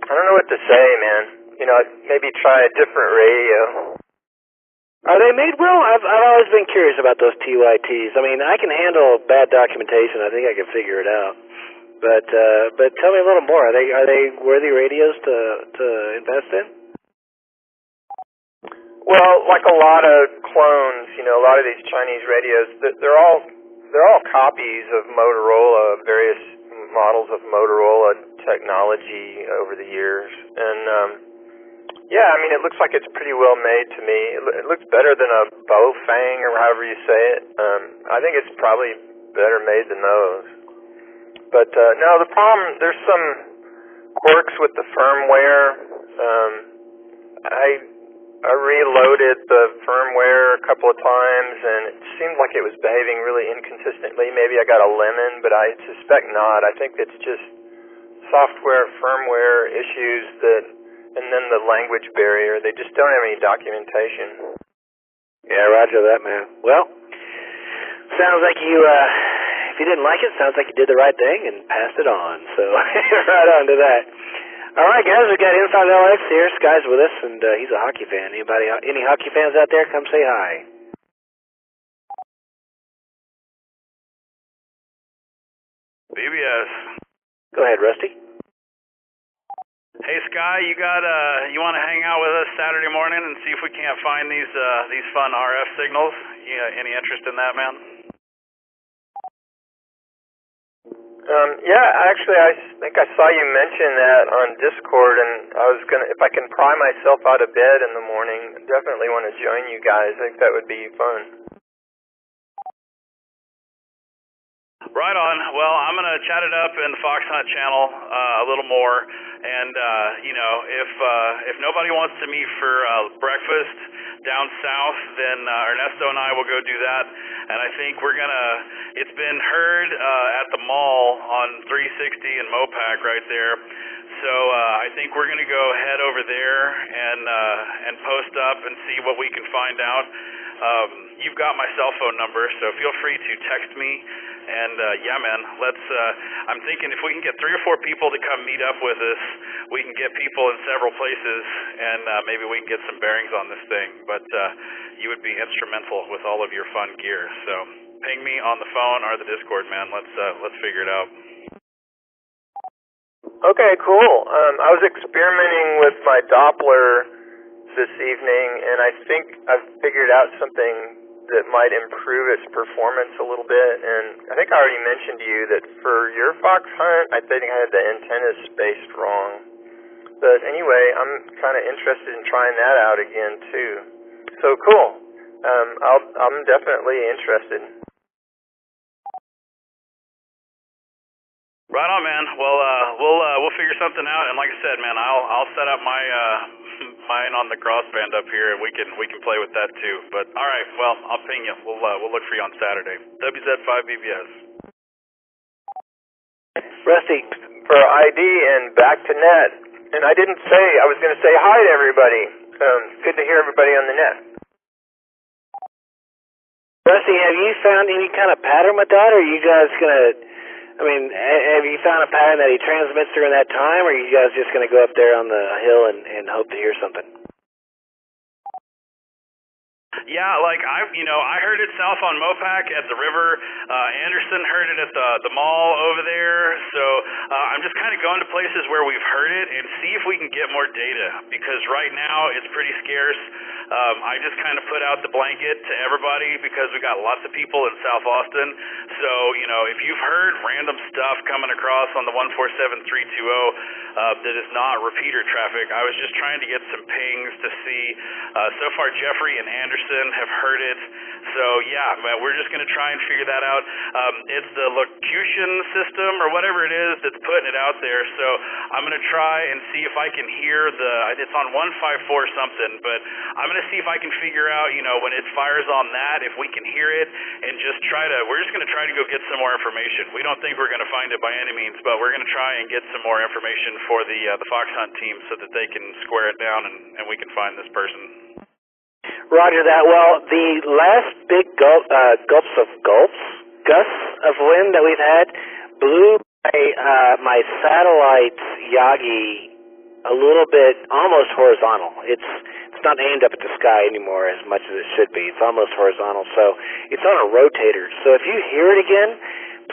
I don't know what to say, man. Maybe try a different radio. Are they made well? I've always been curious about those TYTs. I mean, I can handle bad documentation. I think I can figure it out. But tell me a little more. Are they worthy radios to invest in? Well, like a lot of clones, a lot of these Chinese radios, they're all copies of Motorola, various models of Motorola technology over the years, and yeah, I mean, it looks like it's pretty well made to me. It looks better than a Baofeng or however you say it. I think it's probably better made than those. But no, the problem, there's some quirks with the firmware. I reloaded the firmware a couple of times, and it seemed like it was behaving really inconsistently. Maybe I got a lemon, but I suspect not. I think it's just software, firmware issues and then the language barrier. They just don't have any documentation. Yeah, roger that, man. Well, Sounds like you, if you didn't like it, sounds like you did the right thing and passed it on. So, right on to that. All right, guys, we got N5LX here. Sky's with us, and he's a hockey fan. Any hockey fans out there? Come say hi. BBS. Go ahead, Rusty. Hey, Sky, you want to hang out with us Saturday morning and see if we can't find these fun RF signals? Any interest in that, man? Yeah, actually, I think I saw you mention that on Discord, and I was gonna, if I can pry myself out of bed in the morning, definitely want to join you guys. I think that would be fun. Right on. Well, I'm going to chat it up in the Fox Hunt channel a little more, and if nobody wants to meet for breakfast down south, then Ernesto and I will go do that. And I think it's been heard at the mall on 360 and Mopac right there. So I think we're going to go head over there and post up and see what we can find out. You've got my cell phone number, so feel free to text me. And yeah, man, I'm thinking if we can get 3 or 4 people to come meet up with us, we can get people in several places, and maybe we can get some bearings on this thing. But you would be instrumental with all of your fun gear. So ping me on the phone or the Discord, man. Let's figure it out. Okay, cool. I was experimenting with my Doppler this evening, and I think I've figured out something that might improve its performance a little bit. And I think I already mentioned to you that for your Fox Hunt, I think I had the antennas spaced wrong. But anyway, I'm kind of interested in trying that out again too. So cool. I'm definitely interested. Right on, man. Well, we'll figure something out. And like I said, man, I'll set up my mine on the crossband up here, and we can play with that too. But all right, well, I'll ping you. We'll look for you on Saturday. WZ5BBS. Rusty, for ID and back to net. And I didn't say I was going to say hi to everybody. Good to hear everybody on the net. Rusty, have you found any kind of pattern with that, or are you guys have you found a pattern that he transmits during that time, or are you guys just going to go up there on the hill and hope to hear something? Yeah, I heard it south on Mopac at the river. Anderson heard it at the mall over there. So I'm just kind of going to places where we've heard it and see if we can get more data, because right now it's pretty scarce. I just kind of put out the blanket to everybody because we got lots of people in South Austin. So, if you've heard random stuff coming across on the 147320 that is not repeater traffic, I was just trying to get some pings to see. So far, Jeffrey and Anderson have heard it. So, yeah, we're just going to try and figure that out. It's the locution system or whatever it is that's putting it out there. So I'm going to try and see if I can hear it's on 154 something, but I'm going to see if I can figure out, when it fires on that, if we can hear it, and we're just going to try to go get some more information. We don't think we're going to find it by any means, but we're going to try and get some more information for the Fox Hunt team so that they can square it down and we can find this person. Roger that. Well, the last big gusts of wind that we've had blew my satellite Yagi a little bit almost horizontal. It's not aimed up at the sky anymore as much as it should be. It's almost horizontal, so it's on a rotator. So if you hear it again,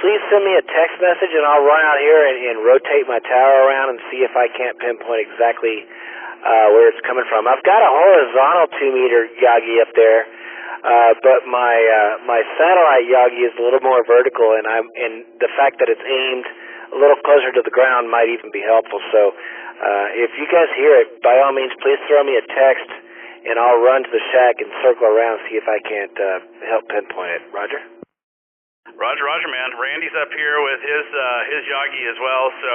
please send me a text message, and I'll run out here and rotate my tower around and see if I can't pinpoint exactly where it's coming from. I've got a horizontal 2-meter Yagi up there, but my satellite Yagi is a little more vertical, and the fact that it's aimed a little closer to the ground might even be helpful. So if you guys hear it, by all means, please throw me a text, and I'll run to the shack and circle around and see if I can't help pinpoint it. Roger? Roger, man. Randy's up here with his Yagi as well. So,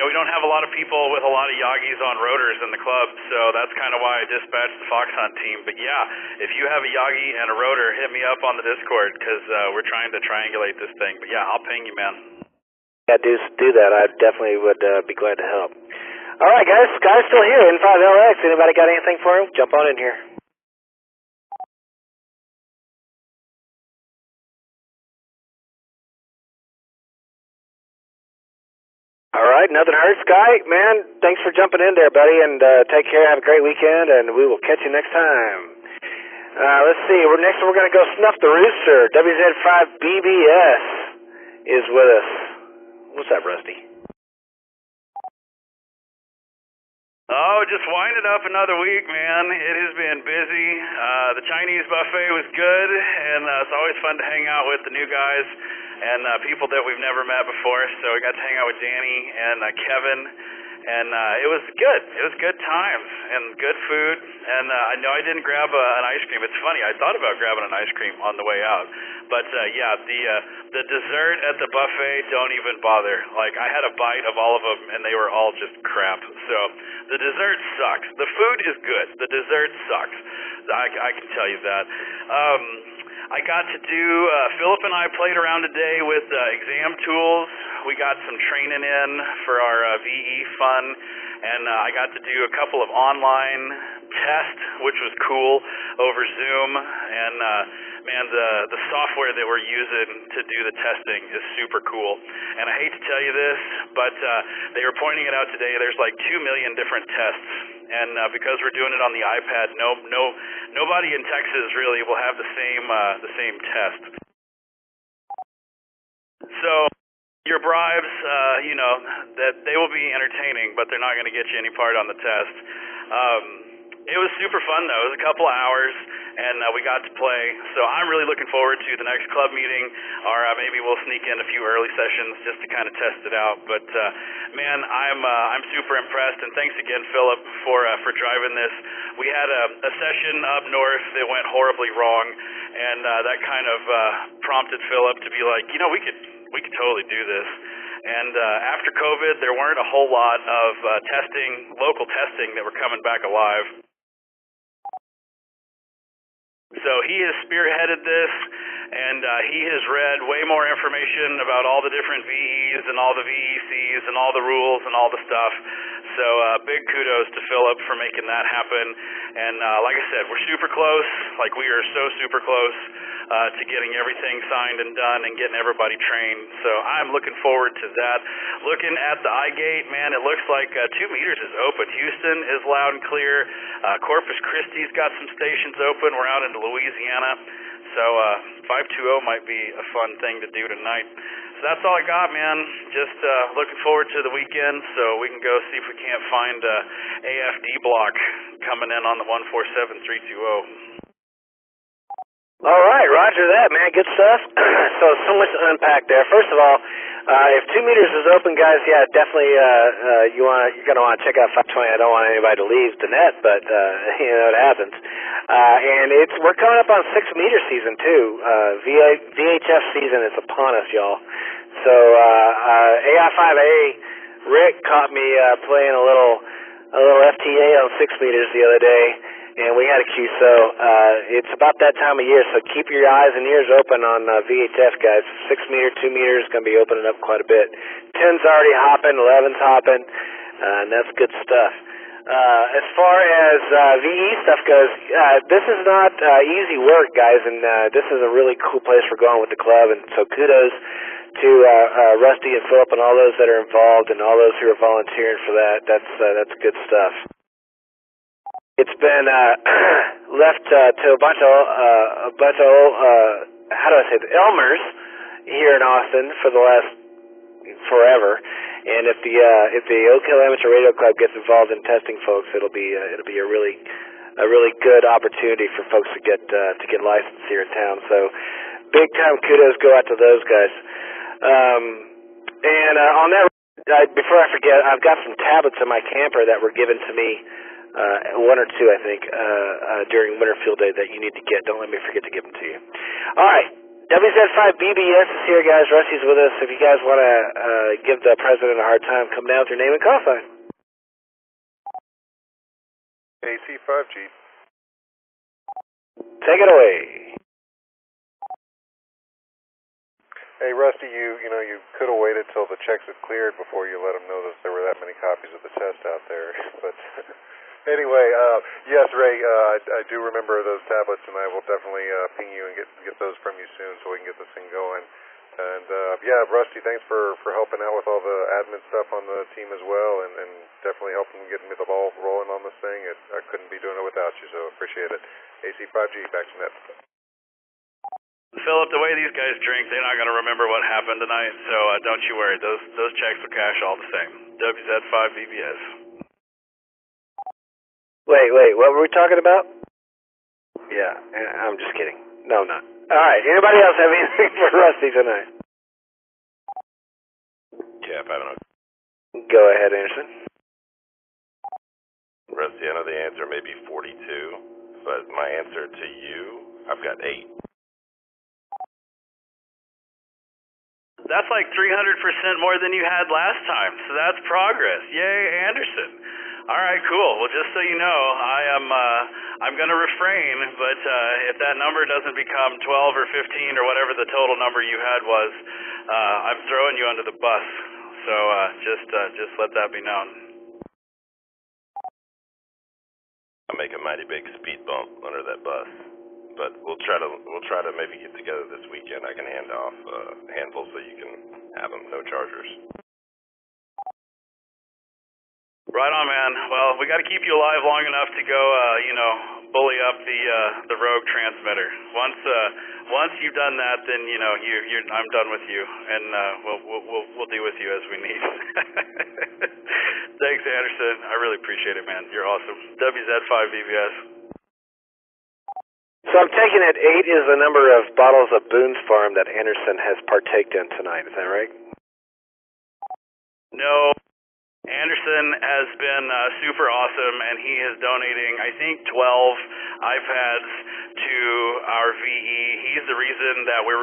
we don't have a lot of people with a lot of Yagis on rotors in the club, so that's kind of why I dispatched the Fox Hunt team. But yeah, if you have a Yagi and a rotor, hit me up on the Discord, because we're trying to triangulate this thing. But yeah, I'll ping you, man. Yeah, do that. I definitely would be glad to help. All right, guys. Sky's still here. N5LX. Anybody got anything for him? Jump on in here. All right, nothing hurts, Guy. Man, thanks for jumping in there, buddy, and take care. Have a great weekend, and we will catch you next time. Let's see. Next we're going to go snuff the rooster. WZ5BBS is with us. What's up, Rusty? Oh, just winding up another week, man. It has been busy. The Chinese buffet was good, and it's always fun to hang out with the new guys and people that we've never met before. So we got to hang out with Danny and Kevin, and it was good. It was good times and good food. And I know I didn't grab an ice cream. It's funny, I thought about grabbing an ice cream on the way out, but yeah, the dessert at the buffet, don't even bother. Like, I had a bite of all of them, and they were all just crap. So the dessert sucks. The food is good. The dessert sucks. I can tell you that. I got to do, Philip and I played around today with exam tools. We got some training in for our VE fun, and I got to do a couple of online tests, which was cool, over Zoom. And man, the software that we're using to do the testing is super cool. And I hate to tell you this, but they were pointing it out today. There's like 2 million different tests, and because we're doing it on the iPad, nobody in Texas really will have the same test. So your bribes, that they will be entertaining, but they're not going to get you any part on the test. It was super fun, though. It was a couple of hours, and we got to play. So I'm really looking forward to the next club meeting, or maybe we'll sneak in a few early sessions just to kind of test it out. But man, I'm super impressed, and thanks again, Philip, for driving this. We had a session up north that went horribly wrong, and that kind of prompted Philip to be like, we could totally do this. And after COVID, there weren't a whole lot of local testing that were coming back alive. So he has spearheaded this, and he has read way more information about all the different VEs and all the VECs and all the rules and all the stuff. So big kudos to Philip for making that happen. And like I said, we're super close. Like, we are so super close to getting everything signed and done and getting everybody trained. So I'm looking forward to that. Looking at the iGate, man, it looks like 2 meters is open. Houston is loud and clear. Corpus Christi's got some stations open. We're out into Louisiana. So 520 might be a fun thing to do tonight. So that's all I got, man. Just looking forward to the weekend so we can go see if we can't find AFD block coming in on the 147320. All right, roger that, man. Good stuff. So much to unpack there. First of all, if 2 meters is open, guys, yeah, definitely you're gonna want to check out 520. I don't want anybody to leave the net, but it happens. And we're coming up on 6 meter season too. VHF season is upon us, y'all. So AI5A Rick caught me playing a little FTA on 6 meters the other day, and we had a QSO. It's about that time of year, so keep your eyes and ears open on VHF, guys. 6 meter, 2 meters is going to be opening up quite a bit. 10's already hopping, 11's hopping, and that's good stuff. As far as VE stuff goes, this is not easy work, guys, and this is a really cool place we're going with the club, and so kudos to Rusty and Philip and all those that are involved and all those who are volunteering for that. That's good stuff. It's been left to a bunch of how do I say it, Elmers here in Austin for the last forever. And if the Oak Hill Amateur Radio Club gets involved in testing folks, it'll be a really good opportunity for folks to get licensed here in town. So big time kudos go out to those guys. And on that, before I forget, I've got some tablets in my camper that were given to me, 1 or 2 I think, during Winter Field Day that you need to get. Don't let me forget to give them to you. All right. WZ5BBS is here, guys. Rusty's with us. If you guys want to give the president a hard time, come down with your name and call sign. AC5G. Take it away. Hey, Rusty, you could have waited till the checks had cleared before you let them know that there were that many copies of the test out there. But anyway, yes, Ray, I do remember those tablets, and I will definitely ping you and get those from you soon so we can get this thing going. And yeah, Rusty, thanks for helping out with all the admin stuff on the team as well, and definitely helping getting me the ball rolling on this thing. I couldn't be doing it without you, so appreciate it. AC5G, back to net. Philip, the way these guys drink, they're not going to remember what happened tonight, so don't you worry. Those checks will cash all the same. WZ5BBS. Wait, what were we talking about? Yeah, I'm just kidding. No, not. All right, anybody else have anything for Rusty tonight? Jeff, I don't know. Go ahead, Anderson. Rusty, I know the answer may be 42, but my answer to you, I've got 8. That's like 300% more than you had last time, so that's progress. Yay, Anderson. All right, cool. Well, just so you know, I'm going to refrain, but if that number doesn't become 12 or 15 or whatever the total number you had was, I'm throwing you under the bus. So just let that be known. I'll make a mighty big speed bump under that bus, but we'll try to maybe get together this weekend. I can hand off a handful so you can have them, no chargers. Right on, man. Well, we got to keep you alive long enough to go, bully up the rogue transmitter. Once you've done that, then I'm done with you, and we'll deal with you as we need. Thanks, Anderson. I really appreciate it, man. You're awesome. WZ5BBS. So I'm taking it 8 is the number of bottles of Boone's Farm that Anderson has partaked in tonight. Is that right? No. Anderson has been super awesome, and he is donating, I think, 12 iPads to our VE. He's the reason that we're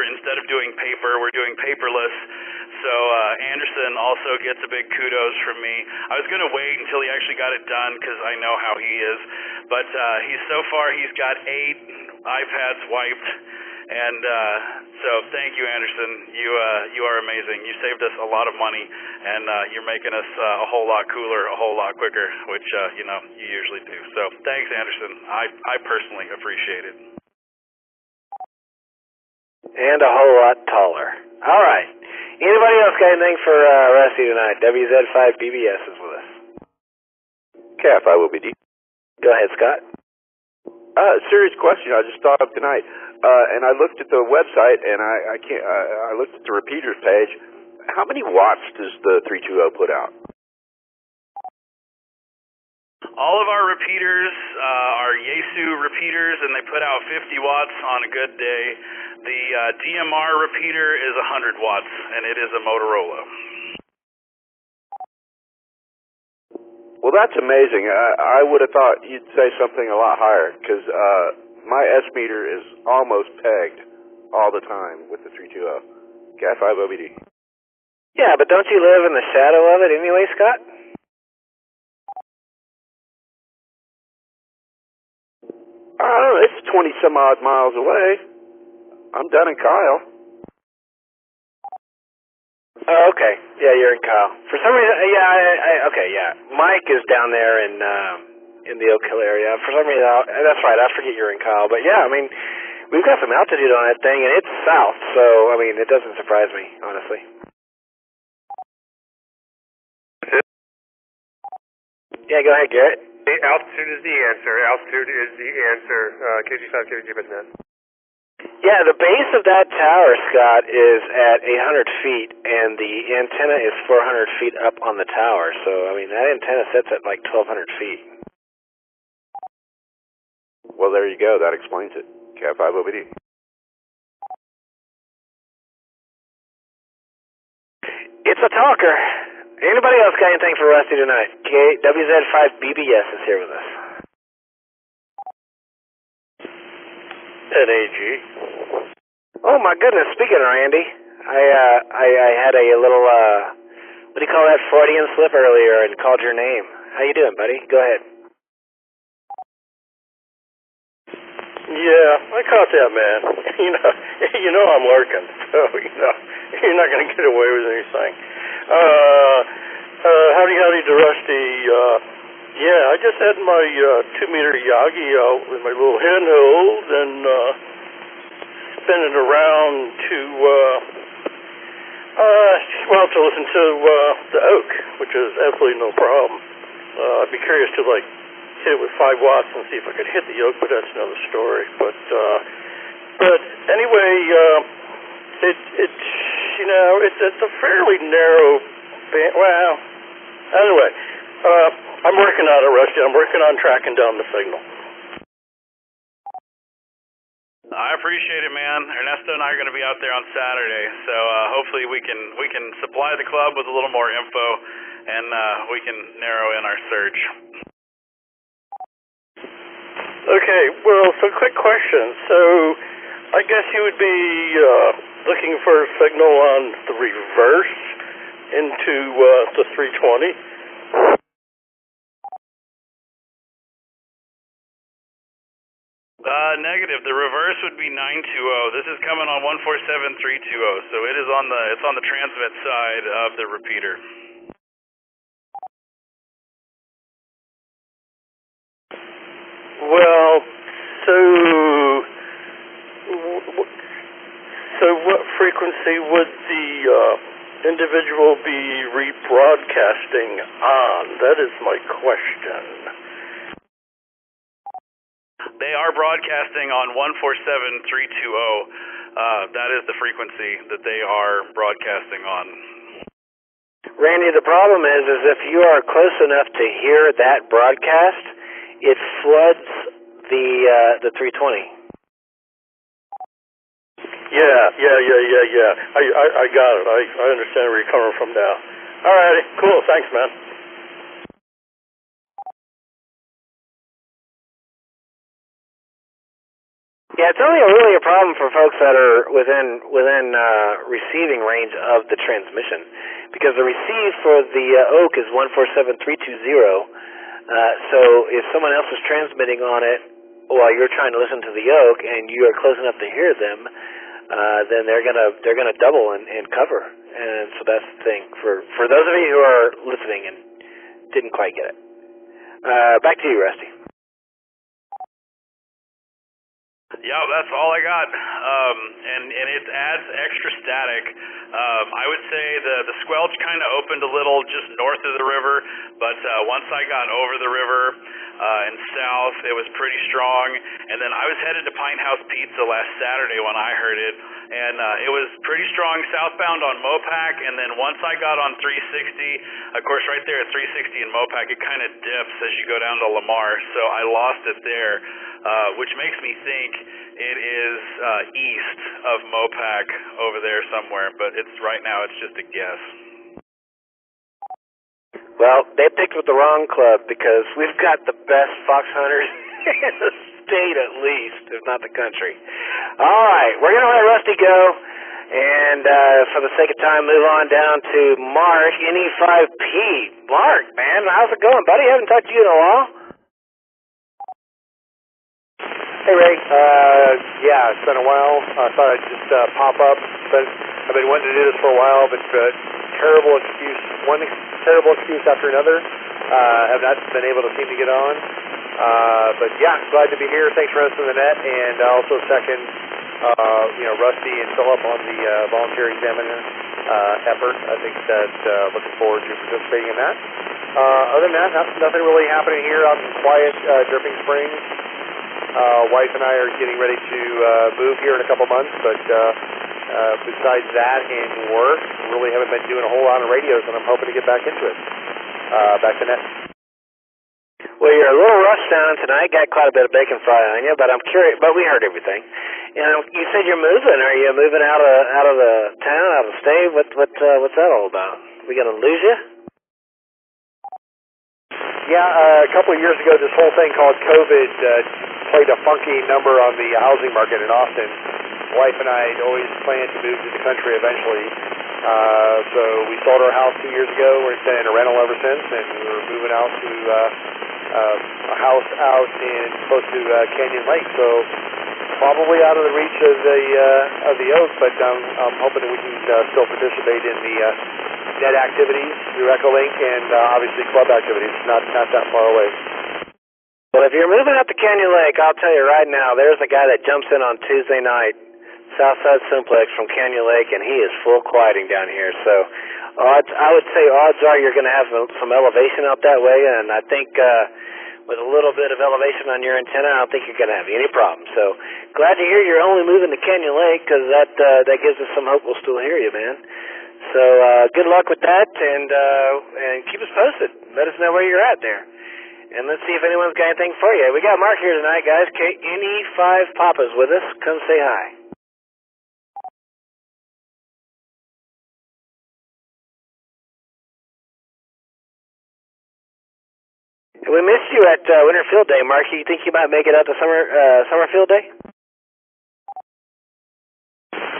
instead of doing paper, we're doing paperless. So Anderson also gets a big kudos from me. I was going to wait until he actually got it done because I know how he is, but he's got 8 iPads wiped. And so thank you, Anderson. You are amazing. You saved us a lot of money, and you're making us a whole lot cooler, a whole lot quicker, which you usually do. So thanks, Anderson. I personally appreciate it. And a whole lot taller. All right. Anybody else got anything for Rusty tonight? WZ5BBS is with us. KFI will be deep. Go ahead, Scott. Serious question I just thought of tonight. And I looked at the website, and I looked at the repeaters page. How many watts does the 320 put out? All of our repeaters are Yaesu repeaters, and they put out 50 watts on a good day. The DMR repeater is 100 watts, and it is a Motorola. Well, that's amazing. I would have thought you'd say something a lot higher, because my S meter is almost pegged all the time with the 320. Cat 5 OBD. Yeah, but don't you live in the shadow of it anyway, Scott? I don't know. It's 20-some odd miles away. I'm done in Kyle. Oh, okay. Yeah, you're in Kyle. For some reason, okay, yeah. Mike is down there in the Oak Hill area. For some reason, that's right. I forget you're in Kyle. But yeah, I mean, we've got some altitude on that thing, and it's south. So I mean, it doesn't surprise me, honestly. Yeah, go ahead, Garrett. Altitude is the answer. Altitude is the answer. KG5, KG5.net. Yeah, the base of that tower, Scott, is at 800 feet, and the antenna is 400 feet up on the tower. So, I mean, that antenna sits at like 1,200 feet. Well, there you go. That explains it. Cat 5 OBD. It's a talker. Anybody else got anything for Rusty tonight? WZ5BBS is here with us. NAG. Oh my goodness! Speaking of Randy, I had a little what do you call that, Freudian slip earlier and called your name. How you doing, buddy? Go ahead. Yeah, I caught that, man. You know I'm lurking, so you're not gonna get away with anything. Howdy to Rusty. Yeah, I just had my 2-meter Yagi out with my little handheld, and spinning around to to listen to the Oak, which is absolutely no problem. I'd be curious to like hit it with 5 watts and see if I could hit the Oak, but that's another story. But anyway, it's a fairly narrow band. Well, anyway, I'm working on it, Rusty. I'm working on tracking down the signal. I appreciate it, man. Ernesto and I are going to be out there on Saturday, so hopefully we can supply the club with a little more info, and we can narrow in our search. Okay, well, so quick question. So I guess you would be looking for a signal on the reverse into the 320? Negative. The reverse would be 920. This is coming on 147320, so it's on the transmit side of the repeater. Well, so what frequency would the individual be rebroadcasting on? That is my question. They are broadcasting on 147320. That is the frequency that they are broadcasting on. Randy, the problem is if you are close enough to hear that broadcast, it floods the 320. Yeah. I got it. I understand where you're coming from now. All righty, cool. Thanks, man. Yeah, it's only really a problem for folks that are within receiving range of the transmission, because the receive for the Oak is 147320. So if someone else is transmitting on it while you're trying to listen to the Oak and you are close enough to hear them, then they're gonna double and cover. And so that's the thing for those of you who are listening and didn't quite get it. Back to you, Rusty. Yeah, that's all I got. And it adds extra static. I would say the squelch kind of opened a little just north of the river, but once I got over the river and south, it was pretty strong. And then I was headed to Pine House Pizza last Saturday when I heard it, and it was pretty strong southbound on Mopac. And then once I got on 360, of course, right there at 360 in Mopac, it kind of dips as you go down to Lamar, so I lost it there, which makes me think it is east of Mopac over there somewhere, but right now it's just a guess. Well, they picked with the wrong club, because we've got the best fox hunters in the state, at least, if not the country. All right, we're going to let Rusty go, and for the sake of time, move on down to Mark, NE5P. Mark, man, how's it going, buddy? I haven't talked to you in a while. Hey, Ray. Yeah, it's been a while. I thought I'd just pop up. I've been wanting to do this for a while, but terrible excuse. One terrible excuse after another. Have not been able to seem to get on. But yeah, glad to be here. Thanks for hosting the net, and I also second, Rusty and Philip on the voluntary examiner effort. I think that looking forward to participating in that. Other than that, nothing really happening here out in quiet Dripping Springs. Wife and I are getting ready to move here in a couple months, but besides that and work, really haven't been doing a whole lot of radios, and I'm hoping to get back into it. Back to net. Well, you're a little rushed down tonight. Got quite a bit of bacon fry on you, but I'm curious. But we heard everything. You said you're moving. Are you moving out of the town, out of the state? What's that all about? We gonna lose you? Yeah, a couple of years ago, this whole thing called COVID played a funky number on the housing market in Austin. Wife and I had always planned to move to the country eventually. So we sold our house 2 years ago. We've been in a rental ever since, and we're moving out to a house out close to Canyon Lake. So probably out of the reach of the Oak, but I'm hoping that we can still participate in the net activities through Echolink and obviously club activities. Not that far away. Well, if you're moving up to Canyon Lake, I'll tell you right now, there's a guy that jumps in on Tuesday night Southside Simplex from Canyon Lake, and he is full quieting down here. So I would say odds are you're going to have some elevation out that way, and I think with a little bit of elevation on your antenna, I don't think you're going to have any problem. So glad to hear you're only moving to Canyon Lake, because that gives us some hope we'll still hear you, man. So good luck with that, and keep us posted. Let us know where you're at there. And let's see if anyone's got anything for you. We got Mark here tonight, guys. NE5 Papa's with us. Come say hi. We missed you at Winter Field Day, Mark. You think you might make it out to Summer Field Day?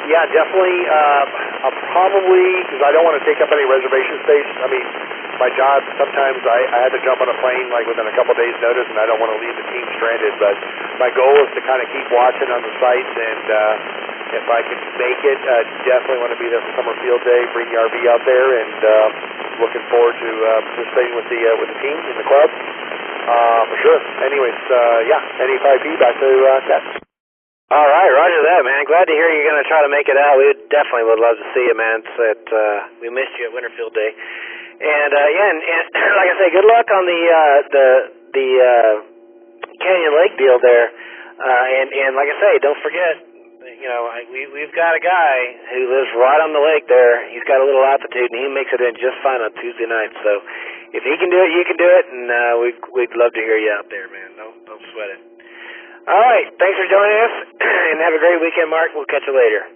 Yeah, definitely. I'll probably, because I don't want to take up any reservation space. I mean, my job, sometimes I had to jump on a plane like within a couple of days' notice, and I don't want to leave the team stranded. But my goal is to kind of keep watching on the sites, and if I can make it, definitely want to be there for Summer Field Day, bring the RV out there, and looking forward to participating with the team in the club. For sure. Anyways, yeah, NE5P, back to Ted. All right, roger that, man. Glad to hear you're going to try to make it out. We definitely would love to see you, man. We missed you at Winterfield Day. And and like I say, good luck on the Canyon Lake deal there. And like I say, don't forget, we've got a guy who lives right on the lake there. He's got a little altitude, and he makes it in just fine on Tuesday night. So if he can do it, you can do it, and we'd love to hear you out there, man. Don't sweat it. All right, thanks for joining us, and have a great weekend, Mark. We'll catch you later.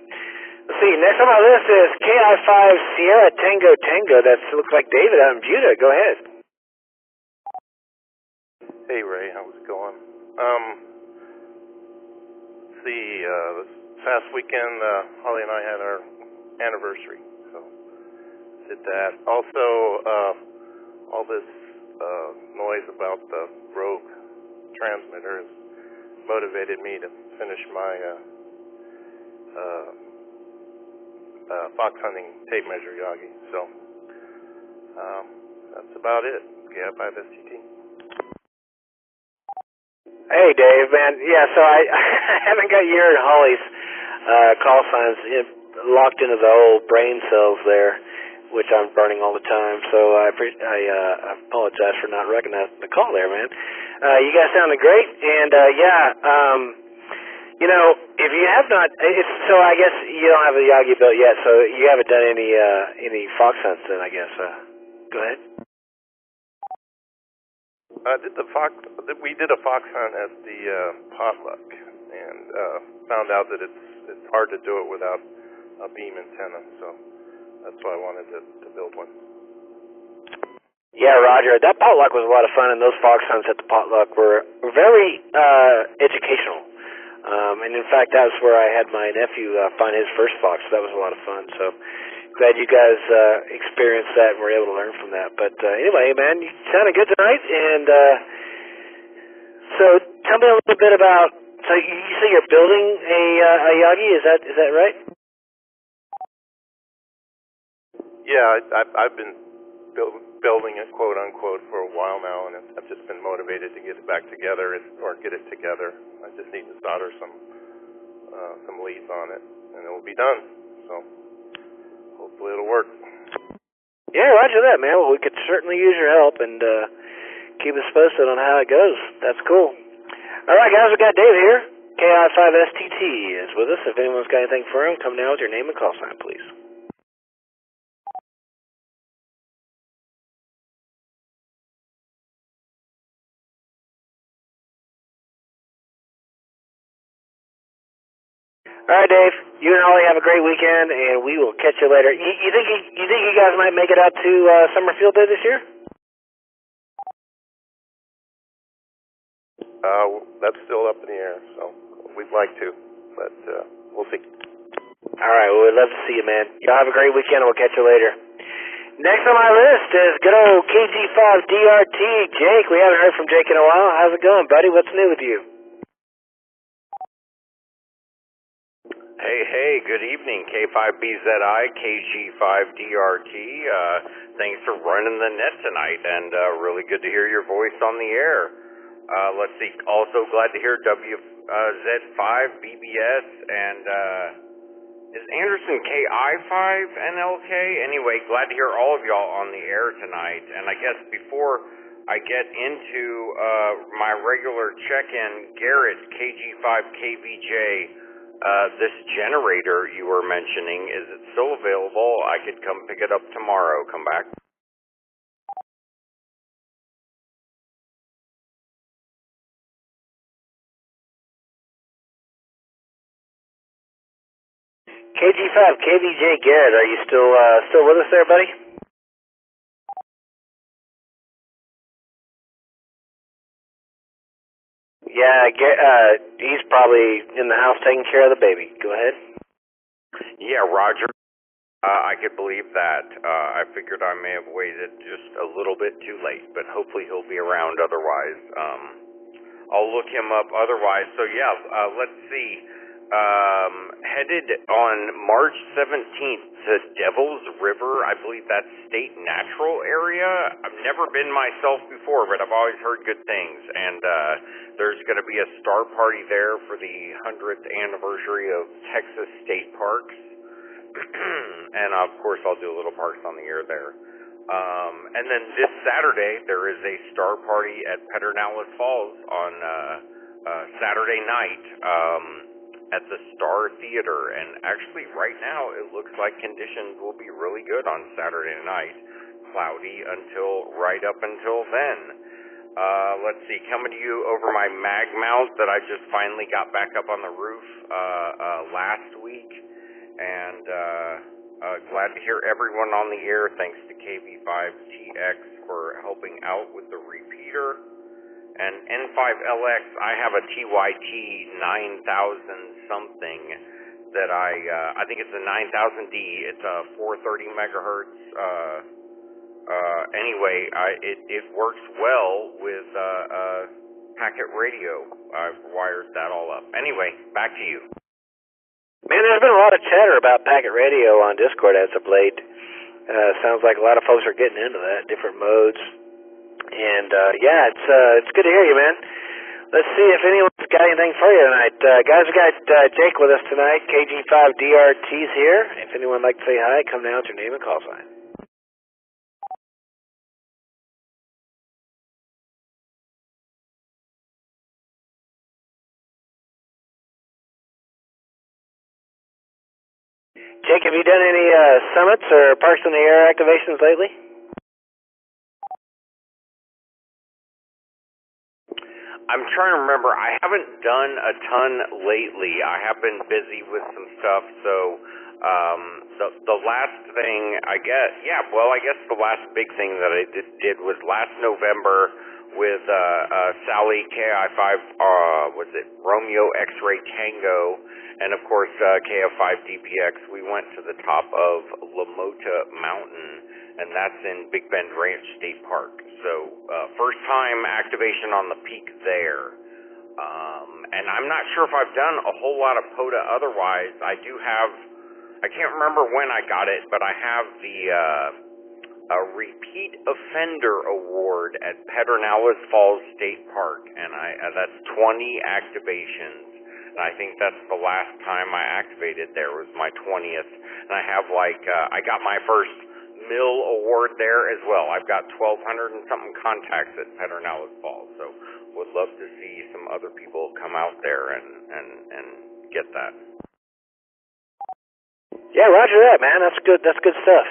Let's see, next on my list is KI5 Sierra Tango Tango. That looks like David out in Buda. Go ahead. Hey, Ray, how's it going? This past weekend, Holly and I had our anniversary, so did that. Also, all this noise about the Rogue transmitter has motivated me to finish my fox hunting tape measure Yagi. So that's about it. KI5STT. Hey, Dave, man. Yeah, so I haven't got your and Holly's call signs locked into the old brain cells there, which I'm burning all the time. So I apologize for not recognizing the call there, man. You guys sounded great, and if you have not, so I guess you don't have a Yagi built yet, so you haven't done any fox hunts then, I guess. Go ahead. We did a fox hunt at the potluck, and found out that it's hard to do it without a beam antenna, so that's why I wanted to build one. Yeah, Roger. That potluck was a lot of fun, and those fox hunts at the potluck were very educational. And in fact, that was where I had my nephew find his first fox. So that was a lot of fun. So glad you guys experienced that and were able to learn from that. But anyway, man, you sounded good tonight. And so tell me a little bit about. So you say you're building a Yagi? Is that right? Yeah, I've been building it, quote unquote, for a while now, and I've just been motivated to get it back together or get it together. I just need to solder some leads on it, and it will be done. So hopefully it'll work. Yeah, roger that, man. Well, we could certainly use your help, and keep us posted on how it goes. That's cool. All right, guys, we got Dave here. KI5STT is with us. If anyone's got anything for him, come down with your name and call sign, please. All right, Dave. You and Holly have a great weekend, and we will catch you later. You think you guys might make it out to Summer Field Day this year? That's still up in the air, so we'd like to, but we'll see. All right, well, we'd love to see you, man. Y'all have a great weekend, and we'll catch you later. Next on my list is good old KG5DRT, Jake. We haven't heard from Jake in a while. How's it going, buddy? What's new with you? Hey, good evening, K5BZI, KG5DRT. Thanks for running the net tonight, and really good to hear your voice on the air. Let's see, also glad to hear Z5 BBS, and is Anderson KI5 NLK? Anyway, glad to hear all of y'all on the air tonight. And I guess before I get into my regular check-in, Garrett, KG5KVJ, this generator you were mentioning, is it still available? I could come pick it up tomorrow. Come back. KG5KVJ Garrett, are you still with us there, buddy? Yeah, he's probably in the house taking care of the baby. Go ahead. Yeah, Roger. I could believe that. I figured I may have waited just a little bit too late, but hopefully he'll be around otherwise. I'll look him up otherwise. So yeah, let's see. Headed on March 17th to Devil's River. I believe that's state natural area. I've never been myself before, but I've always heard good things. And there's going to be a star party there for the 100th anniversary of Texas State Parks. And of course I'll do a little Parks on the Air there. And then this Saturday there is a star party at Pedernales Falls on Saturday night at the Star Theater. And actually right now it looks like conditions will be really good on Saturday night. Cloudy right up until then. Let's see, coming to you over my mag mount that I just finally got back up on the roof last week. And glad to hear everyone on the air. Thanks to KV5TX for helping out with the repeater. And N5LX, I have a TYT 9000 something that I think it's a 9000D. It's a 430 megahertz. Anyway, it works well with packet radio. I've wired that all up. Anyway, back to you. Man, there's been a lot of chatter about packet radio on Discord as of late. Sounds like a lot of folks are getting into that, different modes. And yeah, it's good to hear you, man. Let's see if anyone's got anything for you tonight. Guys, we got Jake with us tonight. KG5DRT's here. If anyone would like to say hi, come down with your name and call sign. Jake, have you done any summits or Parks in the Air activations lately? I'm trying to remember. I haven't done a ton lately. I have been busy with some stuff. So the last thing I guess the last big thing that I did was last November with Sally KI5 Romeo X-Ray Tango, and of course KF5 DPX. We went to the top of Lamota Mountain, and that's in Big Bend Ranch State Park. So first time activation on the peak there. And I'm not sure if I've done a whole lot of POTA otherwise. I can't remember when I got it, but I have the a repeat offender award at Pedernales Falls State Park, and that's 20 activations. And I think that's the last time I activated there was my 20th. And I have I got my first mill award there as well. I've got 1,200 and something contacts at Pedernales Falls, so would love to see some other people come out there and get that. Yeah, roger that, man. That's good stuff.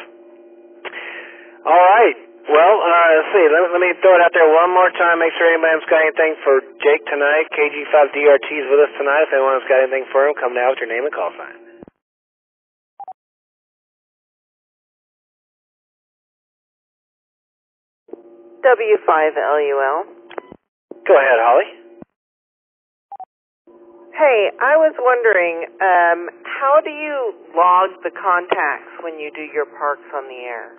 All right. Well, let's see. Let me throw it out there one more time. Make sure anybody's got anything for Jake tonight. KG5DRT's with us tonight. If anyone's got anything for him, come down with your name and call sign. W5LUL. Go ahead, Holly. Hey, I was wondering, how do you log the contacts when you do your Parks on the Air?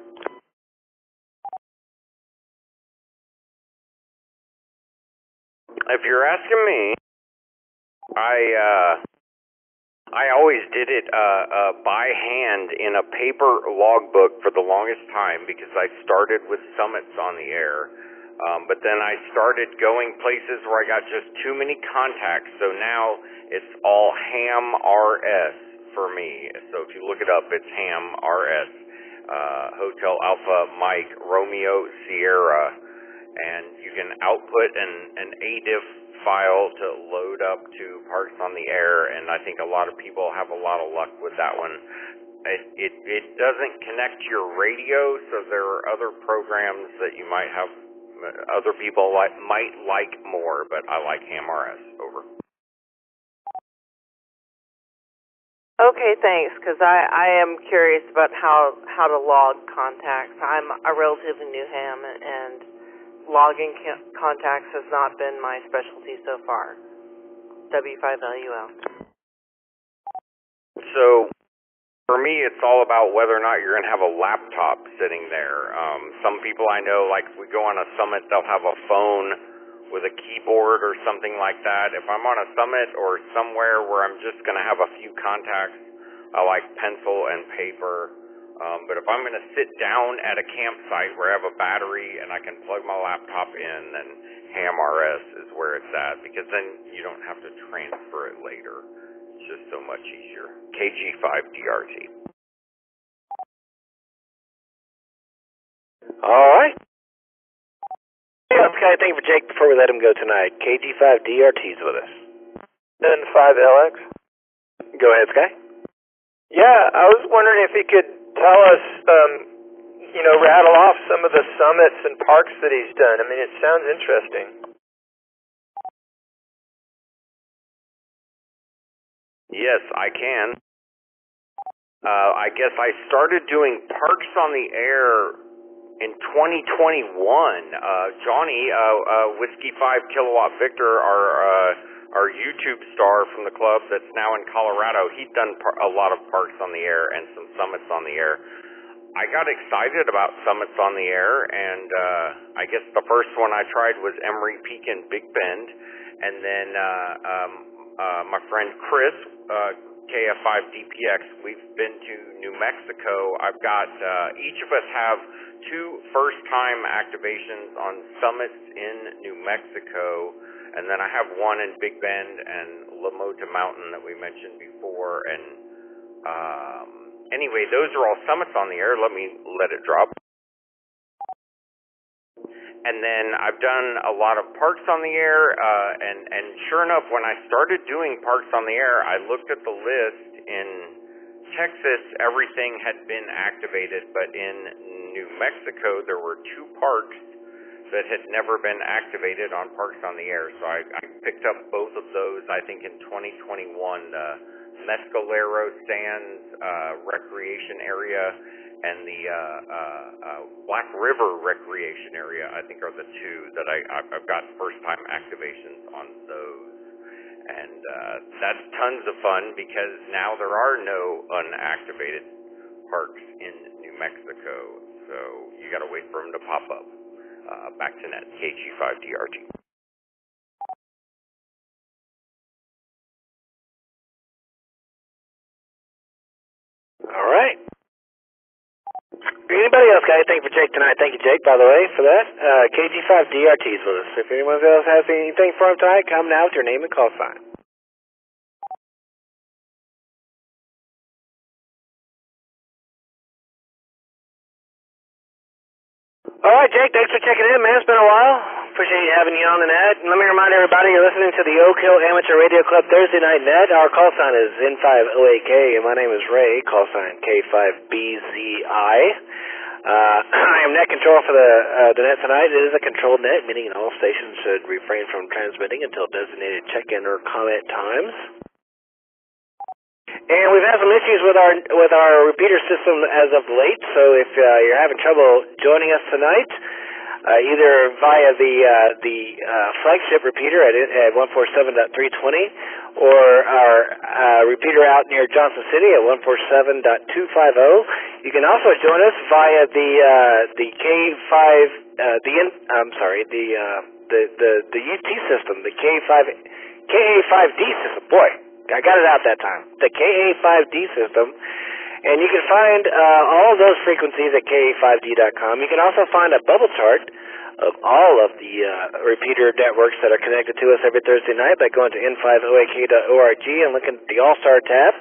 If you're asking me, I always did it by hand in a paper logbook for the longest time because I started with summits on the air. But then I started going places where I got just too many contacts, so now it's all ham RS for me. So if you look it up, it's ham RS, Hotel Alpha Mike Romeo Sierra, and you can output an ADIF file to load up to Parks on the Air, and I think a lot of people have a lot of luck with that one. It doesn't connect to your radio, so there are other programs that you might have other people might like more, but I like ham RS. Over. Okay, thanks, because I am curious about how to log contacts. I'm a relatively new ham, and logging contacts has not been my specialty so far. W5LUL. So, for me, it's all about whether or not you're going to have a laptop sitting there. Some people I know, like if we go on a summit, they'll have a phone with a keyboard or something like that. If I'm on a summit or somewhere where I'm just going to have a few contacts, I like pencil and paper. But if I'm going to sit down at a campsite where I have a battery and I can plug my laptop in, then ham RS is where it's at, because then you don't have to transfer it later. It's just so much easier. KG5DRT. All right. Yeah, okay, thank you for Jake before we let him go tonight. KG5DRT's with us. N5LX. Go ahead, Sky. Yeah, I was wondering if he could tell us, rattle off some of the summits and parks that he's done. I mean, it sounds interesting. Yes, I can. I guess I started doing Parks on the Air in 2021. Johnny, Whiskey 5 Kilowatt Victor, our YouTube star from the club that's now in Colorado, he'd done a lot of Parks on the Air and some summits on the air. I got excited about summits on the air, and I guess the first one I tried was Emery Peak in Big Bend, and then my friend Chris, KF5DPX, we've been to New Mexico. I've got, each of us have 2 first-time activations on summits in New Mexico, and then I have one in Big Bend and La Mota Mountain that we mentioned before, and anyway, those are all summits on the air. Let me let it drop. And then I've done a lot of Parks on the Air, and sure enough, when I started doing Parks on the Air, I looked at the list. In Texas, everything had been activated, but in New Mexico, there were 2 parks that had never been activated on Parks on the Air. So I picked up both of those, I think, in 2021. Mescalero Sands Recreation Area and the Black River Recreation Area, I think, are the 2 that I've got first-time activations on those. And that's tons of fun because now there are no unactivated parks in New Mexico, so you got to wait for them to pop up. Back to net, KG5DRT. All right. Anybody else got anything for Jake tonight? Thank you, Jake, by the way, for that. KG5DRT's with us. If anyone else has anything for him tonight, come now with your name and call sign. All right, Jake, thanks for checking in, man. It's been a while. Appreciate you having you on the net. And let me remind everybody, you're listening to the Oak Hill Amateur Radio Club Thursday Night Net. Our call sign is N5OAK, and my name is Ray, call sign K5BZI. I am net control for the net tonight. It is a controlled net, meaning all stations should refrain from transmitting until designated check-in or comment times. And we've had some issues with our repeater system as of late, so if you're having trouble joining us tonight, either via the flagship repeater at 147.320 or our repeater out near Johnson City at 147.250, you can also join us via the UT system, the KA5D system. Boy, I got it out that time. The KA5D system. And you can find all of those frequencies at KA5D.com. You can also find a bubble chart of all of the repeater networks that are connected to us every Thursday night by going to n5oak.org and looking at the All-Star tab.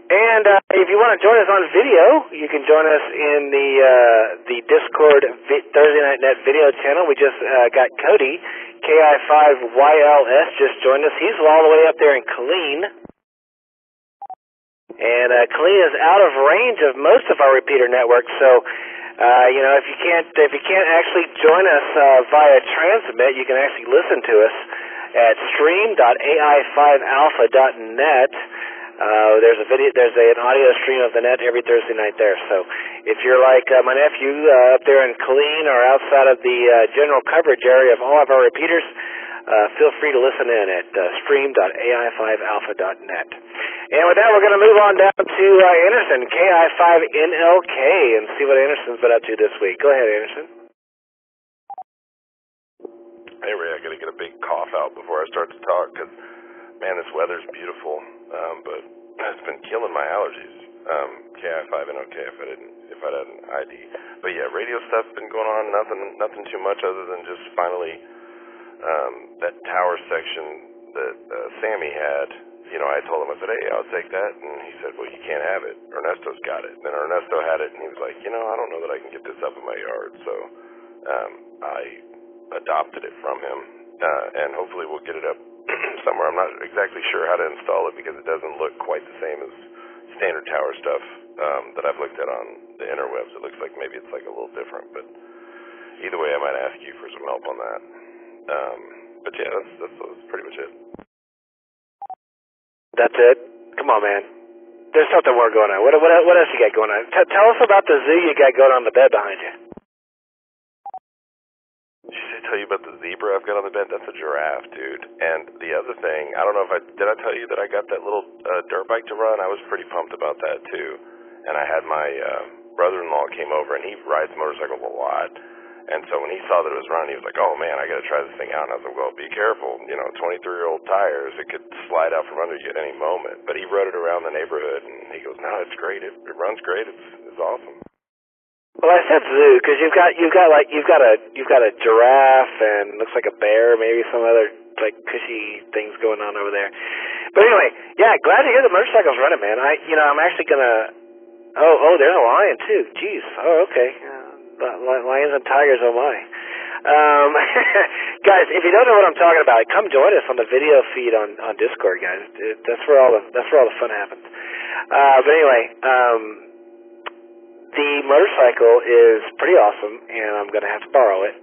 And if you want to join us on video, you can join us in the Discord Thursday Night Net video channel. We just got Cody, KI5YLS, just joined us. He's all the way up there in Killeen. And Killeen is out of range of most of our repeater networks, so if you can't actually join us via transmit, you can actually listen to us at stream.ai5alpha.net. There's an audio stream of the net every Thursday night there. So if you're like my nephew up there in Killeen or outside of the general coverage area of all of our repeaters, feel free to listen in at stream.ai5alpha.net. And with that, we're going to move on down to Anderson, KI5NLK, and see what Anderson's been up to this week. Go ahead, Anderson. Hey, Ray, I got to get a big cough out before I start to talk because, man, this weather's beautiful, but it's been killing my allergies. KI5NLK if I'd had an ID. But yeah, radio stuff's been going on. Nothing too much other than just finally that tower section that Sammy had. I told him, I said, hey, I'll take that, and he said, well, you can't have it. Ernesto's got it. Then Ernesto had it, and he was like, I don't know that I can get this up in my yard. So I adopted it from him, and hopefully we'll get it up somewhere. I'm not exactly sure how to install it because it doesn't look quite the same as standard tower stuff that I've looked at on the interwebs. It looks like maybe it's like a little different, but either way, I might ask you for some help on that. But yeah, that's pretty much it. That's it? Come on, man. There's something more going on. What else you got going on? Tell us about the zoo you got going on the bed behind you. Should I tell you about the zebra I've got on the bed? That's a giraffe, dude. And the other thing, I don't know if did I tell you that I got that little dirt bike to run? I was pretty pumped about that too. And I had my brother-in-law came over, and he rides motorcycles a lot. And so when he saw that it was running, he was like, oh, man, I got to try this thing out. And I was like, well, be careful. 23-year-old tires, it could slide out from under you at any moment. But he rode it around the neighborhood, and he goes, no, it's great. It runs great. It's awesome. Well, I said zoo because you've got a giraffe and looks like a bear, maybe some other like cushy things going on over there. But anyway, yeah, glad to hear the motorcycle's running, man. I'm actually gonna. Oh, there's a lion too. Jeez. Oh, okay. Lions and tigers, oh my. Guys, if you don't know what I'm talking about, come join us on the video feed on Discord, guys. That's where all the fun happens. But anyway, the motorcycle is pretty awesome, and I'm gonna have to borrow it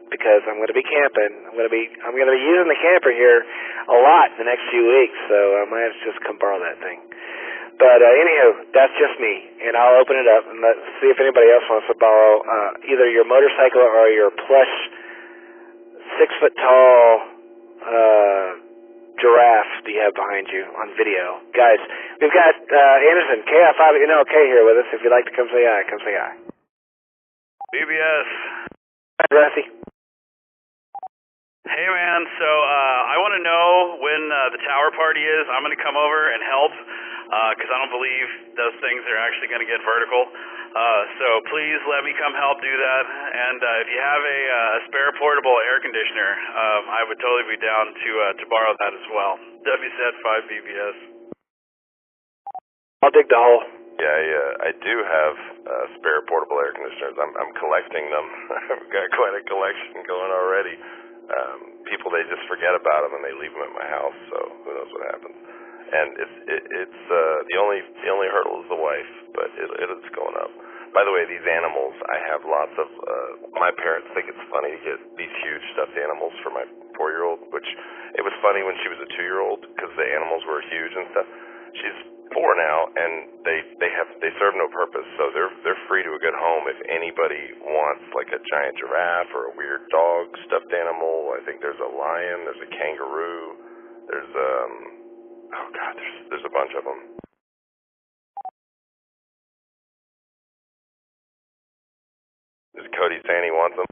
because I'm gonna be camping. I'm gonna be using the camper here a lot in the next few weeks, so I might have to just come borrow that thing. But anywho, that's just me, and I'll open it up and let's see if anybody else wants to borrow either your motorcycle or your plush 6-foot-tall giraffe that you have behind you on video. Guys, we've got Anderson, KI5NLK here with us. If you'd like to come say hi, come say hi. BBS. Hi, Rusty. Hey, man, so I want to know when the tower party is. I'm going to come over and help. Because I don't believe those things are actually going to get vertical. So please let me come help do that. And if you have a spare portable air conditioner, I would totally be down to borrow that as well. WZ5BBS. I'll dig the hole. Yeah, I do have spare portable air conditioners. I'm collecting them. I've got quite a collection going already. People, they just forget about them and they leave them at my house, so who knows what happens. And it's the only hurdle is the wife, but it's going up. By the way, these animals, I have lots of. My parents think it's funny to get these huge stuffed animals for my 4-year-old, which it was funny when she was a 2-year-old because the animals were huge and stuff. She's 4 now, and they serve no purpose, so they're free to a good home if anybody wants like a giant giraffe or a weird dog stuffed animal. I think there's a lion, there's a kangaroo, there's oh God, there's a bunch of them. Is Cody saying he wants them?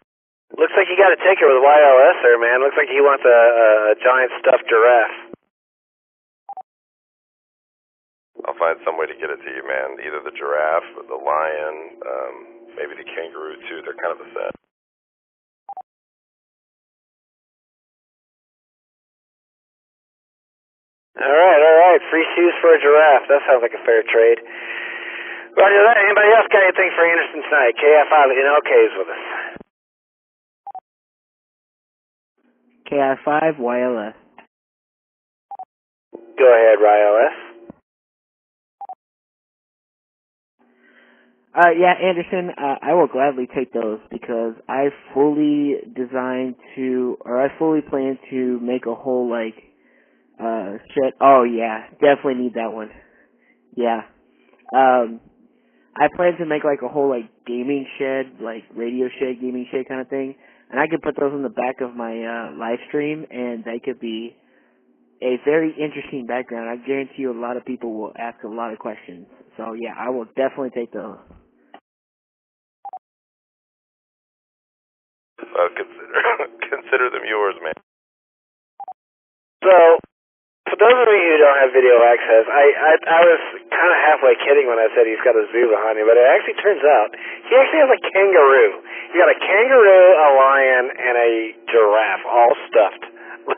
Looks like you got a ticker with YLS there, man. Looks like he wants a giant stuffed giraffe. I'll find some way to get it to you, man. Either the giraffe, or the lion, maybe the Kangaroo too. They're kind of a set. All right. Free shoes for a giraffe. That sounds like a fair trade. Roger that. Anybody else got anything for Anderson tonight? KI5 NLK's with us. KI5 YLS. Go ahead, RYLS. Yeah, Anderson, I will gladly take those because I fully plan to make a whole, shed. Oh, yeah, definitely need that one. Yeah. I plan to make, a whole, gaming shed, radio shed, gaming shed kind of thing, and I could put those in the back of my, live stream, and they could be a very interesting background. I guarantee you a lot of people will ask a lot of questions. So, yeah, I will definitely take those. Consider them yours, man. So, for those of you who don't have video access, I was kind of halfway kidding when I said he's got a zoo behind him, but it actually turns out he actually has a kangaroo. He's got a kangaroo, a lion, and a giraffe all stuffed,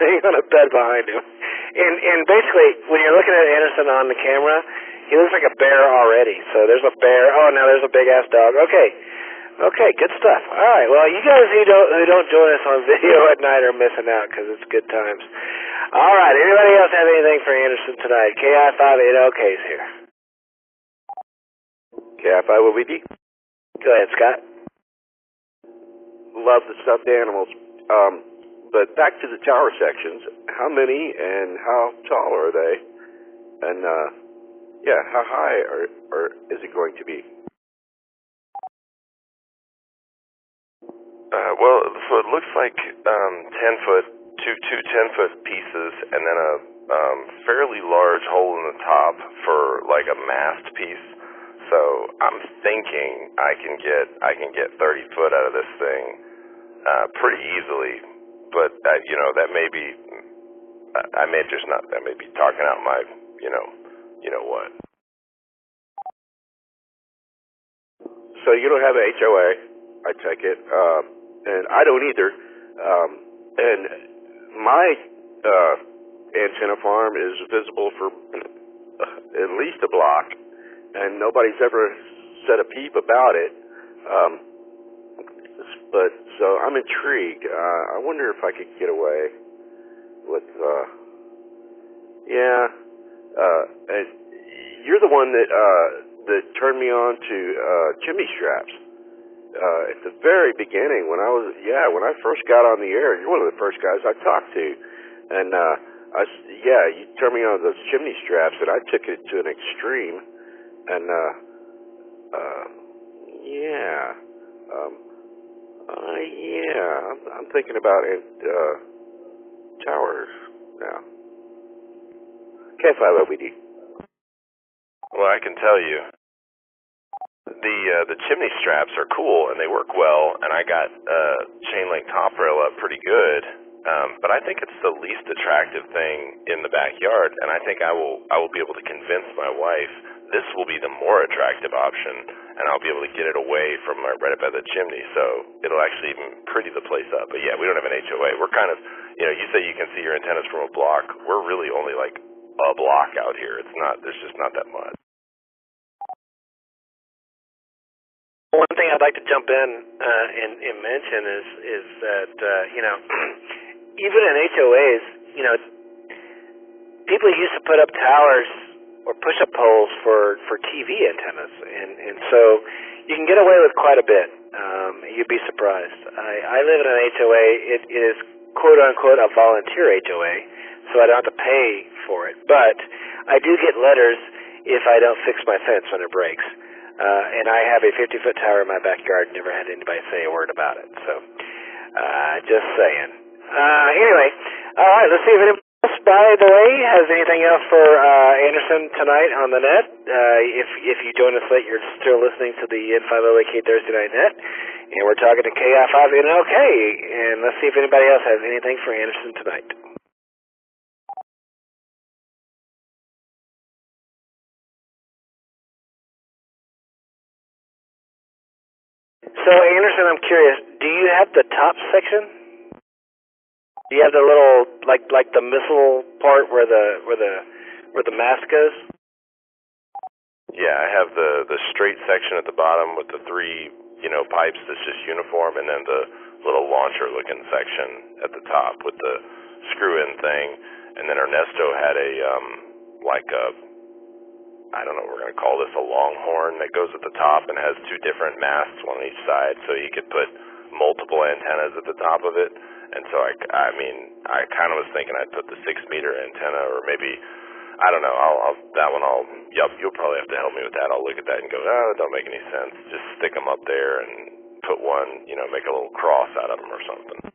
laying on a bed behind him. And basically, when you're looking at Anderson on the camera, he looks like a bear already. So there's a bear. Oh, now there's a big-ass dog. Okay, good stuff. All right, well, you guys who don't join us on video at night are missing out because it's good times. All right, anybody else have anything for Anderson tonight? KI580K's here. KI5OBD. Go ahead, Scott. Love the stuffed animals. But back to the tower sections. How many and how tall are they? And, how high is it going to be? Well, so it looks like 10-foot, two 10-foot pieces, and then a fairly large hole in the top for like a mast piece. So I'm thinking I can get 30 foot out of this thing pretty easily. But that may be I may be talking out my you know what. So you don't have an HOA, I take it. And I don't either. And my antenna farm is visible for at least a block, and nobody's ever said a peep about it. But so I'm intrigued. I wonder if I could get away with. And you're the one that turned me on to chimney straps. At the very beginning, when I first got on the air, you're one of the first guys I talked to, and you turned me on those chimney straps, and I took it to an extreme, and I'm thinking about towers now. K5OBD. Well, I can tell you. The chimney straps are cool and they work well, and I got chain link top rail up pretty good. But I think it's the least attractive thing in the backyard, and I think I will be able to convince my wife this will be the more attractive option, and I'll be able to get it away from right up at the chimney, so it'll actually even pretty the place up. But yeah, we don't have an HOA. We're kind of, you say you can see your antennas from a block. We're really only like a block out here. There's just not that much. One thing I'd like to jump in and mention is that even in HOAs, people used to put up towers or push-up poles for TV antennas, and so you can get away with quite a bit. You'd be surprised. I live in an HOA. It is quote unquote a volunteer HOA, so I don't have to pay for it. But I do get letters if I don't fix my fence when it breaks. And I have a 50-foot tower in my backyard. Never had anybody say a word about it. So, just saying. Anyway, all right. Let's see if anybody else, by the way, has anything else for Anderson tonight on the net. If you join us late, you're still listening to the N5OAK Thursday Night Net, and we're talking to KI5NLK. And let's see if anybody else has anything for Anderson tonight. So Anderson, I'm curious. Do you have the top section? Do you have the little like the missile part where the mast goes? Yeah, I have the straight section at the bottom with the 3 pipes that's just uniform, and then the little launcher-looking section at the top with the screw-in thing. And then Ernesto had a I don't know what we're going to call this, a longhorn that goes at the top and has 2 different masts, one on each side, so he could put multiple antennas at the top of it. And so I kind of was thinking I'd put the 6-meter antenna, or maybe, I don't know, you'll probably have to help me with that. I'll look at that and go, that don't make any sense. Just stick them up there and put one, make a little cross out of them or something.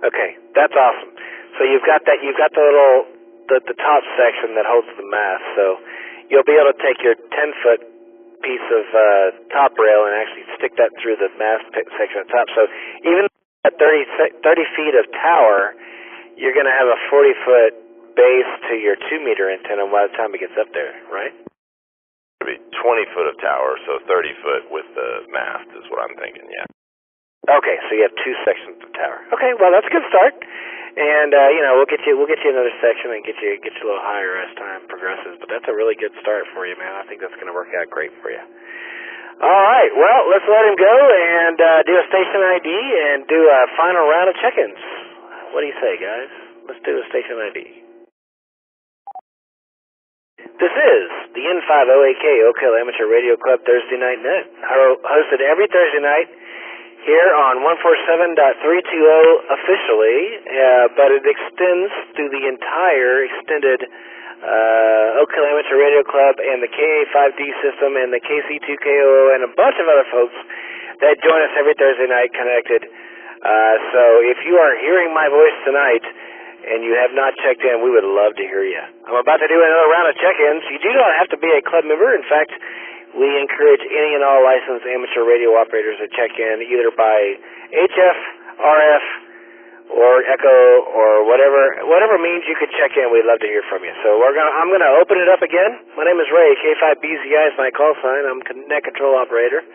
Okay, that's awesome. So you've got the little, the top section that holds the mast, so you'll be able to take your 10-foot piece of top rail and actually stick that through the mast section at the top. So even at 30 feet of tower, you're going to have a 40-foot base to your 2-meter antenna by the time it gets up there, right? It'll be 20 foot of tower, so 30 foot with the mast is what I'm thinking, yeah. Okay, so you have 2 sections of tower. Okay, well that's a good start. And we'll get you another section and get you a little higher as time progresses. But that's a really good start for you, man. I think that's going to work out great for you. All right, well, let's let him go and do a station ID and do a final round of check-ins. What do you say, guys? Let's do a station ID. This is the N50AK Oak Hill Amateur Radio Club Thursday Night Net, hosted every Thursday night here on 147.320 officially, but it extends through the entire extended Oak Hill Amateur Radio Club and the KA5D system and the KC2KOO and a bunch of other folks that join us every Thursday night connected. So if you are hearing my voice tonight and you have not checked in, we would love to hear you. I'm about to do another round of check-ins. You do not have to be a club member. In fact, we encourage any and all licensed amateur radio operators to check in either by HF, RF, or Echo, or whatever means you could check in. We'd love to hear from you. So I'm gonna open it up again. My name is Ray. K5BZI is my call sign. I'm net control operator,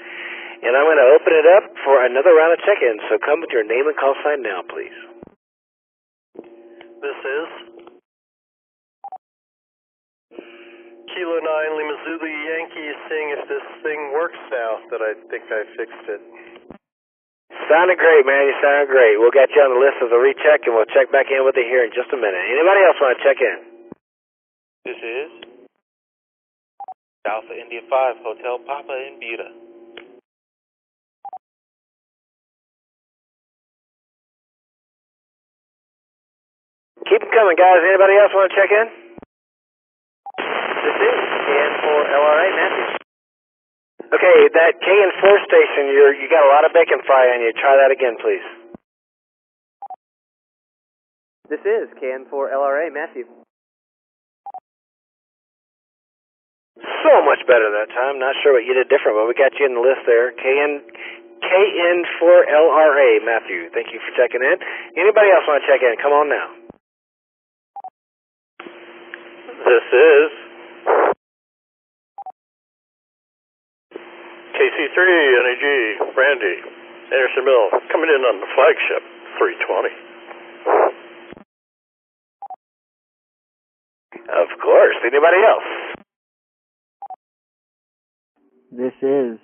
and I'm gonna open it up for another round of check-ins. So come with your name and call sign now, please. This is Kilo 9 Lima Zulu Yankee, seeing if this thing works now that I think I fixed it. Sounded great, man. You sounded great. We'll get you on the list as a recheck, and we'll check back in with you here in just a minute. Anybody else want to check in? This is Alpha India 5 Hotel Papa in Buda. Keep them coming, guys. Anybody else want to check in? This is KN4LRA, Matthew. Okay, that KN4 station, you got a lot of bacon fry on you. Try that again, please. This is KN4LRA, Matthew. So much better that time. Not sure what you did different, but we got you in the list there. KN4LRA, Matthew. Thank you for checking in. Anybody else want to check in? Come on now. This is KC3 NAG Randy Anderson Mill coming in on the flagship 320. Of course. Anybody else? This is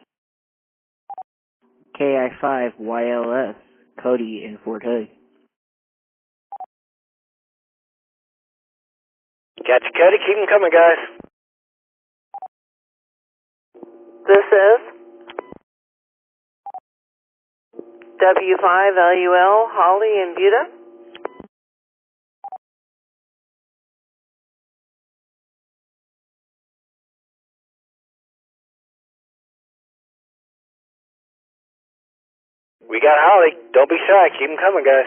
KI5YLS Cody in Fort Hood. Got you, Cody. Keep them coming, guys. This is W5LUL Holly in Buda. We got Holly. Don't be shy. Keep them coming, guys.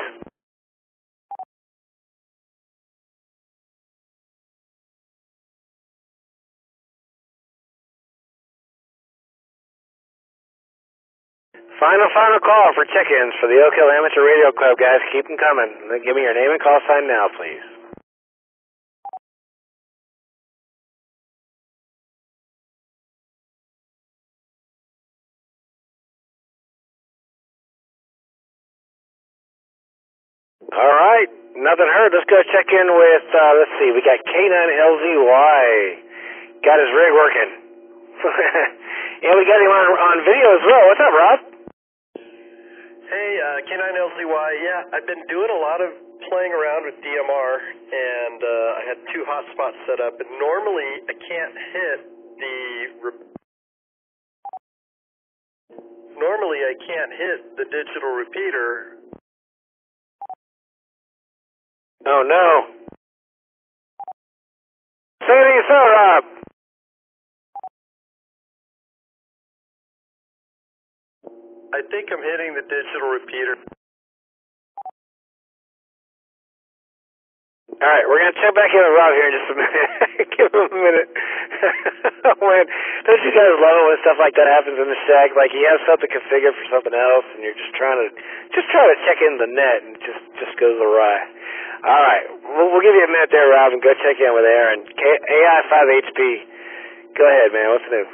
Final call for check-ins for the Oak Hill Amateur Radio Club, guys. Keep them coming. Give me your name and call sign now, please. All right, nothing heard. Let's go check in with, let's see, we got K9LZY. Got his rig working. And we got him on video as well. What's up, Rob? Hey, K9LZY. Yeah, I've been doing a lot of playing around with DMR, and I had 2 hotspots set up, and normally I can't hit the digital repeater. Oh, no. Say anything so, Rob. I think I'm hitting the digital repeater. All right, we're going to check back in with Rob here in just a minute. Give him a minute. Oh, man. Don't you guys love it when stuff like that happens in the shack? Like you have something configured for something else, and you're just trying to check in the net, and it just goes awry. All right, we'll give you a minute there, Rob, and go check in with Aaron. AI5HP. Go ahead, man. What's new?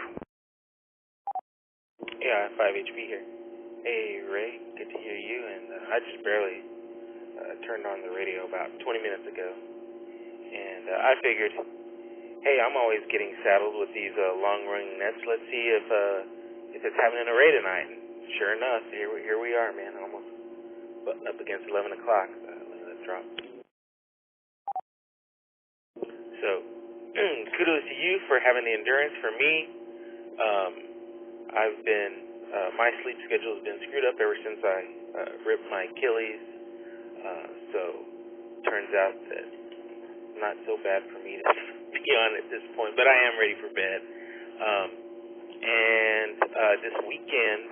AI5HP here. Hey, Ray. Good to hear you, and I just barely turned on the radio about 20 minutes ago, and I figured, hey, I'm always getting saddled with these long-running nets. Let's see if it's happening in Ray tonight. And sure enough, here we are, man, almost butting up against 11 o'clock. Look at that drop. So, kudos to you for having the endurance. For me, I've been, my sleep schedule has been screwed up ever since I ripped my Achilles. So, turns out that not so bad for me to be on at this point, but I am ready for bed. And this weekend,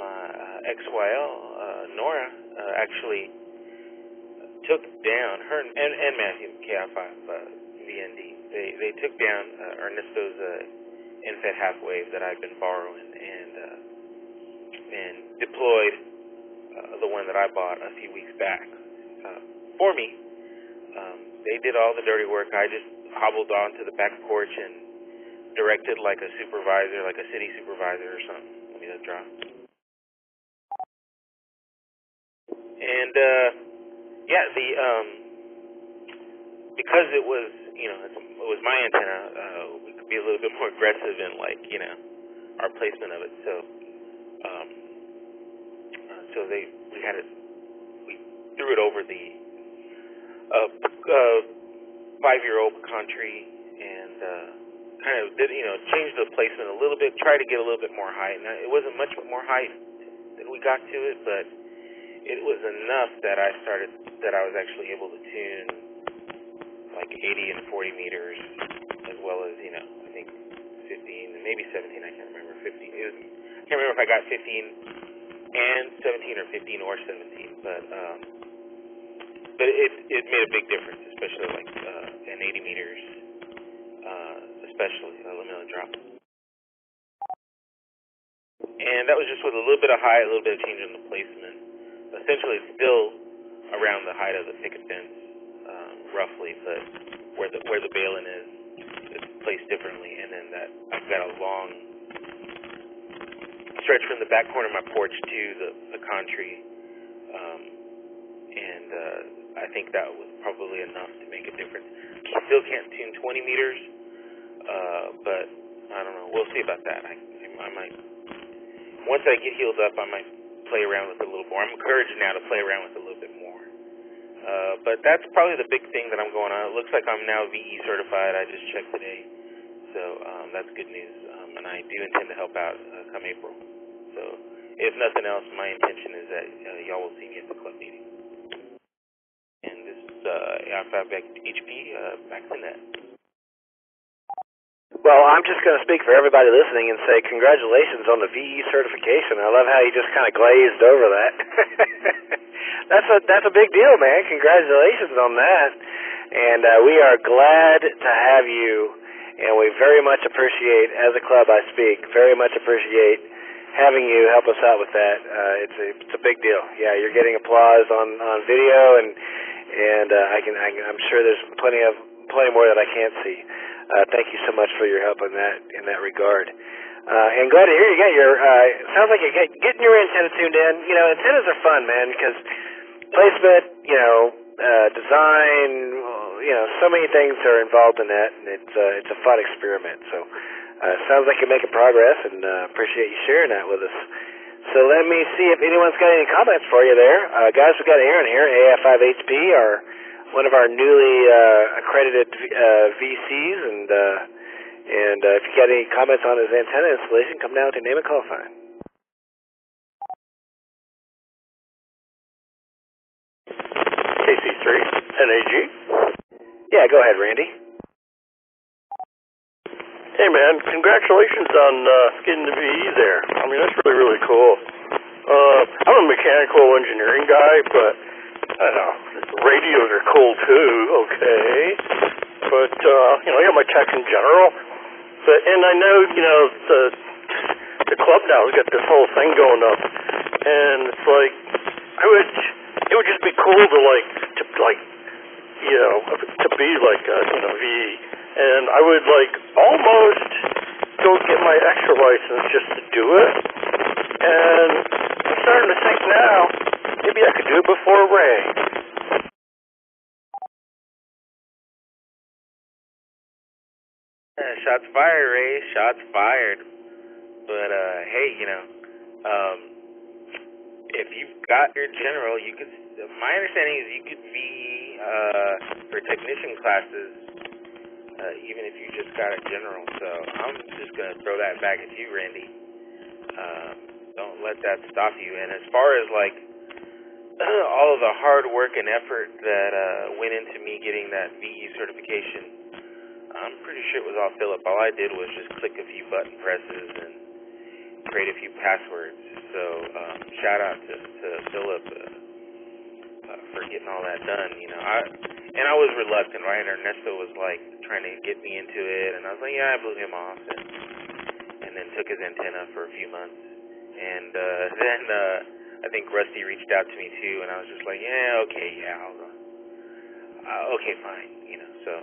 my XYL, Nora, actually took down her and Matthew KI5 VND. They took down Ernesto's infed half wave that I've been borrowing and deployed the one that I bought a few weeks back for me. They did all the dirty work. I just hobbled onto the back porch and directed like a supervisor, like a city supervisor or something. Let me just drop. And yeah, because it was, it was my antenna, we could be a little bit more aggressive in our placement of it. So we threw it over the 5-year-old country and kind of did, changed the placement a little bit, tried to get a little bit more height. Now, it wasn't much more height that we got to it, but it was enough that I was actually able to tune like 80 and 40 meters, as well as, I think 15 and maybe 17, I can't remember, 15. I can't remember if I got 15 and 17 or 15 or 17, but it made a big difference, especially like in 80 meters, especially. Let me know the drop. And that was just with a little bit of height, a little bit of change in the placement. Essentially, it's still around the height of the picket fence, roughly, but where the baling is, it's placed differently. And then I've got a long stretch from the back corner of my porch to the country, and I think that was probably enough to make a difference. Still can't tune 20 meters, but I don't know. We'll see about that. I might, once I get healed up, I might play around with it a little more. I'm encouraged now to play around with it a little bit more. But that's probably the big thing that I'm going on. It looks like I'm now VE certified. I just checked today, so that's good news. And I do intend to help out come April. So if nothing else, my intention is that y'all will see me at the club meeting. And this is AI5HP, back to net. Well, I'm just going to speak for everybody listening and say congratulations on the VE certification. I love how you just kind of glazed over that. That's a big deal, man. Congratulations on that. And we are glad to have you, and we very much appreciate, as a club I speak, very much appreciate having you help us out with that. It's a big deal. Yeah, you're getting applause on video, and I'm sure there's plenty more that I can't see. Thank you so much for your help in that regard. And glad to hear you got your, sounds like you're getting your antenna tuned in. You know, antennas are fun, man, because placement, you know, design, you know, so many things are involved in that, and it's a fun experiment. So, sounds like you're making progress, and appreciate you sharing that with us. So let me see if anyone's got any comments for you there. Guys, we've got Aaron here, AF5HP, one of our newly accredited VCs, and if you got any comments on his antenna installation, come down to name and call sign. KC3, NAG. Yeah, go ahead, Randy. Hey, man, congratulations on getting the VE there. I mean, that's really, really cool. I'm a mechanical engineering guy, but I don't know, radios are cool too, okay. But, you know, I got my tech in general. And I know, you know, the club now has got this whole thing going up, and it's like, it would just be cool to you know, to be like a, you know, VE, and I would like almost go get my extra license just to do it, and I'm starting to think now, maybe I could do it before Ray. Shots fired, Ray. Shots fired. But, hey, you know, if you've got your general, you could, my understanding is you could be, for technician classes, even if you just got a general. So I'm just going to throw that back at you, Randy. Don't let that stop you. And as far as, like, all of the hard work and effort that went into me getting that VE certification, I'm pretty sure it was all Philip. All I did was just click a few button presses and create a few passwords. So shout out to Philip for getting all that done. You know, I was reluctant, right? Ernesto was like trying to get me into it, and I was like, yeah, I blew him off, and then took his antenna for a few months, and then I think Rusty reached out to me too, and I was just like, yeah, okay, yeah, I'll go. Okay, fine, you know. So.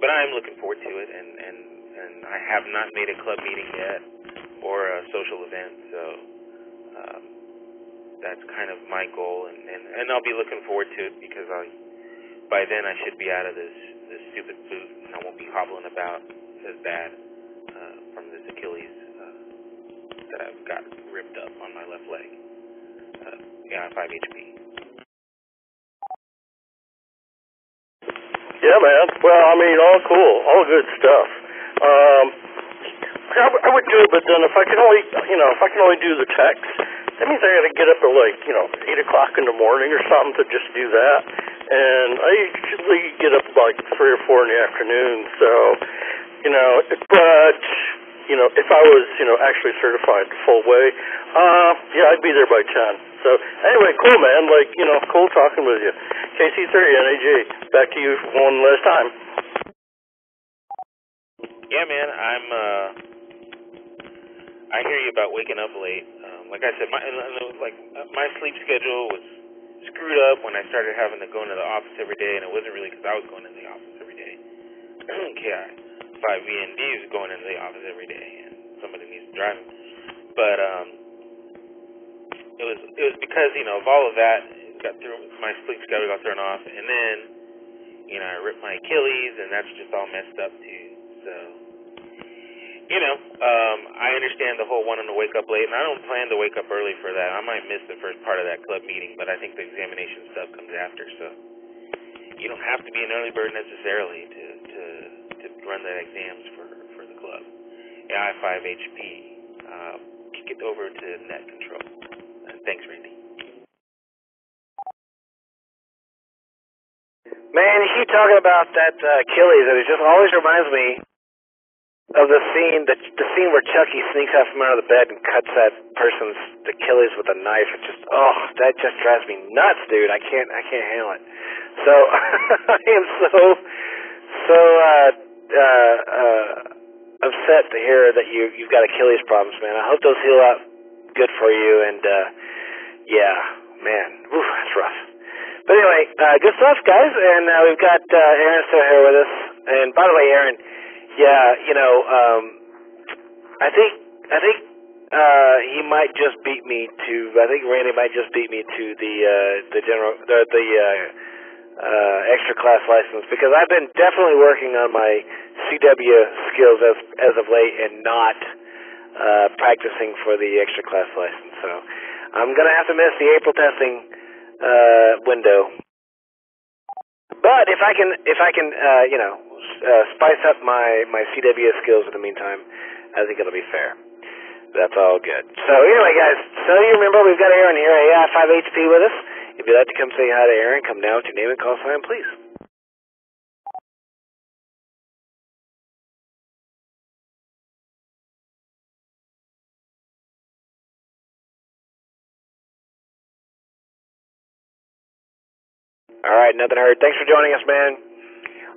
But I'm looking forward to it, and I have not made a club meeting yet or a social event, so that's kind of my goal, and I'll be looking forward to it because by then I should be out of this stupid boot, and I won't be hobbling about as bad from this Achilles that I've got ripped up on my left leg. Yeah, 5 HP. Yeah, man. Well, I mean, all cool, all good stuff. I would do it, but then if I can only do the text, that means I got to get up at like, you know, 8 o'clock in the morning or something to just do that. And I usually get up like 3 or 4 in the afternoon. So, you know, but you know, if I was, you know, actually certified the full way, yeah, I'd be there by 10. So anyway, cool, man. Like, you know, cool talking with you. KC3 NAG, back to you one last time. Yeah, man. I hear you about waking up late. Like I said, my sleep schedule was screwed up when I started having to go into the office every day, and it wasn't really because I was going into the office every day. KI5VND is going into the office every day, and somebody needs to drive him. But it was because, you know, of all of that, my sleep schedule got thrown off, and then, you know, I ripped my Achilles, and that's just all messed up too. So, you know, I understand the whole wanting to wake up late, and I don't plan to wake up early for that. I might miss the first part of that club meeting, but I think the examination stuff comes after, so you don't have to be an early bird necessarily to run the exams for the club. AI5HP, kick it over to net control. Thanks, Randy. Man, you keep talking about that Achilles, and it just always reminds me of the scene where Chucky sneaks out from under the bed and cuts that person's Achilles with a knife. It just, that just drives me nuts, dude. I can't handle it. So I am so upset to hear that you've got Achilles problems, man. I hope those heal up good for you, and yeah, man, that's rough. But anyway, good stuff, guys, and we've got Aaron still here with us. And by the way, Aaron, yeah, you know, I think I think he might just beat me to. I think Randy might just beat me to the extra class license, because I've been definitely working on my CW skills as of late and not practicing for the extra class license. So I'm gonna have to miss the April testing window. But if I can spice up my CW skills in the meantime, I think it'll be fair. That's all good. So anyway, guys, so you remember we've got Aaron here, AI 5HP with us. If you'd like to come say hi to Aaron, come down with your name and call sign, please. All right, nothing heard. Thanks for joining us, man.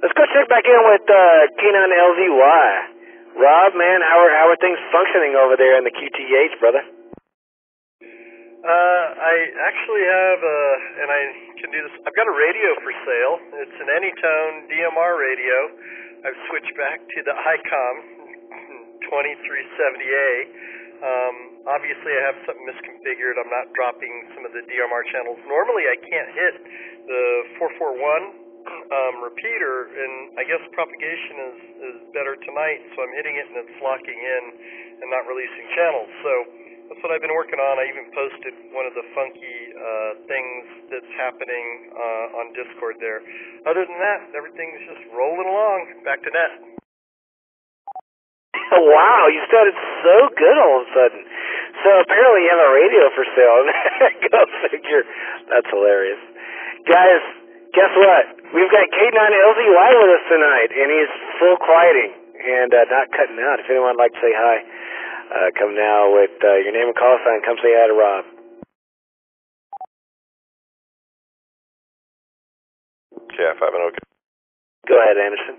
Let's go check back in with K9LZY. Rob, man, how are things functioning over there in the QTH, brother? I actually have, and I can do this, I've got a radio for sale. It's an Anytone DMR radio. I've switched back to the ICOM 2370A. Obviously I have something misconfigured. I'm not dropping some of the DMR channels. Normally I can't hit the 441 repeater, and I guess propagation is better tonight, so I'm hitting it and it's locking in and not releasing channels. So that's what I've been working on. I even posted one of the funky things that's happening on Discord there. Other than that, everything's just rolling along. Back to net. Wow, you started so good all of a sudden. So apparently you have a radio for sale. Go figure. That's hilarious. Guys, guess what? We've got K9LZY with us tonight, and he's full quieting and not cutting out. If anyone would like to say hi, come now with your name and call sign. Come say hi to Rob. Yeah, 5-0. Go ahead, Anderson.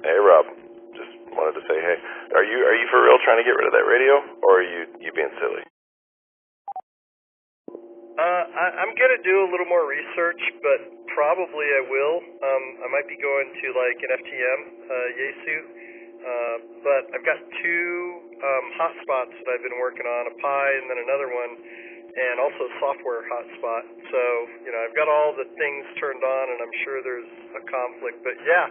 Hey, Rob. Just wanted to say hey. Are you for real trying to get rid of that radio, or are you being silly? I'm going to do a little more research, but probably I will. I might be going to like an FTM, Yaesu, but I've got two hotspots that I've been working on, a Pi and then another one, and also a software hotspot. So, I've got all the things turned on, and I'm sure there's a conflict. But yeah,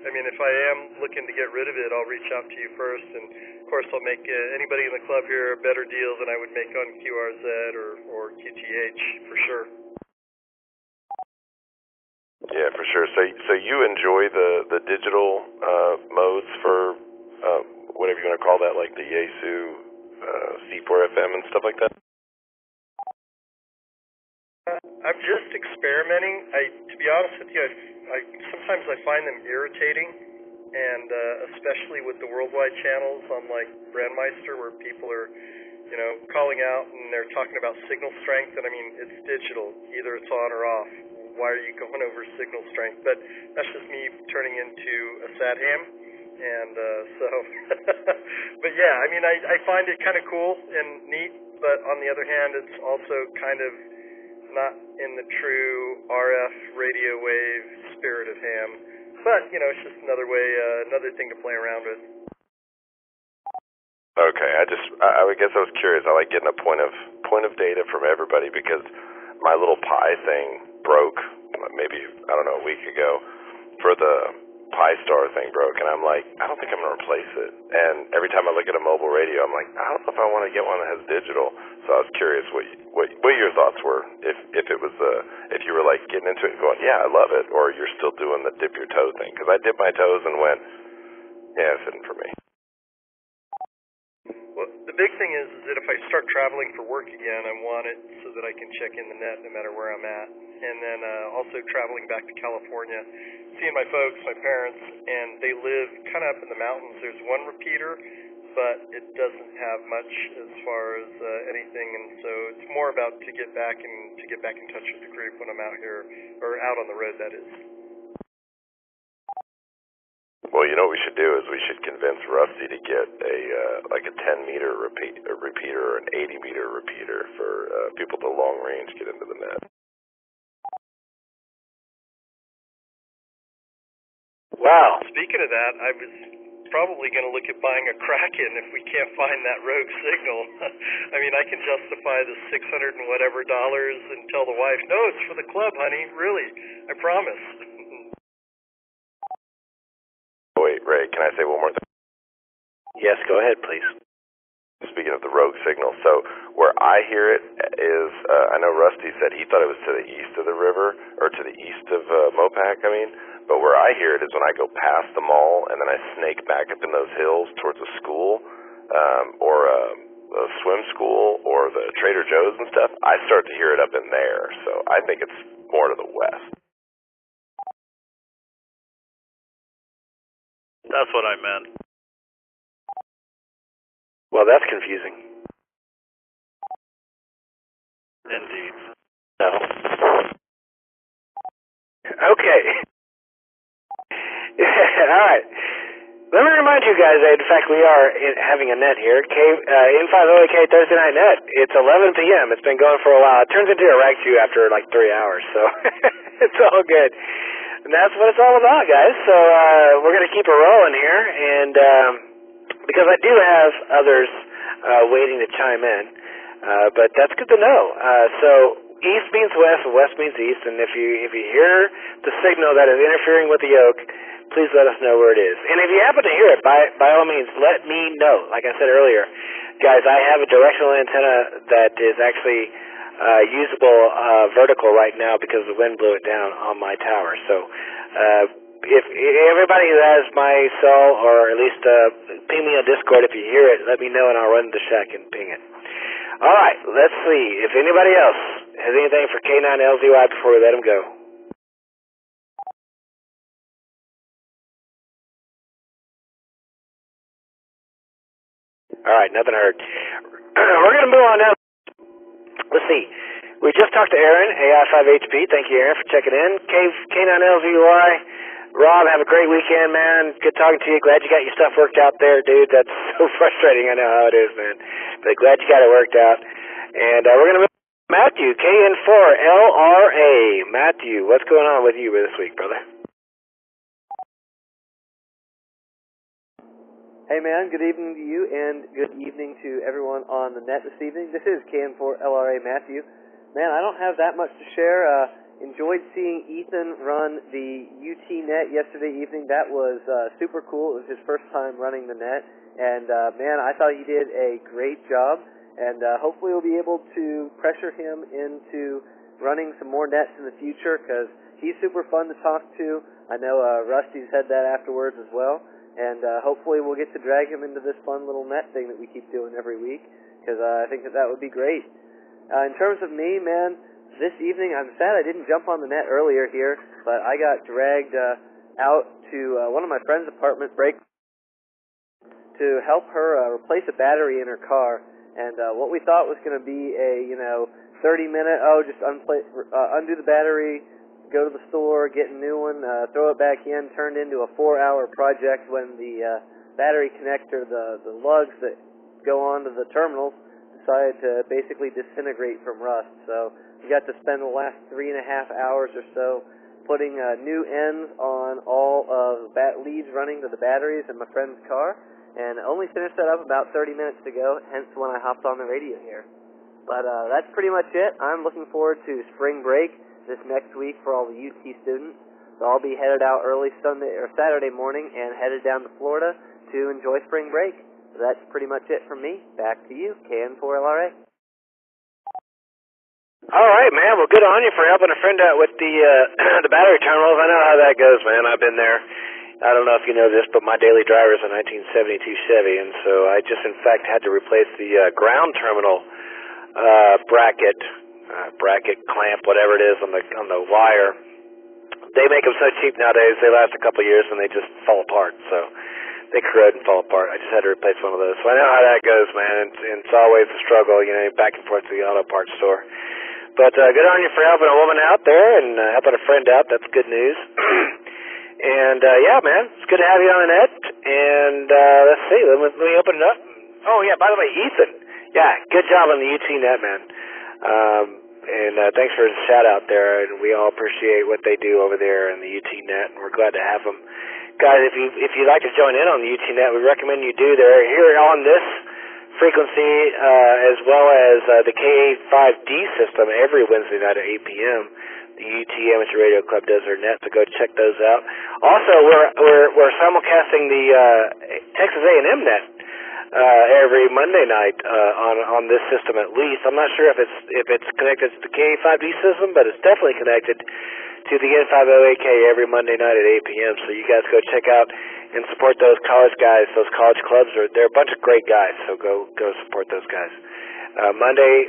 I mean, if I am looking to get rid of it, I'll reach out to you first, and of course I'll make anybody in the club here a better deal than I would make on QRZ or QTH, for sure. Yeah, for sure. So you enjoy the digital modes for whatever you want to call that, like the Yaesu, C4FM and stuff like that? I'm just experimenting. To be honest with you, sometimes I find them irritating, and especially with the worldwide channels on like Brandmeister, where people are, calling out and they're talking about signal strength. And I mean, it's digital; either it's on or off. Why are you going over signal strength? But that's just me turning into a sad ham, and but yeah, I mean, I find it kind of cool and neat. But on the other hand, it's also kind of not in the true RF radio wave spirit of ham. But, it's just another way, another thing to play around with. Okay, I guess I was curious. I like getting a point of data from everybody, because my little Pi thing broke maybe, I don't know, a week ago. For the Pi Star thing broke, and I'm like, I don't think I'm going to replace it. And every time I look at a mobile radio, I'm like, I don't know if I want to get one that has digital. So I was curious what your thoughts were, if it was if you were like getting into it and going, yeah, I love it, or you're still doing the dip your toe thing. Because I dipped my toes and went, yeah, it's isn't for me. Well, the big thing is that if I start traveling for work again, I want it so that I can check in the net no matter where I'm at. And then also traveling back to California, seeing my folks, my parents, and they live kind of up in the mountains. There's one repeater, but it doesn't have much as far as anything, and so it's more about to get back in touch with the group when I'm out here, or out on the road, that is. Well, you know what we should do is we should convince Rusty to get a 10-meter repeater or an 80-meter repeater for people to long range get into the net. Wow. Speaking of that, I was probably going to look at buying a Kraken if we can't find that rogue signal. I mean, I can justify the $600 and whatever and tell the wife, no, it's for the club, honey, really, I promise. Wait, Ray, can I say one more thing? Yes, go ahead, please. Speaking of the rogue signal, so where I hear it is, I know Rusty said he thought it was to the east of the river, or to the east of Mopac, but where I hear it is when I go past the mall and then I snake back up in those hills towards a school, or a swim school, or the Trader Joe's and stuff, I start to hear it up in there, so I think it's more to the west. That's what I meant. Well, that's confusing. Indeed. No. Okay. All right. Let me remind you guys that, in fact, we are having a net here. M50AK Thursday Night Net. It's 11 p.m. It's been going for a while. It turns into a rag chew after like 3 hours, so it's all good. And that's what it's all about, guys. So we're going to keep it rolling here, and because I do have others waiting to chime in, but that's good to know. So east means west, and west means east, and if you hear the signal that is interfering with the yoke, please let us know where it is. And if you happen to hear it, by all means, let me know. Like I said earlier, guys, I have a directional antenna that is actually usable vertical right now because the wind blew it down on my tower. So if everybody who has my cell, or at least ping me on Discord if you hear it, let me know and I'll run to the shack and ping it. All right, let's see if anybody else has anything for K9LZY before we let him go. All right, nothing heard. We're going to move on now. Let's see. We just talked to Aaron, AI5HP. Thank you, Aaron, for checking in. K9LZY. Rob, have a great weekend, man. Good talking to you. Glad you got your stuff worked out there, dude. That's so frustrating. I know how it is, man. But glad you got it worked out. And we're going to move on to Matthew, KN4LRA. Matthew, what's going on with you this week, brother? Hey man, good evening to you and good evening to everyone on the net this evening. This is KN4LRA Matthew. Man, I don't have that much to share. Enjoyed seeing Ethan run the UT net yesterday evening. That was super cool. It was his first time running the net. And man, I thought he did a great job. And hopefully we'll be able to pressure him into running some more nets in the future because he's super fun to talk to. I know Rusty said that afterwards as well. And hopefully we'll get to drag him into this fun little net thing that we keep doing every week, because I think that would be great. In terms of me, man, this evening I'm sad I didn't jump on the net earlier here, but I got dragged out to one of my friend's apartment break to help her replace a battery in her car. And what we thought was going to be a 30-minute, just undo the battery, go to the store, get a new one, throw it back in, turned into a 4-hour project when the battery connector, the lugs that go onto the terminals, decided to basically disintegrate from rust. So we got to spend the last 3.5 hours or so putting new ends on all of the leads running to the batteries in my friend's car, and only finished that up about 30 minutes ago, hence when I hopped on the radio here. But that's pretty much it. I'm looking forward to spring break this next week for all the UT students. So I'll be headed out early Saturday morning and headed down to Florida to enjoy spring break. So that's pretty much it from me. Back to you, KN4LRA. All right, man. Well, good on you for helping a friend out with the the battery terminals. I know how that goes, man. I've been there. I don't know if you know this, but my daily driver is a 1972 Chevy, and so I just, in fact, had to replace the ground terminal bracket clamp, whatever it is on the wire. They make them so cheap nowadays, they last a couple of years and they just fall apart. So they corrode and fall apart. I just had to replace one of those. So I know how that goes, man. It's always a struggle, back and forth to the auto parts store. But good on you for helping a woman out there and helping a friend out. That's good news. And yeah, man, it's good to have you on the net. And let's see, let me open it up. Oh yeah, by the way, Ethan. Yeah, good job on the UT net, man. And thanks for the shout out there, and we all appreciate what they do over there in the UT net, and we're glad to have them guys, if you'd like to join in on the UTNet, we recommend you do. They're here on this frequency as well as the K85D system every Wednesday night at 8 p.m. The UT Amateur Radio Club does their net, so go check those out. Also, we're simulcasting the Texas A&M net every Monday night on this system at least. I'm not sure if it's connected to the K85D system, but it's definitely connected to the N50AK every Monday night at 8 p.m. So you guys go check out and support those college guys. Those college clubs they're a bunch of great guys. So go support those guys. Monday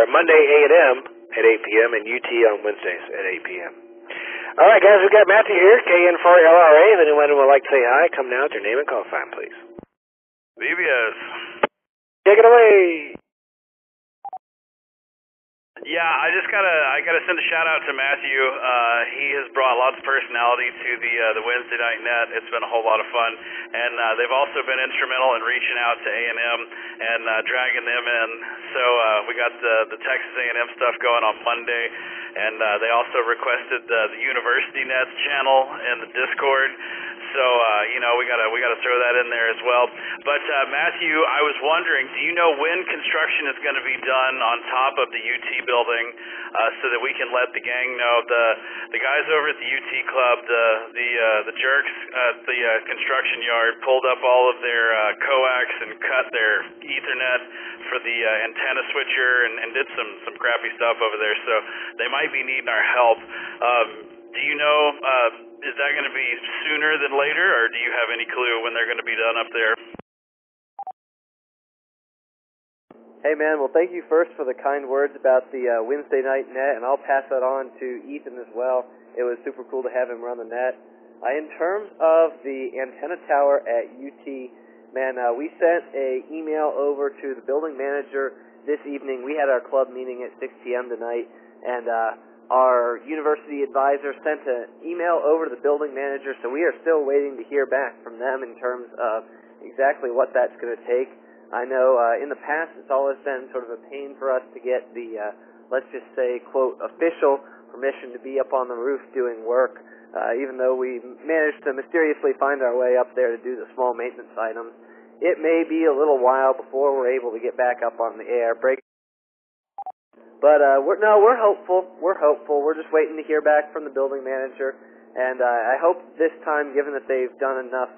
Monday A&M at 8 p.m. and UT on Wednesdays at 8 p.m. All right, guys, we've got Matthew here, KN4LRA. If anyone would like to say hi, come now with your name and call sign, please. VBS. Take it away. Yeah, I gotta send a shout out to Matthew. He has brought lots of personality to the Wednesday night net. It's been a whole lot of fun, and they've also been instrumental in reaching out to A&M and dragging them in. So we got the Texas A&M stuff going on Monday, and they also requested the University Nets channel in the Discord. So we gotta throw that in there as well. But Matthew, I was wondering, do you know when construction is going to be done on top of the UT building, so that we can let the gang know? The guys over at the UT club, the jerks at the construction yard, pulled up all of their coax and cut their Ethernet for the antenna switcher and did some crappy stuff over there. So they might be needing our help. Do you know? Is that going to be sooner than later, or do you have any clue when they're going to be done up there? Hey, man, well, thank you first for the kind words about the Wednesday night net, and I'll pass that on to Ethan as well. It was super cool to have him run the net. In terms of the antenna tower at UT, man, we sent an email over to the building manager this evening. We had our club meeting at 6 p.m. tonight, and our university advisor sent an email over to the building manager, so we are still waiting to hear back from them in terms of exactly what that's going to take. I know in the past it's always been sort of a pain for us to get the, let's just say, quote, official permission to be up on the roof doing work, even though we managed to mysteriously find our way up there to do the small maintenance items. It may be a little while before we're able to get back up on the air. But we're hopeful. We're hopeful. We're just waiting to hear back from the building manager, and I hope this time, given that they've done enough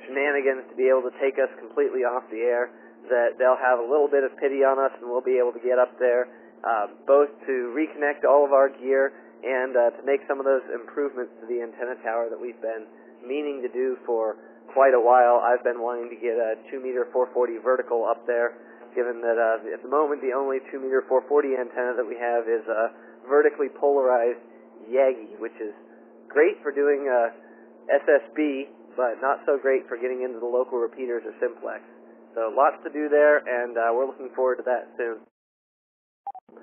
shenanigans to be able to take us completely off the air, that they'll have a little bit of pity on us, and we'll be able to get up there, both to reconnect all of our gear and to make some of those improvements to the antenna tower that we've been meaning to do for quite a while. I've been wanting to get a 2-meter 440 vertical up there, given that at the moment the only 2-meter 440 antenna that we have is a vertically polarized Yagi, which is great for doing SSB, but not so great for getting into the local repeaters or simplex. So lots to do there, and we're looking forward to that soon.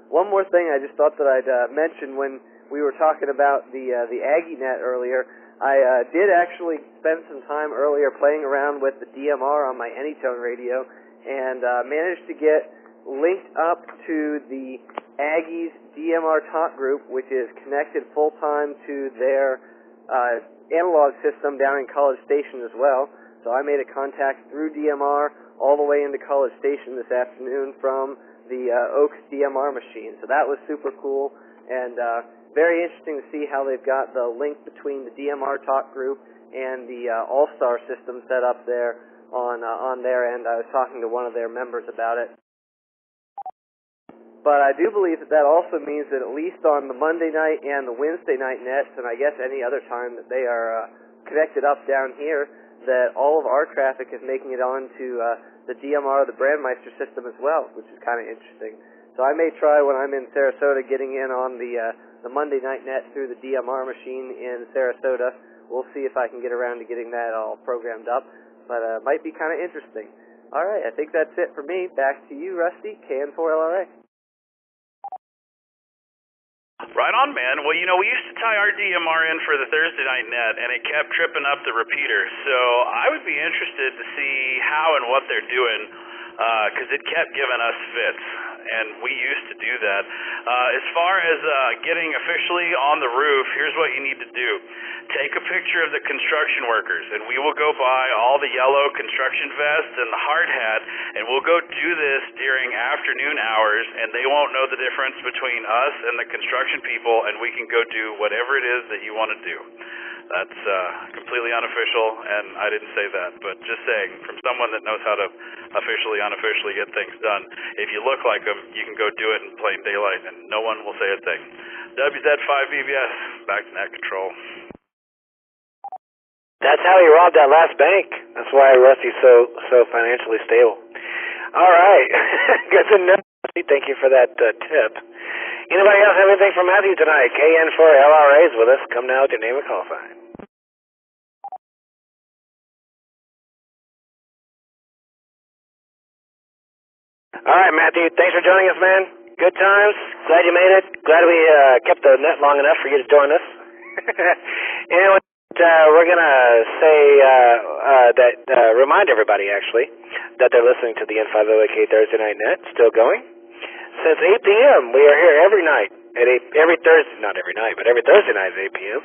One more thing I just thought that I'd mention when we were talking about the AggieNet earlier. I did actually spend some time earlier playing around with the DMR on my Anytone radio, and managed to get linked up to the Aggies DMR talk group, which is connected full-time to their analog system down in College Station as well. So I made a contact through DMR all the way into College Station this afternoon from the Oaks DMR machine. So that was super cool, and very interesting to see how they've got the link between the DMR talk group and the All-Star system set up there on their end. I was talking to one of their members about it. But I do believe that also means that at least on the Monday night and the Wednesday night nets, and I guess any other time that they are connected up down here, that all of our traffic is making it onto the DMR, the Brandmeister system as well, which is kind of interesting. So I may try when I'm in Sarasota getting in on the Monday night net through the DMR machine in Sarasota. We'll see if I can get around to getting that all programmed up. But might be kind of interesting. All right, I think that's it for me. Back to you, Rusty, KN4LRA. Right on, man. Well, we used to tie our DMR in for the Thursday night net, and it kept tripping up the repeater. So I would be interested to see how and what they're doing, because it kept giving us fits. and we used to do that. As far as getting officially on the roof, here's what you need to do. Take a picture of the construction workers, and we will go buy all the yellow construction vests and the hard hat, and we'll go do this during afternoon hours, and they won't know the difference between us and the construction people, and we can go do whatever it is that you want to do. That's completely unofficial, and I didn't say that, but just saying, from someone that knows how to officially, unofficially get things done, if you look like them, you can go do it in plain daylight, and no one will say a thing. WZ5BBS, back to net control. That's how he robbed that last bank. That's why Rusty's so financially stable. All right. Good to know. Thank you for that tip. Anybody else have anything from Matthew tonight? KN4LRA's with us. Come now with your name and call sign. All right, Matthew. Thanks for joining us, man. Good times. Glad you made it. Glad we kept the net long enough for you to join us. Anyway, we're going to say remind everybody, actually, that they're listening to the N5OAK Thursday Night Net, still going. Since 8 p.m., we are here every night, every Thursday night at 8 p.m.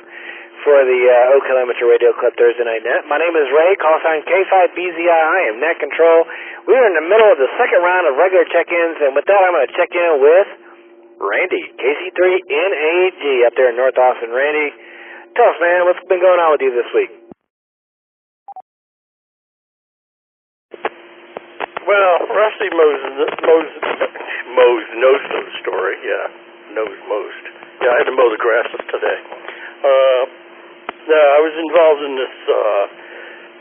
for the Oak Hill Amateur Radio Club Thursday Night Net. My name is Ray, call sign K5BZI. I am net control. We are in the middle of the second round of regular check-ins, and with that, I'm going to check in with Randy, KC3NAG up there in North Austin. Randy, tell us, man, what's been going on with you this week? Well, Rusty knows the story. Yeah, knows most. Yeah, I had to mow the grasses today. I was involved in this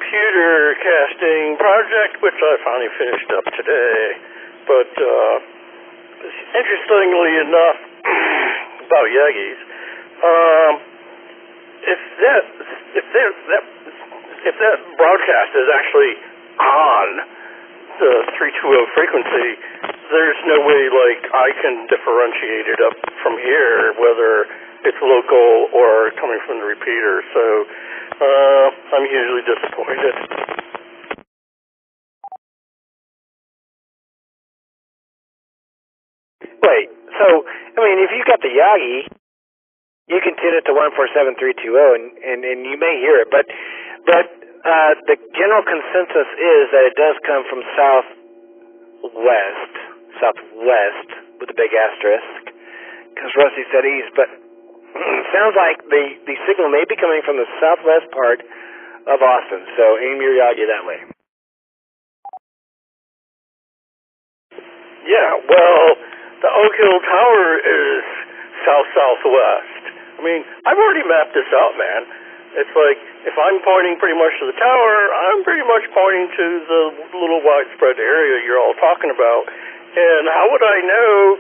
pewter casting project, which I finally finished up today. But interestingly enough, about Yagis, if that broadcast is actually on the 320 frequency, there's no way I can differentiate it up from here, whether it's local or coming from the repeater. So I'm usually disappointed. Wait, so if you got the Yagi, you can tune it to 147320, and you may hear it, but the general consensus is that it does come from southwest with a big asterisk, because Rusty said east, but it sounds like the signal may be coming from the southwest part of Austin, so aim your Yagi that way. Yeah, well, the Oak Hill Tower is south-southwest. I mean, I've already mapped this out, man. It's like, if I'm pointing pretty much to the tower, I'm pretty much pointing to the little widespread area you're all talking about. And how would I know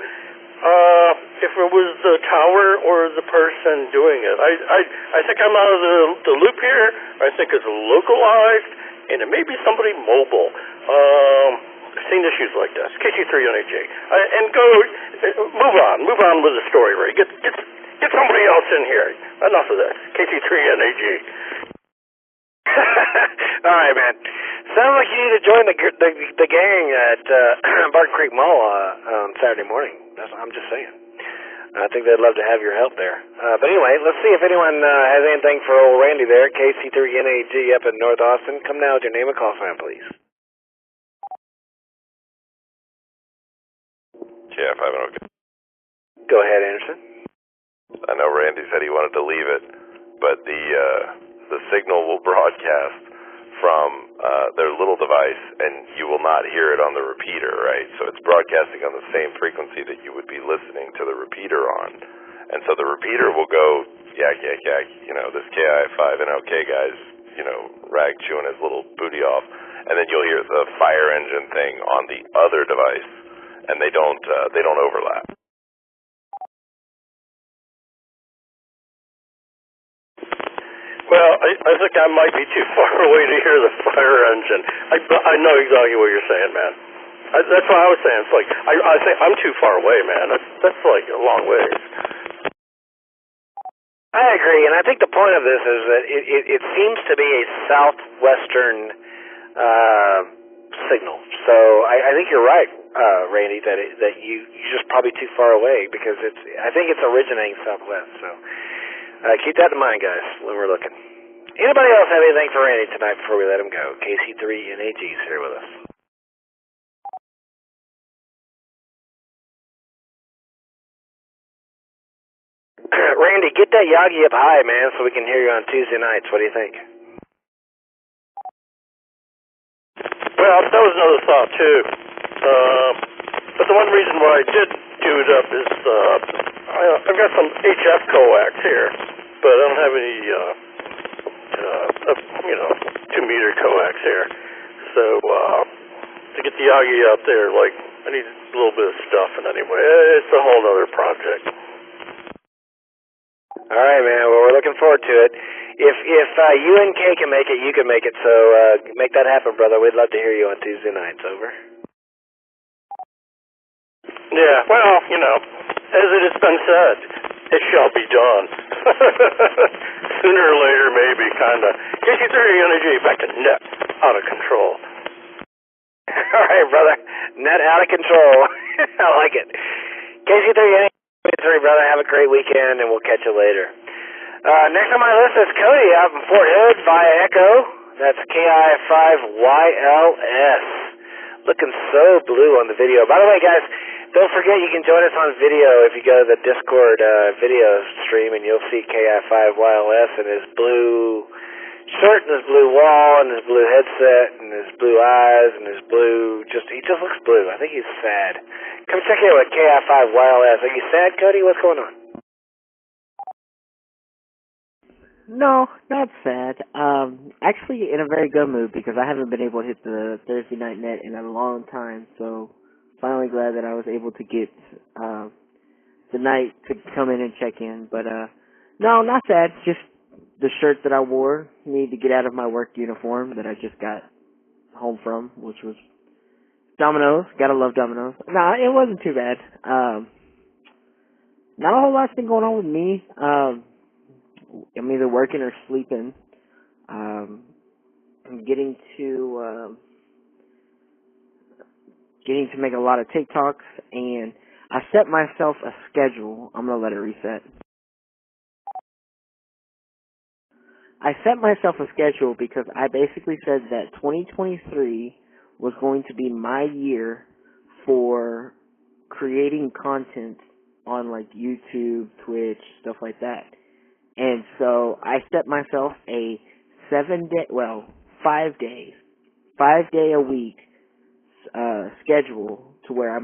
if it was the tower or the person doing it? I think I'm out of the loop here. I think it's localized, and it may be somebody mobile. I've seen issues like this. KC3NAG. And move on with the story, Ray. Get somebody else in here. Enough of this. KC3NAG. All right, man. Sounds like you need to join the gang at Barton Creek Mall on Saturday morning. I'm just saying. I think they'd love to have your help there. But anyway, let's see if anyone has anything for old Randy there. KC3NAG up in North Austin. Come now with your name and call sign, please. Jeff, I don't know. Go ahead, Anderson. I know Randy said he wanted to leave it, but the signal will broadcast from their little device, and you will not hear it on the repeater, right? So it's broadcasting on the same frequency that you would be listening to the repeater on. And so the repeater will go, yak, yak, yak, this KI5NLK guy's, rag chewing his little booty off. And then you'll hear the fire engine thing on the other device, and they don't overlap. Well, I think I might be too far away to hear the fire engine. I know exactly what you're saying, man. That's what I was saying. It's like I think I'm too far away, man. That's like a long ways. I agree, and I think the point of this is that it seems to be a southwestern signal. So I think you're right. Randy, that you're just probably too far away because I think it's originating southwest. So keep that in mind, guys, when we're looking. Anybody else have anything for Randy tonight before we let him go? KC3NAG's here with us. Randy, get that Yagi up high, man, so we can hear you on Tuesday nights. What do you think? Well, that was another thought, too. But the one reason why I did do it up is I've got some HF coax here, but I don't have any, 2-meter coax here. So to get the Yagi out there, like, I need a little bit of stuff, and anyway, it's a whole other project. All right, man. Well, we're looking forward to it. If you and Kay can make it, you can make it. So make that happen, brother. We'd love to hear you on Tuesday nights. Over. Yeah, well, as it has been said, it shall be done. Sooner or later, maybe, kind of. KC3 Energy back to net out of control. All right, brother. Net out of control. I like it. KC3 Energy. Brother, have a great weekend, and we'll catch you later. Next on my list is Cody out from Fort Hood via Echo. That's KI5YLS. Looking so blue on the video. By the way, guys, don't forget you can join us on video if you go to the Discord video stream, and you'll see KI5YLS and his blue shirt and his blue wall and his blue headset and his blue eyes and his blue, he just looks blue. I think he's sad. Come check in with KI5YLS. Are you sad, Cody? What's going on? No, not sad. Actually in a very good mood because I haven't been able to hit the Thursday night net in a long time, so finally glad that I was able to get the night to come in and check in. But no, not sad. Just the shirt that I wore, need to get out of my work uniform that I just got home from, which was Domino's. Gotta love Domino's. Nah, it wasn't too bad. Not a whole lot's been going on with me. I'm either working or sleeping. I'm getting to make a lot of TikToks, and I set myself a schedule. I'm gonna let it reset. I set myself a schedule because I basically said that 2023 was going to be my year for creating content on like YouTube, Twitch, stuff like that. And so I set myself a 5 day a week schedule to where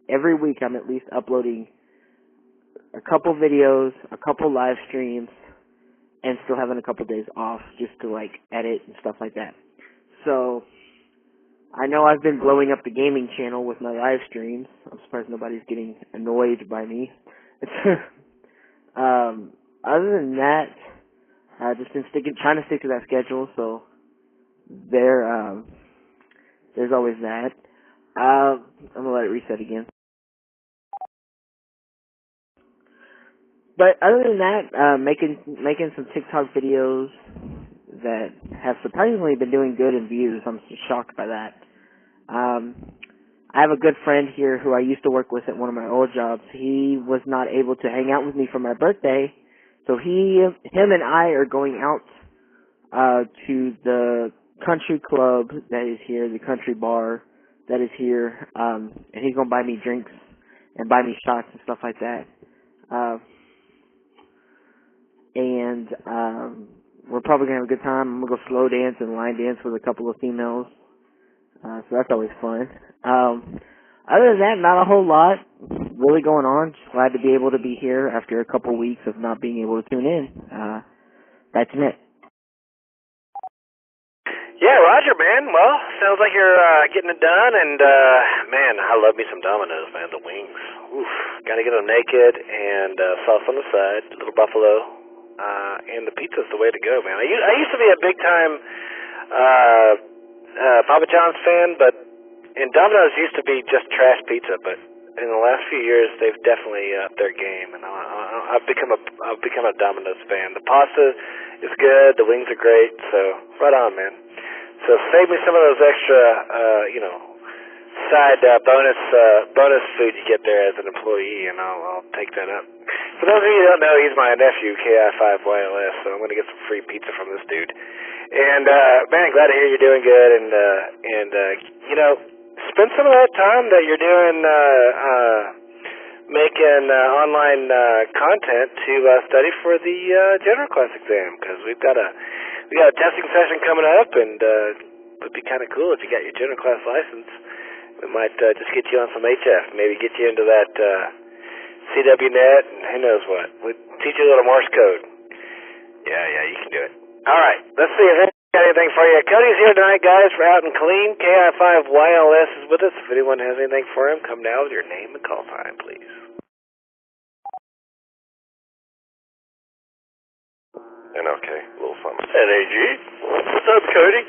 every week I'm at least uploading a couple videos, a couple live streams, and still having a couple days off just to like edit and stuff like that. So I know I've been blowing up the gaming channel with my live streams. I'm surprised nobody's getting annoyed by me. Other than that, I've just been trying to stick to that schedule. So there's always that. I'm gonna let it reset again. But other than that, making some TikTok videos that have surprisingly been doing good in views. I'm shocked by that. I have a good friend here who I used to work with at one of my old jobs. He was not able to hang out with me for my birthday, so him and I are going out to the country club that is here, the country bar that is here, and he's gonna buy me drinks and buy me shots and stuff like that. And we're probably gonna have a good time. I'm gonna go slow dance and line dance with a couple of females. So that's always fun. Other than that, not a whole lot really going on. Just glad to be able to be here after a couple weeks of not being able to tune in. That's it. Yeah, Roger, man. Well, sounds like you're getting it done, and man, I love me some Domino's, man. The wings, oof. Gotta get them naked and sauce on the side, a little buffalo, and the pizza's the way to go, man. I used to be a big time Papa John's fan, and Domino's used to be just trash pizza, but in the last few years they've definitely upped their game, and I've become a Domino's fan. The pasta is good, the wings are great, so right on, man. So save me some of those extra, side bonus food you get there as an employee, and I'll take that up. For those of you who don't know, he's my nephew, KI5YLS, so I'm going to get some free pizza from this dude. And man, glad to hear you're doing good, and you know, spend some of that time that you're doing making online content to study for the general class exam, because we got a testing session coming up, and it would be kind of cool if you got your general class license. We might just get you on some HF, maybe get you into that CWNet, and who knows what. We'd teach you a little Morse code. Yeah, you can do it. All right, let's see if anyone got anything for you. Cody's here tonight, guys, for Out and Clean. KI5YLS is with us. If anyone has anything for him, come now with your name and call sign, please. NLK, a little something. NAG. What's up, Cody?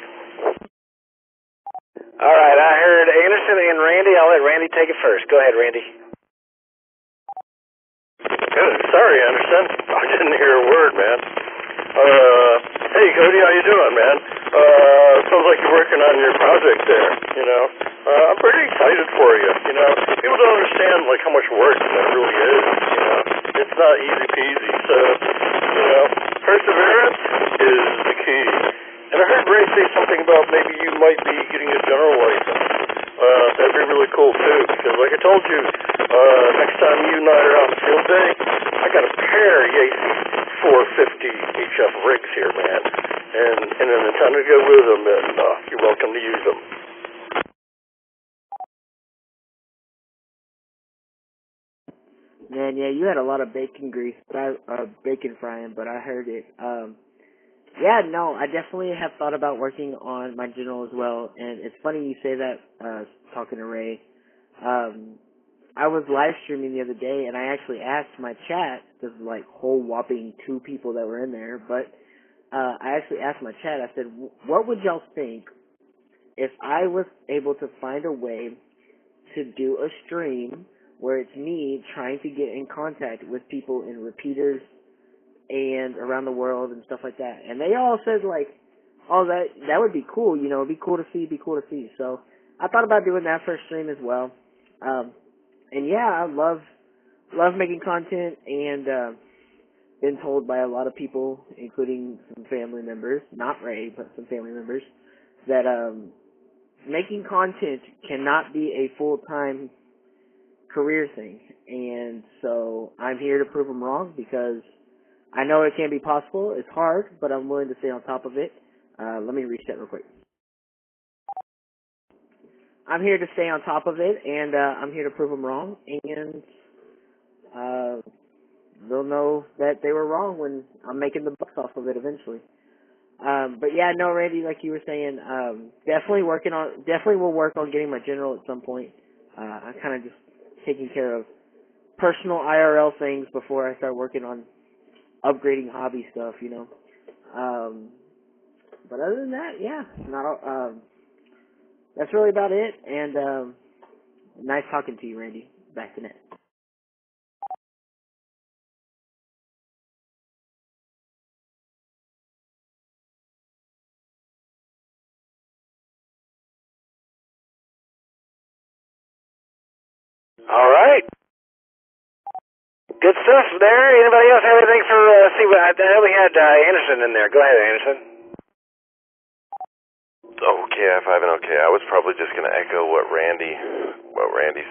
All right, I heard Anderson and Randy. I'll let Randy take it first. Go ahead, Randy. Good. Sorry, Anderson. I didn't hear a word, man. Hey, Cody, how you doing, man? Sounds like you're working on your project there, you know. I'm pretty excited for you, you know. People don't understand, like, how much work that really is, you know. It's not easy peasy, so, you know, perseverance is the key. And I heard Ray say something about maybe you might be getting a general license. That'd be really cool, too, because like I told you, next time you and I are out on field day, I got a pair of Yaesu 450 HF rigs here, man, and an antenna to go with them, and you're welcome to use them. Man, yeah, you had a lot of bacon grease, bacon frying, but I heard it. Yeah, no, I definitely have thought about working on my general as well, and it's funny you say that, talking to Ray. I was live streaming the other day, and I actually asked my chat, there's like whole whopping 2 people that were in there, but I actually asked my chat, I said, what would y'all think if I was able to find a way to do a stream where it's me trying to get in contact with people in repeaters and around the world and stuff like that. And they all said like, oh, that would be cool, you know, it'd be cool to see. So I thought about doing that for a stream as well. And yeah, I love making content, and been told by a lot of people, including some family members, not Ray, but some family members, that making content cannot be a full-time career thing. And so I'm here to prove them wrong, because I know it can be possible. It's hard, but I'm willing to stay on top of it. Let me reset real quick. I'm here to stay on top of it, and I'm here to prove them wrong, and they'll know that they were wrong when I'm making the bucks off of it eventually. But yeah, no, Randy, like you were saying, definitely will work on getting my general at some point. I'm kind of just taking care of personal IRL things before I start working on upgrading hobby stuff, you know. But other than that, yeah, that's really about it. And nice talking to you, Randy. Back to net. All right. Good stuff there. Anybody else have anything for, I know we had Anderson in there. Go ahead, Anderson. Okay, I5 and okay. I was probably just going to echo what Randy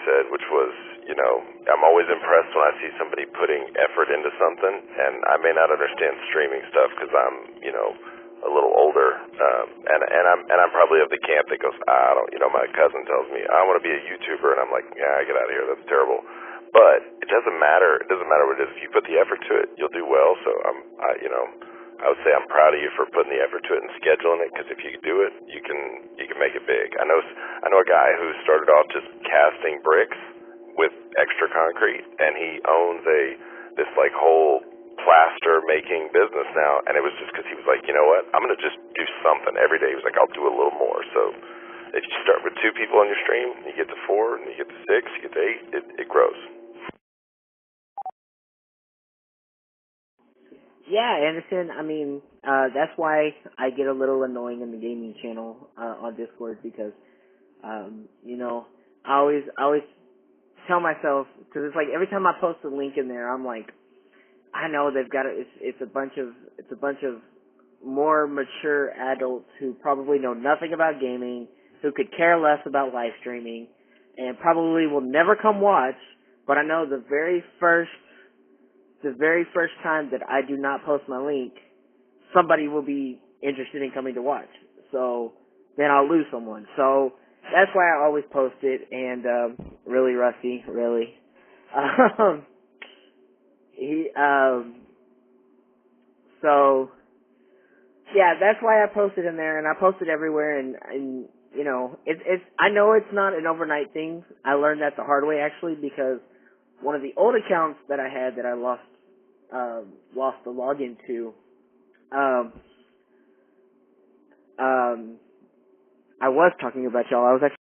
said, which was, you know, I'm always impressed when I see somebody putting effort into something, and I may not understand streaming stuff because I'm, you know, a little older, and I'm probably of the camp that goes, I don't, you know, my cousin tells me I want to be a YouTuber, and I'm like, yeah, get out of here, that's terrible. But it doesn't matter. It doesn't matter what it is. If you put the effort to it, you'll do well. So I would say I'm proud of you for putting the effort to it and scheduling it, because if you do it, you can make it big. I know a guy who started off just casting bricks with extra concrete, and he owns this like whole plaster making business now, and it was just because he was like, you know what, I'm going to just do something every day. He was like, I'll do a little more. So if you start with 2 people on your stream, you get to 4, and you get to 6, you get to 8, it grows. Yeah, Anderson, I mean, that's why I get a little annoying in the gaming channel on Discord, because, you know, I always tell myself, because it's like every time I post a link in there, I'm like, I know they've got it's a bunch of more mature adults who probably know nothing about gaming, who could care less about live streaming, and probably will never come watch. But I know the very first time that I do not post my link, somebody will be interested in coming to watch. So then I'll lose someone. So that's why I always post it. And really, Rusty, really. So yeah, that's why I posted in there, and I posted everywhere. And you know, it's I know it's not an overnight thing. I learned that the hard way, actually, because one of the old accounts that I had that I lost the login to, I was talking about y'all. I was actually